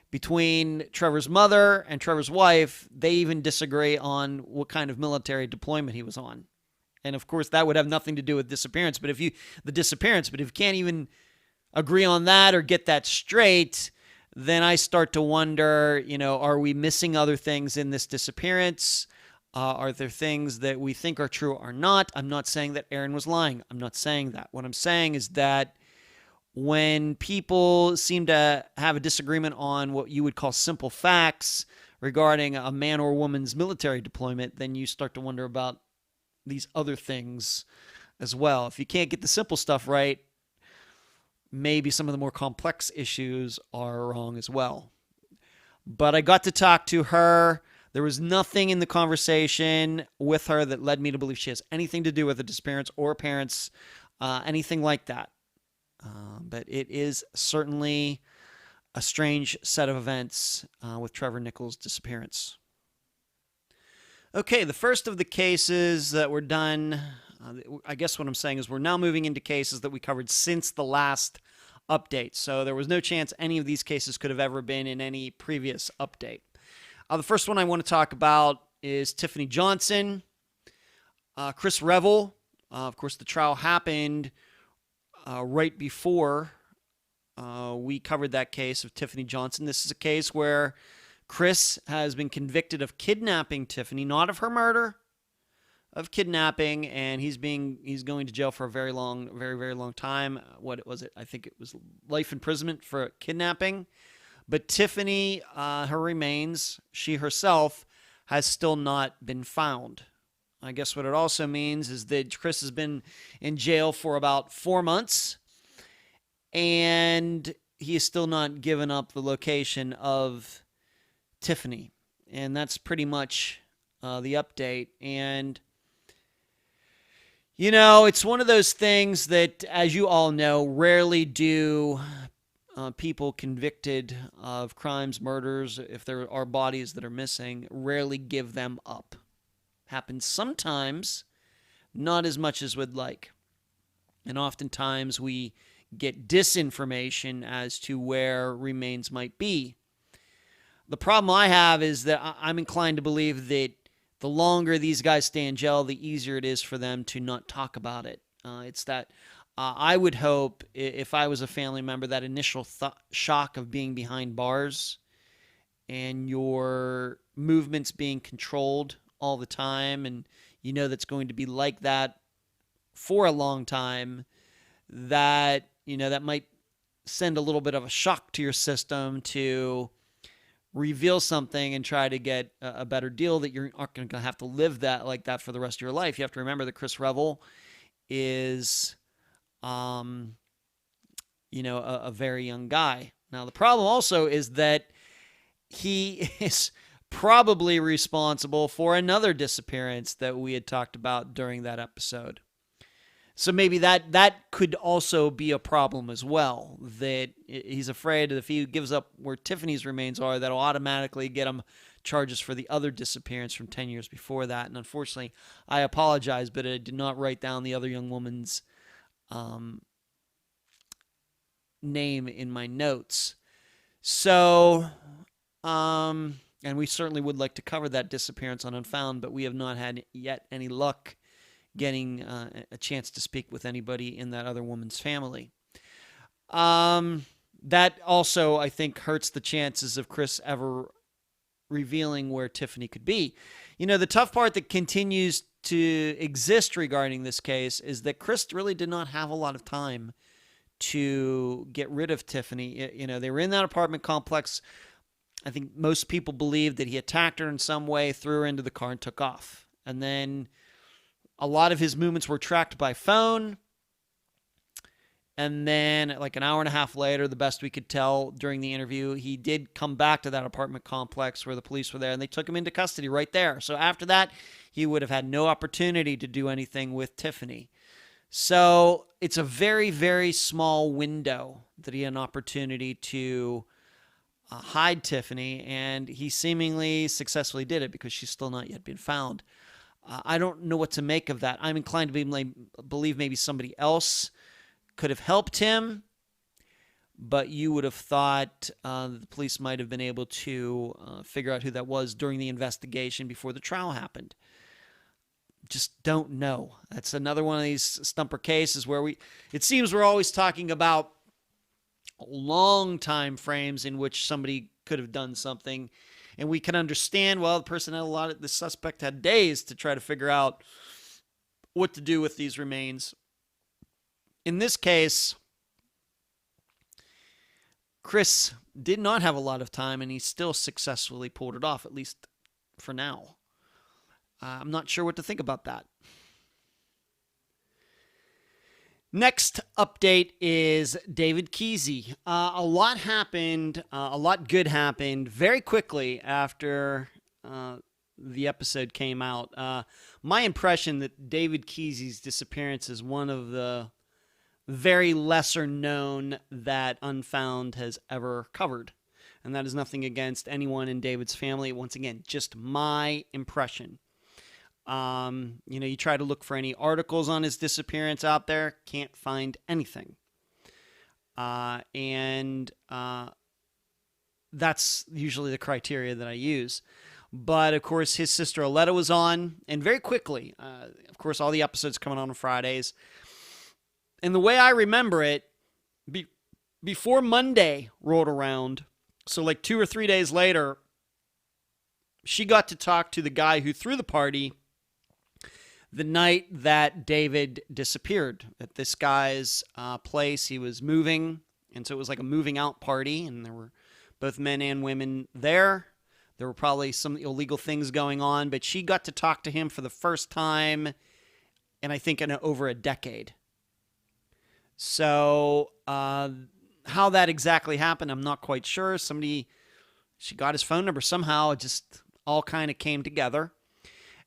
between Trevor's mother and Trevor's wife, they even disagree on what kind of military deployment he was on. And, of course, that would have nothing to do with disappearance. But if you can't even agree on that or get that straight, then I start to wonder, are we missing other things in this disappearance? Are there things that we think are true or not? I'm not saying that Erin was lying. I'm not saying that. What I'm saying is that when people seem to have a disagreement on what you would call simple facts regarding a man or woman's military deployment, then you start to wonder about these other things as well. If you can't get the simple stuff right, maybe some of the more complex issues are wrong as well. But I got to talk to her. There was nothing in the conversation with her that led me to believe she has anything to do with the disappearance or parents, anything like that. But it is certainly a strange set of events with Trevor Nichols' disappearance. Okay, the first of the cases that were done, I guess what I'm saying is we're now moving into cases that we covered since the last update. So there was no chance any of these cases could have ever been in any previous update. The first one I want to talk about is Tiffany Johnson. Chris Revel. Of course, the trial happened right before we covered that case of Tiffany Johnson. This is a case where Chris has been convicted of kidnapping Tiffany, not of her murder, of kidnapping, and he's going to jail for a very long time. What was it? I think it was life imprisonment for kidnapping. But Tiffany, her remains, she herself, has still not been found. I guess what it also means is that Chris has been in jail for about 4 months, and he has still not given up the location of Tiffany. And that's pretty much the update. And, it's one of those things that, as you all know, rarely do people convicted of crimes, murders, if there are bodies that are missing, rarely give them up. Happens sometimes, not as much as we'd like. And oftentimes we get disinformation as to where remains might be. The problem I have is that I'm inclined to believe that the longer these guys stay in jail, the easier it is for them to not talk about it. It's that I would hope, if I was a family member, that initial shock of being behind bars and your movements being controlled all the time, and that's going to be like that for a long time, that that might send a little bit of a shock to your system to reveal something and try to get a better deal, that you're not going to have to live that like that for the rest of your life. You have to remember that Chris Revel is a very young guy. Now, the problem also is that he is probably responsible for another disappearance that we had talked about during that episode. So maybe that could also be a problem as well, that he's afraid that if he gives up where Tiffany's remains are, that'll automatically get him charges for the other disappearance from 10 years before that. And unfortunately, I apologize, but I did not write down the other young woman's name in my notes. So And we certainly would like to cover that disappearance on Unfound, but we have not had yet any luck getting a chance to speak with anybody in that other woman's family. That also, I think, hurts the chances of Chris ever revealing where Tiffany could be. You know, the tough part that continues to exist regarding this case is that Chris really did not have a lot of time to get rid of Tiffany. You know, they were in that apartment complex. I think most people believe that he attacked her in some way, threw her into the car, and took off. And then a lot of his movements were tracked by phone. And then, like an hour and a half later, the best we could tell during the interview, he did come back to that apartment complex where the police were there, and they took him into custody right there. So after that, he would have had no opportunity to do anything with Tiffany. So it's a very, very small window that he had an opportunity to hide Tiffany, and he seemingly successfully did it because she's still not yet been found. I don't know what to make of that. I'm inclined to believe maybe somebody else could have helped him, but you would have thought the police might have been able to figure out who that was during the investigation before the trial happened. Just don't know. That's another one of these stumper cases where it seems we're always talking about long time frames in which somebody could have done something, and we can understand, well, the suspect had days to try to figure out what to do with these remains. In this case, Chris did not have a lot of time, and he still successfully pulled it off, at least for now. I'm not sure what to think about that. Next update is David Kesey. A lot happened, a lot good happened very quickly after the episode came out. My impression that David Kesey's disappearance is one of the very lesser known that Unfound has ever covered. And that is nothing against anyone in David's family. Once again, just my impression. You try to look for any articles on his disappearance out there, can't find anything. And that's usually the criteria that I use. But, of course, his sister Aletta was on, and very quickly, of course, all the episodes coming on Fridays. And the way I remember it, before Monday rolled around, so like 2 or 3 days later, she got to talk to the guy who threw the party the night that David disappeared. At this guy's place, he was moving, and so it was like a moving out party, and there were both men and women there. There were probably some illegal things going on, but she got to talk to him for the first time, and I think in over a decade. So how that exactly happened, I'm not quite sure. She got his phone number somehow. It just all kind of came together.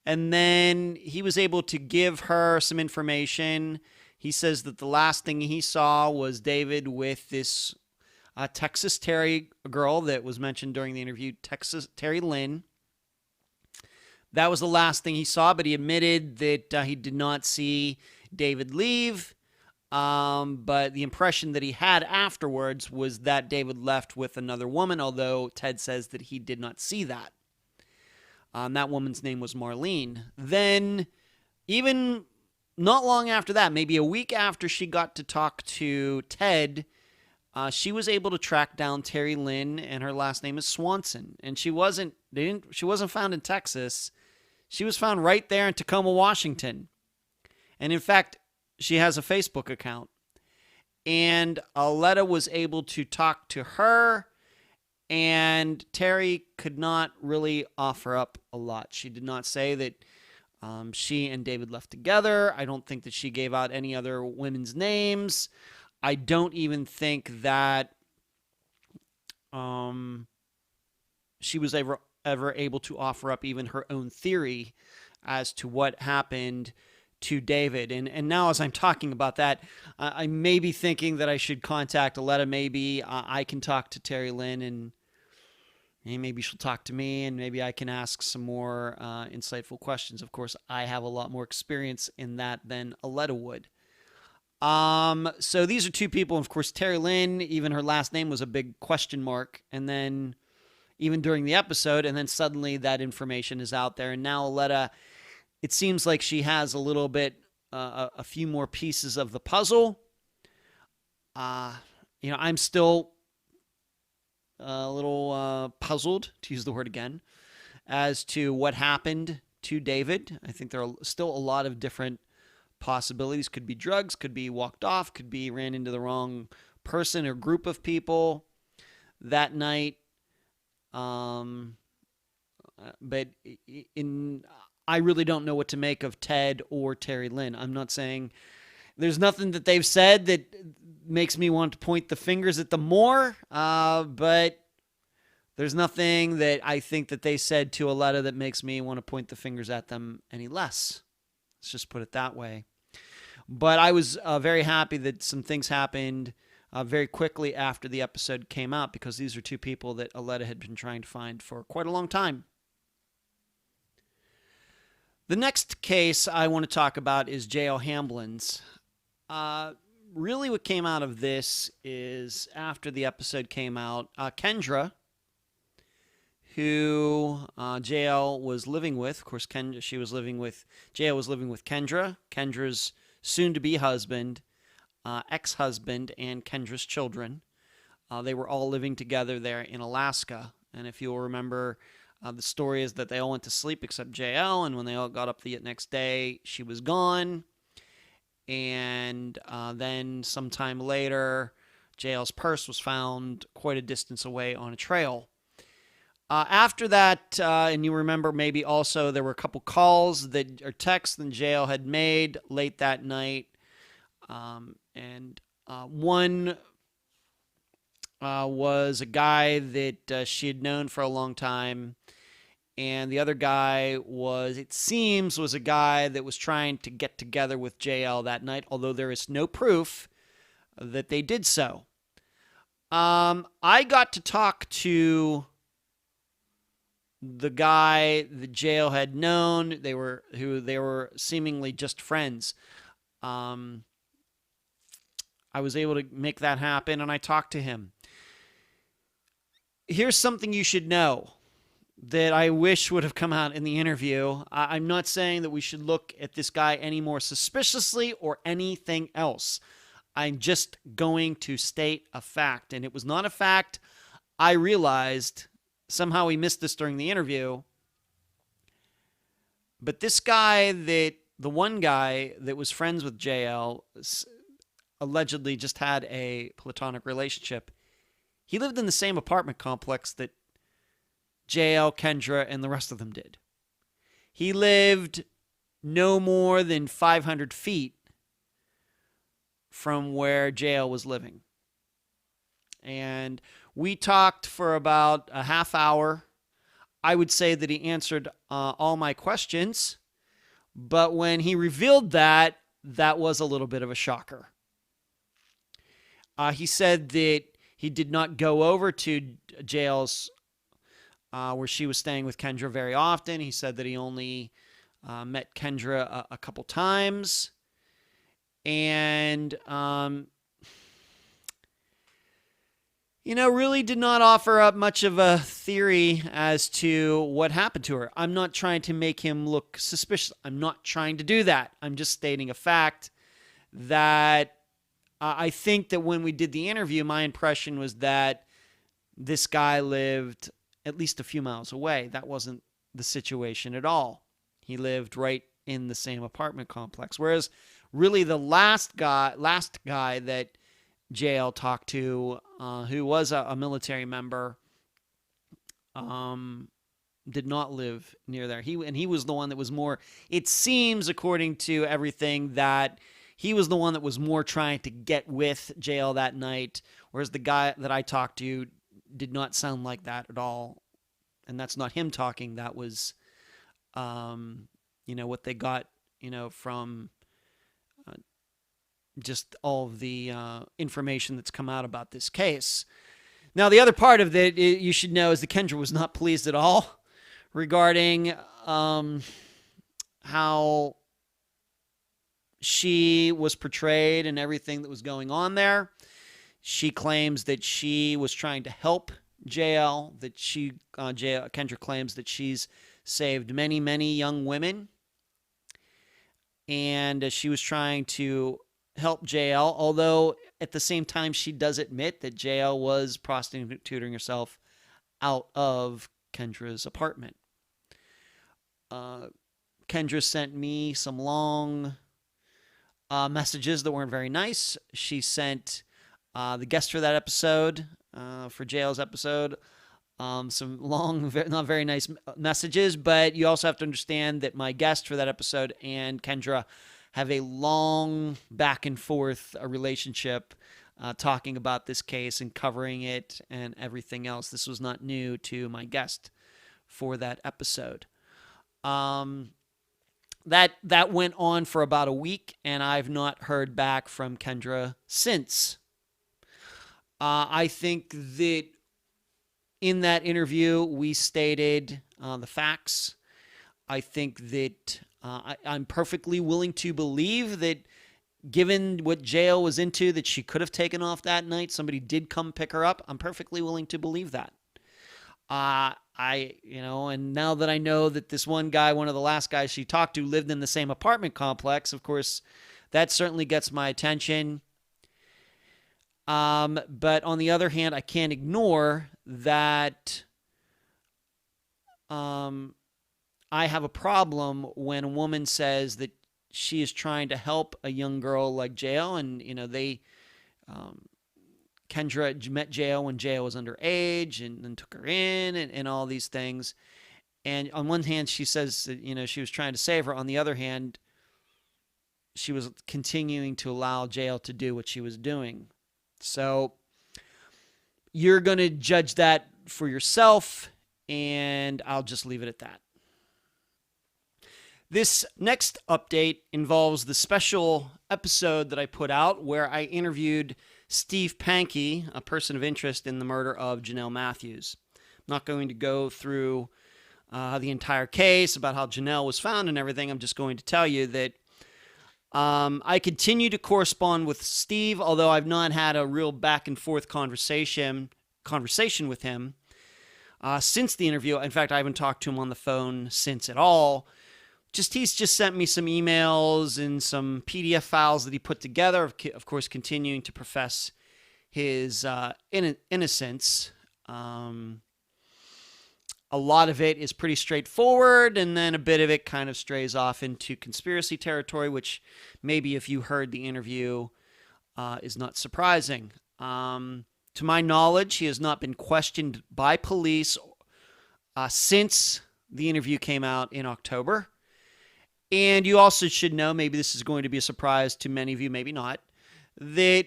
And then he was able to give her some information. He says that the last thing he saw was David with this Texas Terry girl that was mentioned during the interview, Texas Terry Lynn. That was the last thing he saw, but he admitted that he did not see David leave. But the impression that he had afterwards was that David left with another woman, although Ted says that he did not see that. That woman's name was Marlene. Then, even not long after that, maybe a week after she got to talk to Ted, she was able to track down Terry Lynn, and her last name is Swanson. And she wasn't found in Texas. She was found right there in Tacoma, Washington. And in fact, she has a Facebook account. And Aletta was able to talk to her, and Terry could not really offer up a lot. She did not say that she and David left together. I don't think that she gave out any other women's names. I don't even think that she was ever able to offer up even her own theory as to what happened to David. And now as I'm talking about that, I may be thinking that I should contact Aletta. Maybe I can talk to Terry Lynn, and maybe she'll talk to me, and maybe I can ask some more insightful questions. Of course, I have a lot more experience in that than Aletta would. So these are two people. Of course, Terry Lynn, even her last name was a big question mark. And then even during the episode, and then suddenly that information is out there. And now Aletta, it seems like she has a little bit, a few more pieces of the puzzle. I'm still a little puzzled, to use the word again, as to what happened to David. I think there are still a lot of different possibilities. Could be drugs, could be walked off, could be ran into the wrong person or group of people that night. But I really don't know what to make of Ted or Terry Lynn. I'm not saying there's nothing that they've said that makes me want to point the fingers at them more, but there's nothing that I think that they said to Aletta that makes me want to point the fingers at them any less. Let's just put it that way. But I was very happy that some things happened very quickly after the episode came out, because these are two people that Aletta had been trying to find for quite a long time. The next case I want to talk about is Jael Hamblin's. Really what came out of this is, after the episode came out, Kendra, who Jael was living with, of course, Jael was living with Kendra, Kendra's soon-to-be husband, ex-husband, and Kendra's children. They were all living together there in Alaska. And if you'll remember, the story is that they all went to sleep except Jael, and when they all got up the next day, she was gone. And then sometime later, Jael's purse was found quite a distance away on a trail. After that, and you remember maybe also there were a couple calls or texts that Jael had made late that night. And one was a guy that she had known for a long time. And the other guy was a guy that was trying to get together with Jael that night, although there is no proof that they did so. I got to talk to the guy that Jael had known. They were seemingly just friends. I was able to make that happen, and I talked to him. Here's something you should know that I wish would have come out in the interview. I'm not saying that we should look at this guy any more suspiciously or anything else. I'm just going to state a fact, and it was not a fact I realized. Somehow we missed this during the interview. But this guy, the one guy that was friends with Jael, allegedly just had a platonic relationship. He lived in the same apartment complex that Jael, Kendra, and the rest of them did. He lived no more than 500 feet from where Jael was living. And we talked for about a half hour. I would say that he answered all my questions, but when he revealed that was a little bit of a shocker. He said that he did not go over to Jael's where she was staying with Kendra very often. He said that he only met Kendra a couple times. And, really did not offer up much of a theory as to what happened to her. I'm not trying to make him look suspicious. I'm not trying to do that. I'm just stating a fact that I think that when we did the interview, my impression was that this guy lived at least a few miles away. That wasn't the situation at all. He lived right in the same apartment complex. Whereas really the last guy that Jael talked to, who was a military member, did not live near there. He was the one that was more, it seems, according to everything, that he was the one that was more trying to get with Jael that night, whereas the guy that I talked to did not sound like that at all. And that's not him talking. That was, what they got, from just all of the information that's come out about this case. Now, the other part of it you should know is that Kendra was not pleased at all regarding how she was portrayed and everything that was going on there. She claims that she was trying to help Jael that Kendra claims that she's saved many, many young women. And she was trying to help Jael, although at the same time she does admit that Jael was prostituting herself out of Kendra's apartment. Kendra sent me some long messages that weren't very nice. She sent the guest for that episode, for Jael's episode, some long, not very nice messages, but you also have to understand that my guest for that episode and Kendra have a long back and forth relationship, talking about this case and covering it and everything else. This was not new to my guest for that episode. That went on for about a week, and I've not heard back from Kendra since. I think that in that interview, we stated the facts. I think that I'm perfectly willing to believe that given what Jael was into, that she could have taken off that night. Somebody did come pick her up. I'm perfectly willing to believe that. And now that I know that this one guy, one of the last guys she talked to, lived in the same apartment complex, of course, that certainly gets my attention. But on the other hand, I can't ignore that I have a problem when a woman says that she is trying to help a young girl like Jael, and Kendra met Jael when Jael was underage and then took her in and all these things. And on one hand, she says that, she was trying to save her. On the other hand, she was continuing to allow Jael to do what she was doing. So you're going to judge that for yourself, and I'll just leave it at that. This next update involves the special episode that I put out where I interviewed Steve Pankey, a person of interest in the murder of Janelle Matthews. I'm not going to go through the entire case about how Janelle was found and everything. I'm just going to tell you that I continue to correspond with Steve, although I've not had a real back and forth conversation with him since the interview. In fact, I haven't talked to him on the phone since at all. He's just sent me some emails and some PDF files that he put together, of course, continuing to profess his innocence. A lot of it is pretty straightforward, and then a bit of it kind of strays off into conspiracy territory, which maybe if you heard the interview is not surprising. To my knowledge, he has not been questioned by police since the interview came out in October. And you also should know, maybe this is going to be a surprise to many of you, maybe not, that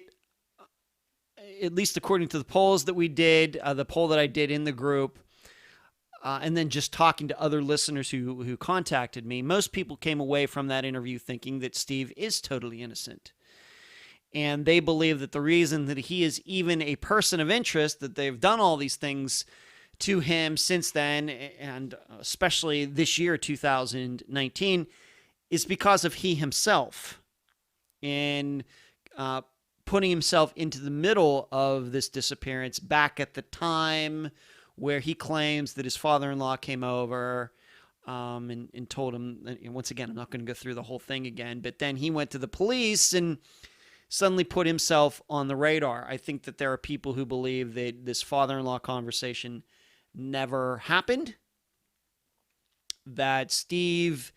at least according to the polls that we did, the poll that I did in the group, and then just talking to other listeners who contacted me, most people came away from that interview thinking that Steve is totally innocent. And they believe that the reason that he is even a person of interest, that they've done all these things to him since then, and especially this year, 2019, is because of he himself. And putting himself into the middle of this disappearance back at the time where he claims that his father-in-law came over and told him, and once again, I'm not going to go through the whole thing again, but then he went to the police and suddenly put himself on the radar. I think that there are people who believe that this father-in-law conversation never happened, that Steve,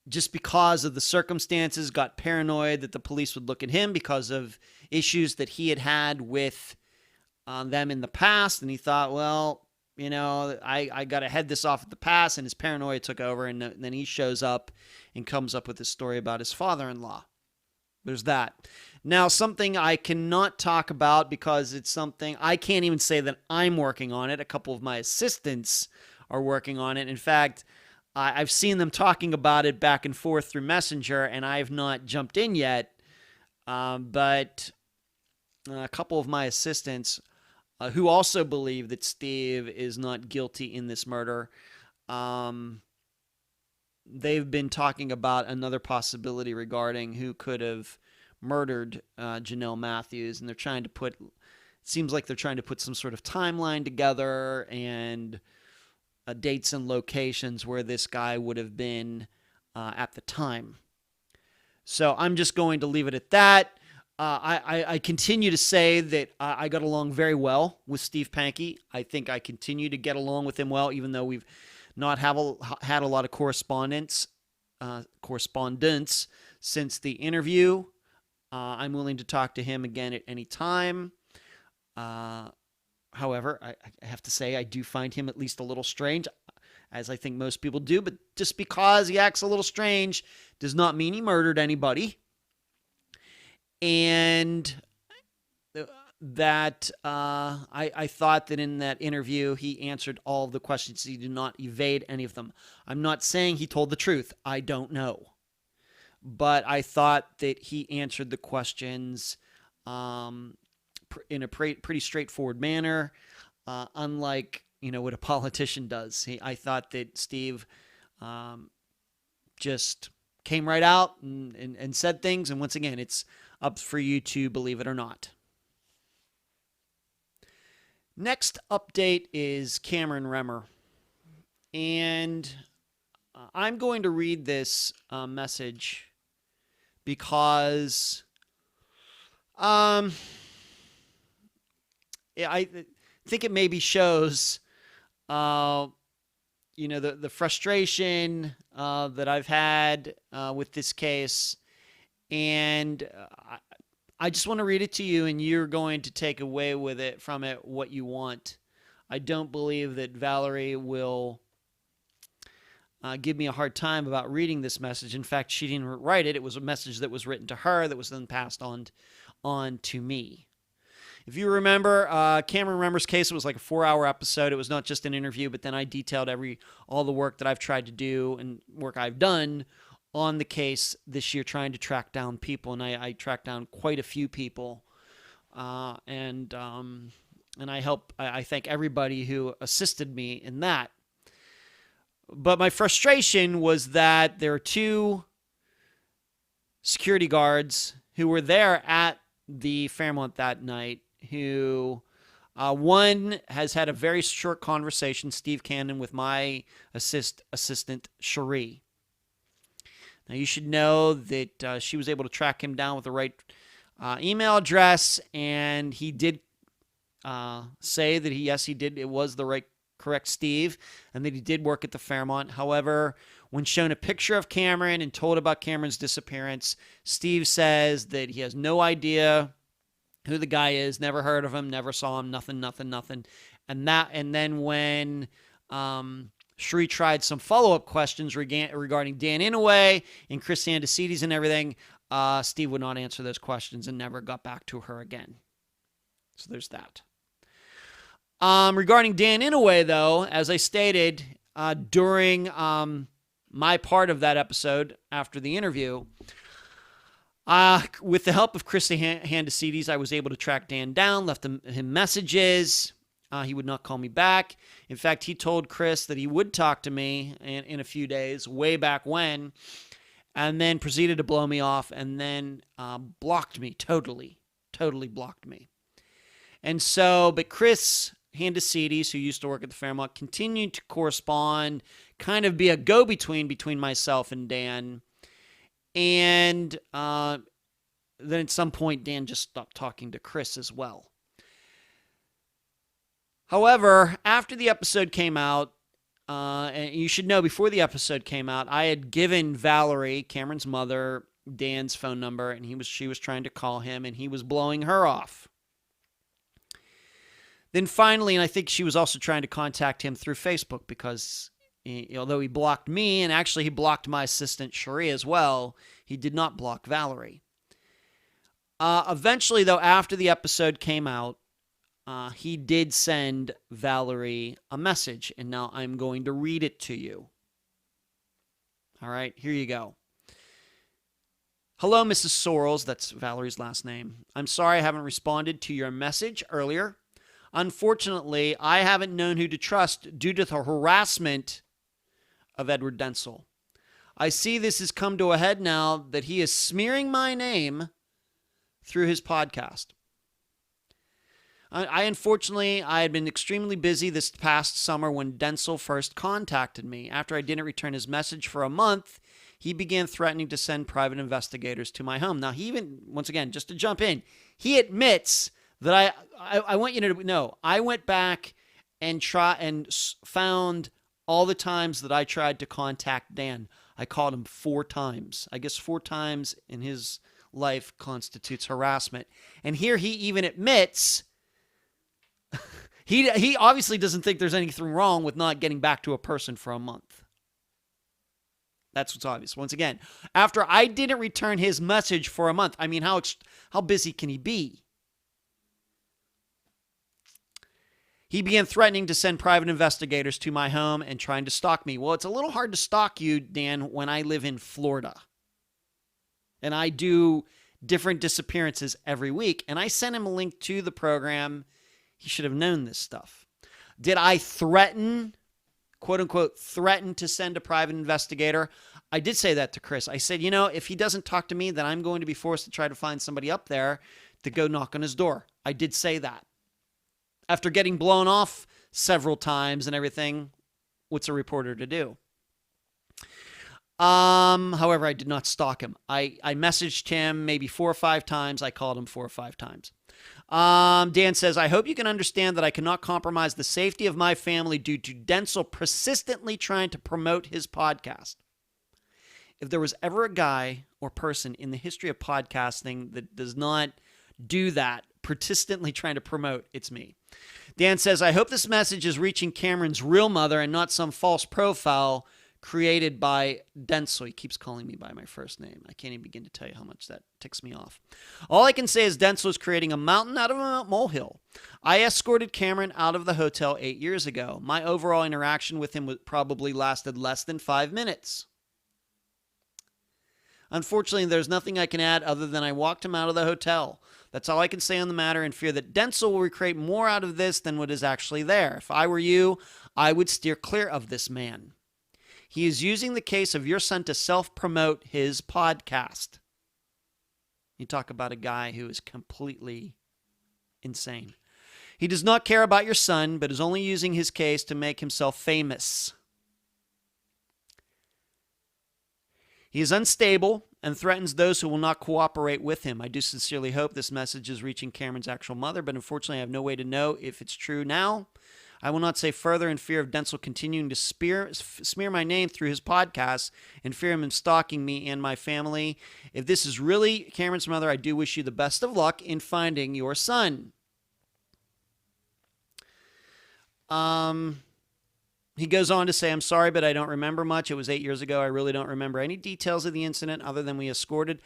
just because of the circumstances, got paranoid that the police would look at him because of issues that he had had with them in the past, and he thought, well, I got to head this off at the pass, and his paranoia took over, and then he shows up and comes up with this story about his father-in-law. There's that. Now, something I cannot talk about because it's something I can't even say that I'm working on it. A couple of my assistants are working on it. In fact, I've seen them talking about it back and forth through Messenger, and I've not jumped in yet. But a couple of my assistants who also believe that Steve is not guilty in this murder, they've been talking about another possibility regarding who could have murdered Janelle Matthews, and they're trying to put seems like they're trying to put some sort of timeline together and dates and locations where this guy would have been at the time. So I'm just going to leave it at that. I continue to say that I got along very well with Steve Pankey. I think I continue to get along with him well, even though we've not had a lot of correspondence since the interview. I'm willing to talk to him again at any time. However, I have to say I do find him at least a little strange, as I think most people do. But just because he acts a little strange does not mean he murdered anybody. And that I thought that in that interview he answered all of the questions. He did not evade any of them. I'm not saying he told the truth. I don't know. But I thought that he answered the questions in a pretty straightforward manner, unlike what a politician does. I thought that Steve just came right out and said things. And once again, it's up for you to believe it or not. Next update is Cameron Remer. And I'm going to read this message because I think it maybe shows the frustration that I've had with this case. And I just want to read it to you, and you're going to take away from it what you want. I don't believe that Valerie will give me a hard time about reading this message. In fact, she didn't write it. It was a message that was written to her that was then passed on to me. If you remember, Cameron Remer's case, it was like a 4-hour episode. It was not just an interview, but then I detailed all the work that I've tried to do and work I've done on the case this year, trying to track down people. And I tracked down quite a few people. And I thank everybody who assisted me in that. But my frustration was that there are 2 security guards who were there at the Fairmont that night who, one has had a very short conversation, Steve Cannon, with my assistant, Cherie. Now, you should know that she was able to track him down with the right email address, and he did say that he did. It was the correct Steve, and that he did work at the Fairmont. However, when shown a picture of Cameron and told about Cameron's disappearance, Steve says that he has no idea who the guy is, never heard of him, never saw him, nothing. And then when Cherie tried some follow-up questions regarding Dan Inouye and Chris Anticides and everything, Steve would not answer those questions and never got back to her again. So there's that. Regarding Dan Inouye, though, as I stated during my part of that episode after the interview, with the help of Chris Anticides, I was able to track Dan down, left him messages. He would not call me back. In fact, he told Chris that he would talk to me in a few days, way back when, and then proceeded to blow me off, and then blocked me, totally blocked me. And so, but Chris Anticides, who used to work at the Fairmont, continued to correspond, kind of be a go-between between myself and Dan. And then at some point, Dan just stopped talking to Chris as well. However, after the episode came out, and you should know before the episode came out, I had given Valerie, Cameron's mother, Dan's phone number, and she was trying to call him, and he was blowing her off. Then finally, and I think she was also trying to contact him through Facebook because although he blocked me, and actually he blocked my assistant Cherie as well, he did not block Valerie. Eventually, though, after the episode came out, he did send Valerie a message, and now I'm going to read it to you. All right, here you go. Hello, Mrs. Sorrells, that's Valerie's last name. I'm sorry I haven't responded to your message earlier. Unfortunately, I haven't known who to trust due to the harassment of Edward Dentzel. I see this has come to a head now that he is smearing my name through his podcast. Unfortunately, I had been extremely busy this past summer when Dentzel first contacted me. After I didn't return his message for a month, he began threatening to send private investigators to my home. Now, he even, once again, just to jump in, he admits that I want you to know, I went back and found all the times that I tried to contact Dan. I called him 4 times. I guess 4 times in his life constitutes harassment. And here he even admits he obviously doesn't think there's anything wrong with not getting back to a person for a month. That's what's obvious. Once again, after I didn't return his message for a month, I mean, how busy can he be? He began threatening to send private investigators to my home and trying to stalk me. Well, it's a little hard to stalk you, Dan, when I live in Florida. And I do different disappearances every week. And I sent him a link to the program. He should have known this stuff. Did I threaten, quote unquote, threaten to send a private investigator? I did say that to Chris. I said, if he doesn't talk to me, then I'm going to be forced to try to find somebody up there to go knock on his door. I did say that. After getting blown off several times and everything, what's a reporter to do? However, I did not stalk him. I messaged him maybe 4 or 5 times. I called him 4 or 5 times. Dan says, I hope you can understand that I cannot compromise the safety of my family due to Dentzel persistently trying to promote his podcast. If there was ever a guy or person in the history of podcasting that does not do that, persistently trying to promote, it's me. Dan says, I hope this message is reaching Cameron's real mother and not some false profile created by Dentzel. He keeps calling me by my first name. I can't even begin to tell you how much that ticks me off. All I can say is Dentzel is creating a mountain out of a molehill. I escorted Cameron out of the hotel 8 years ago. My overall interaction with him probably lasted less than 5 minutes. Unfortunately, there's nothing I can add other than I walked him out of the hotel. That's all I can say on the matter, and fear that Dentzel will recreate more out of this than what is actually there. If I were you, I would steer clear of this man. He is using the case of your son to self-promote his podcast. You talk about a guy who is completely insane. He does not care about your son, but is only using his case to make himself famous. He is unstable and threatens those who will not cooperate with him. I do sincerely hope this message is reaching Cameron's actual mother, but unfortunately I have no way to know if it's true now. I will not say further in fear of Dentzel continuing to smear my name through his podcast and fear him stalking me and my family. If this is really Cameron's mother, I do wish you the best of luck in finding your son. He goes on to say, I'm sorry, but I don't remember much. It was 8 years ago. I really don't remember any details of the incident other than we escorted.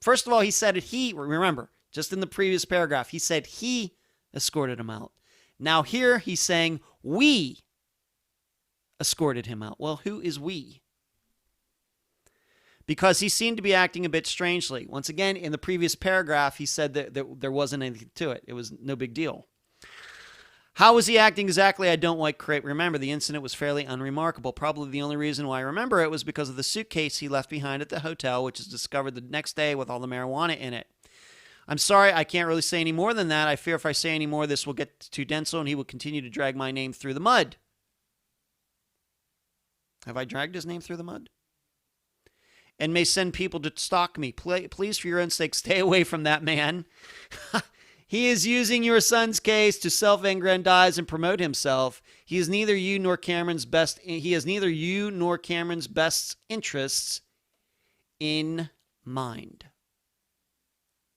First of all, he said it. Remember, just in the previous paragraph, he said he escorted him out. Now here he's saying we escorted him out. Well, who is we? Because he seemed to be acting a bit strangely. Once again, in the previous paragraph, he said that there wasn't anything to it. It was no big deal. How was he acting exactly? I don't quite remember. The incident was fairly unremarkable. Probably the only reason why I remember it was because of the suitcase he left behind at the hotel, which was discovered the next day with all the marijuana in it. I'm sorry, I can't really say any more than that. I fear if I say any more, this will get to Dentzel and he will continue to drag my name through the mud. Have I dragged his name through the mud? And may send people to stalk me. Please, for your own sake, stay away from that man. He is using your son's case to self-aggrandize and promote himself. He has neither you nor Cameron's best interests in mind.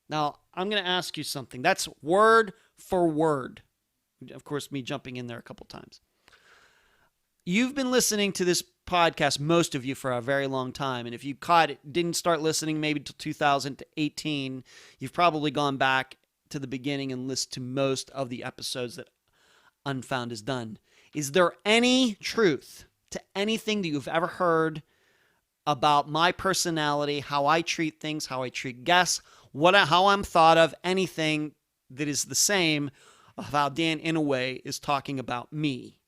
Now, I'm going to ask you something. That's word for word. Of course, me jumping in there a couple times. You've been listening to this podcast, most of you, for a very long time. And if you didn't start listening maybe till 2018, you've probably gone back to the beginning and listened to most of the episodes that Unfound has done. Is there any truth to anything that you've ever heard about my personality, how I treat things, how I treat guests, how I'm thought of, anything that is the same of how Dan, in a way, is talking about me?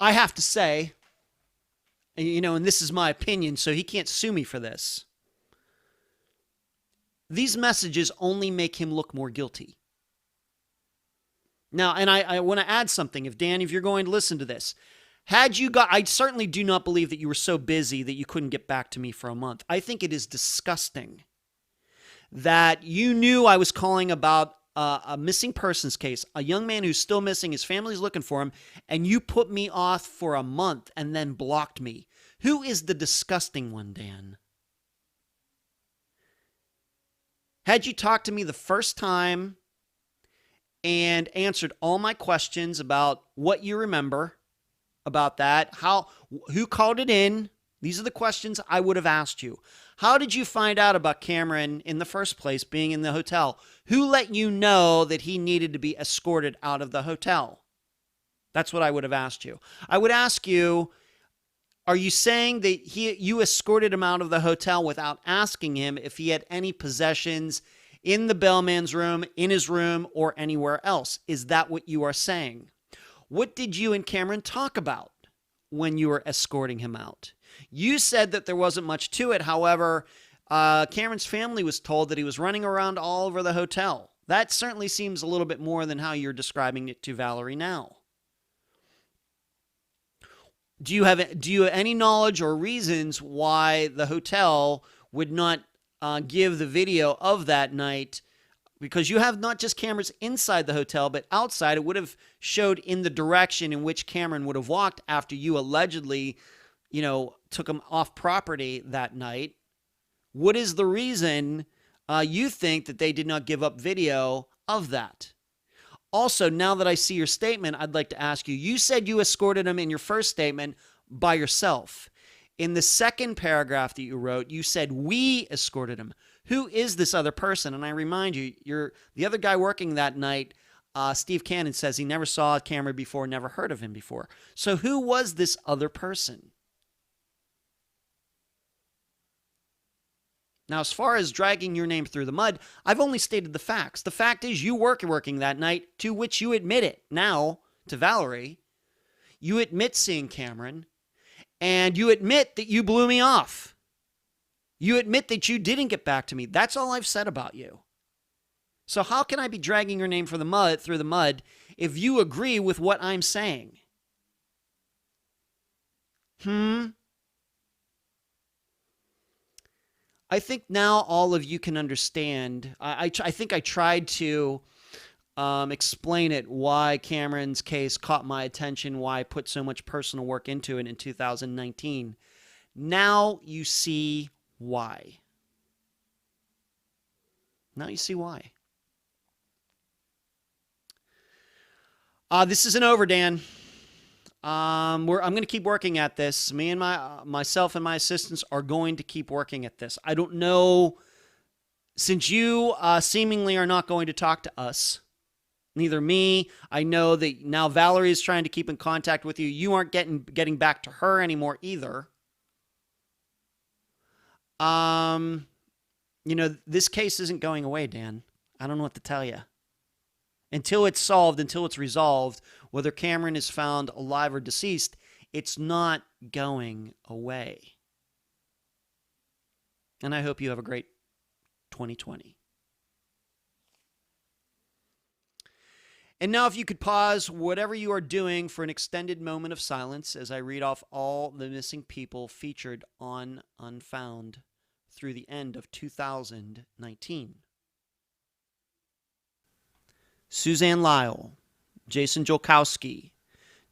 I have to say, and this is my opinion, so he can't sue me for this. these messages only make him look more guilty. Now, and I want to add something. If you're going to listen to this, I certainly do not believe that you were so busy that you couldn't get back to me for a month. I think it is disgusting that you knew I was calling about a missing persons case, a young man who's still missing, his family's looking for him, and you put me off for a month and then blocked me. Who is the disgusting one, Dan? Had you talked to me the first time and answered all my questions about what you remember about that, who called it in, these are the questions I would have asked you. How did you find out about Cameron in the first place being in the hotel? Who let you know that he needed to be escorted out of the hotel? That's what I would have asked you. I would ask you, are you saying that you escorted him out of the hotel without asking him if he had any possessions in the bellman's room, in his room, or anywhere else? Is that what you are saying? What did you and Cameron talk about when you were escorting him out? You said that there wasn't much to it. However, Cameron's family was told that he was running around all over the hotel. That certainly seems a little bit more than how you're describing it to Valerie now. Do you have any knowledge or reasons why the hotel would not give the video of that night? Because you have not just cameras inside the hotel, but outside. It would have showed in the direction in which Cameron would have walked after you allegedly, took him off property that night. What is the reason you think that they did not give up video of that? Also, now that I see your statement, I'd like to ask you, you said you escorted him in your first statement by yourself. In the second paragraph that you wrote, you said we escorted him. Who is this other person? And I remind you, the other guy working that night, Steve Cannon, says he never saw Cameron before, never heard of him before. So who was this other person? Now, as far as dragging your name through the mud, I've only stated the facts. The fact is you were working that night, to which you admit it now to Valerie. You admit seeing Cameron, and you admit that you blew me off. You admit that you didn't get back to me. That's all I've said about you. So how can I be dragging your name through the mud if you agree with what I'm saying? I think now all of you can understand. I think I tried to explain it, why Cameron's case caught my attention, why I put so much personal work into it in 2019. Now you see why. Now you see why. This isn't over, Dan. I'm going to keep working at this. Me and myself and my assistants are going to keep working at this. I don't know, since you seemingly are not going to talk to us, neither me. I know that now Valerie is trying to keep in contact with you. You aren't getting back to her anymore either. This case isn't going away, Dan. I don't know what to tell you. Until it's solved, until it's resolved, whether Cameron is found alive or deceased, it's not going away. And I hope you have a great 2020. And now if you could pause whatever you are doing for an extended moment of silence as I read off all the missing people featured on Unfound through the end of 2019. Suzanne Lyle, Jason Jolkowski,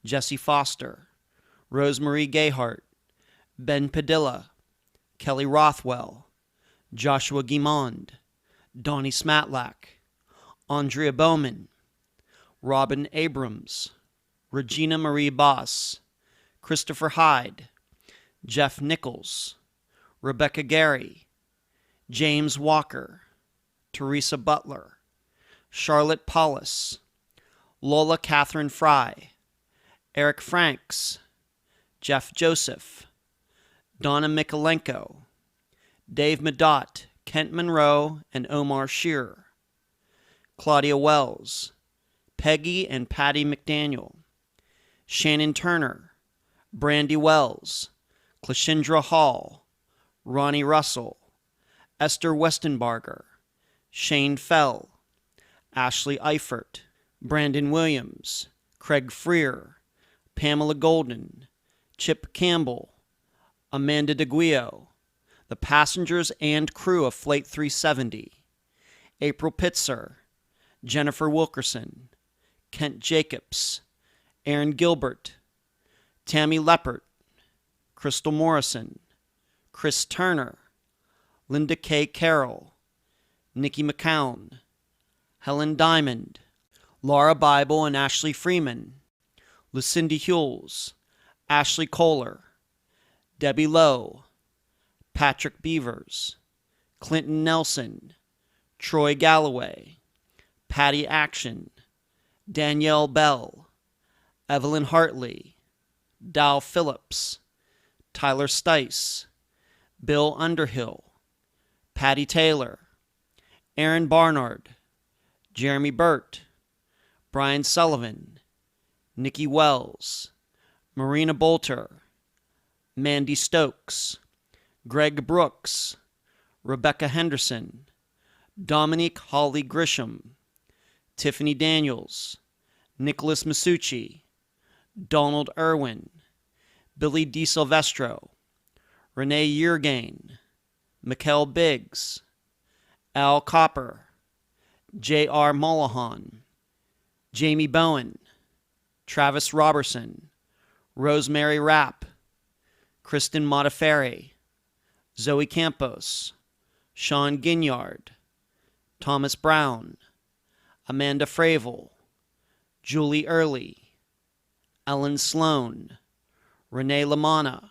Jesse Foster, Rosemarie Gayhart, Ben Padilla, Kelly Rothwell, Joshua Guimond, Donnie Smatlack, Andrea Bowman, Robin Abrams, Regina Marie Boss, Christopher Hyde, Jeff Nichols, Rebecca Gary, James Walker, Teresa Butler, Charlotte Paulus, Lola Catherine Fry, Eric Franks, Jeff Joseph, Donna Mikolenko, Dave Medott, Kent Monroe, and Omar Shearer, Claudia Wells, Peggy and Patty McDaniel, Shannon Turner, Brandy Wells, Clashendra Hall, Ronnie Russell, Esther Westenbarger, Shane Fell, Ashley Eifert, Brandon Williams, Craig Freer, Pamela Golden, Chip Campbell, Amanda DeGuio, the passengers and crew of Flight 370, April Pitzer, Jennifer Wilkerson, Kent Jacobs, Aaron Gilbert, Tammy Leppert, Krystal Morrison, Chris Turner, Linda K. Carroll, Nikki McCown, Helen Diamond, Laura Bible and Ashley Freeman, Lucinda Hewells, Ashley Kohler, Debbie Lowe, Patrick Beavers, Clinton Nelson, Troy Galloway, Patty Action, Danielle Bell, Evelyn Hartley, Dal Phillips, Tyler Stice, Bill Underhill, Patty Taylor, Aaron Barnard, Jeremy Burt, Brian Sullivan, Nikki Wells, Marina Bolter, Mandy Stokes, Greg Brooks, Rebecca Henderson, Dominique Holly Grisham, Tiffany Daniels, Nicholas Masucci, Donald Irwin, Billy DiSilvestro, Renee Yeargain, Mikkel Biggs, Al Copper, J.R. Mullahan, Jamie Bowen, Travis Robertson, Rosemary Rapp, Kristen Modafferi, Zoe Campos, Sean Ginyard, Thomas Brown, Amanda Fravel, Julie Early, Ellen Sloane, Renee Lamanna,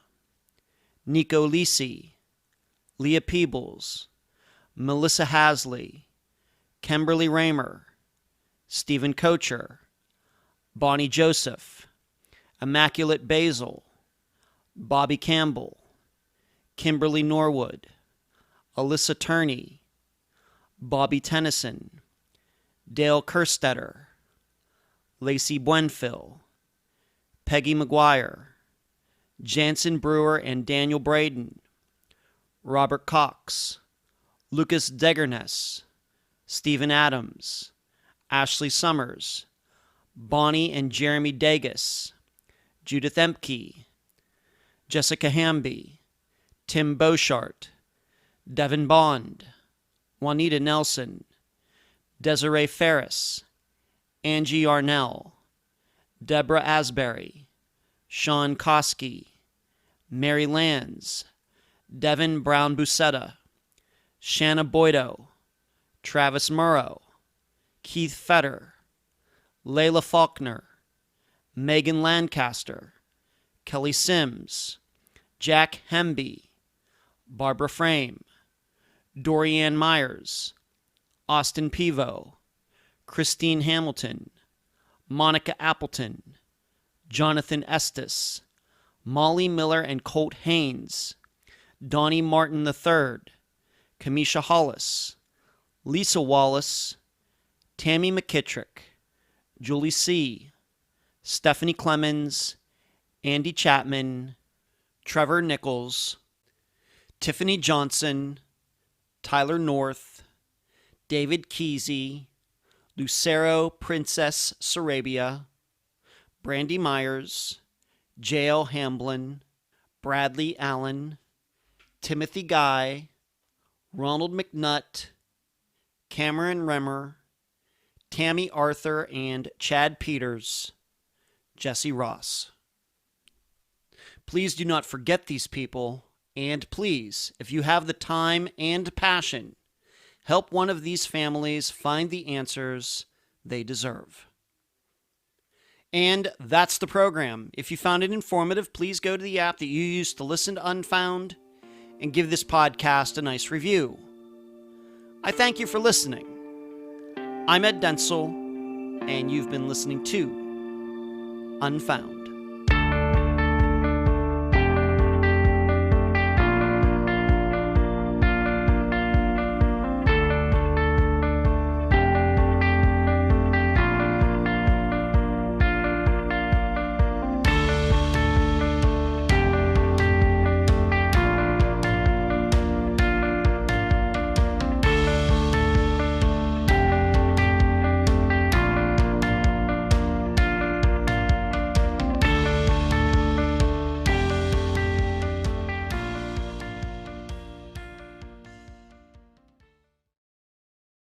Nico Lisi, Leah Peebles, Melissa Hasley, Kimberly Remer, Stephen Kocher, Bonnie Joseph, Immaculate Basil, Bobby Campbell, Kimberly Norwood, Alyssa Turney, Bobby Tennyson, Dale Kerstetter, Lacy One-Fill, Peggy McGuire, Jansen Brewer and Daniel Braden, Robert Cox, Lucas Degerness, Stephen Adams, Ashley Summers, Bonnie and Jeremy Degas, Judith Empke, Jessica Hamby, Tim Beauchart, Devin Bond, Juanita Nelson, Desiree Ferris, Angie Yarnell, Deborah Asbury, Sean Koski, Mary Lands, Devin Brown Busetta, Shanna Boydo, Travis Murrow, Keith Fetter, Layla Faulkner, Meghan Lancaster, Kelly Sims, Jack Hemby, Barbara Frame, Dorian Meyers, Austin Pivo, Christine Hamilton, Monica Appleton, Jonathan Estes, Molly Miller and Colt Haynes, Donnie Martin III, Kamisha Hollis, Lisa Wallace, Tammy McKittrick, Julie C., Stephanie Clemens, Andy Chapman, Trevor Nichols, Tiffany Johnson, Tyler North, David Kesey, Lucero Princess Sarabia, Brandy Myers, Jael Hamblin, Bradley Allen, Timothy Guy, Ronald McNutt, Cameron Remer, Tammy Arthur and Chad Peters, Jesse Ross. Please do not forget these people, and please, if you have the time and passion, help one of these families find the answers they deserve. And that's the program. If you found it informative, please go to the app that you use to listen to Unfound and give this podcast a nice review. I thank you for listening. I'm Ed Dentzel, and you've been listening to Unfound.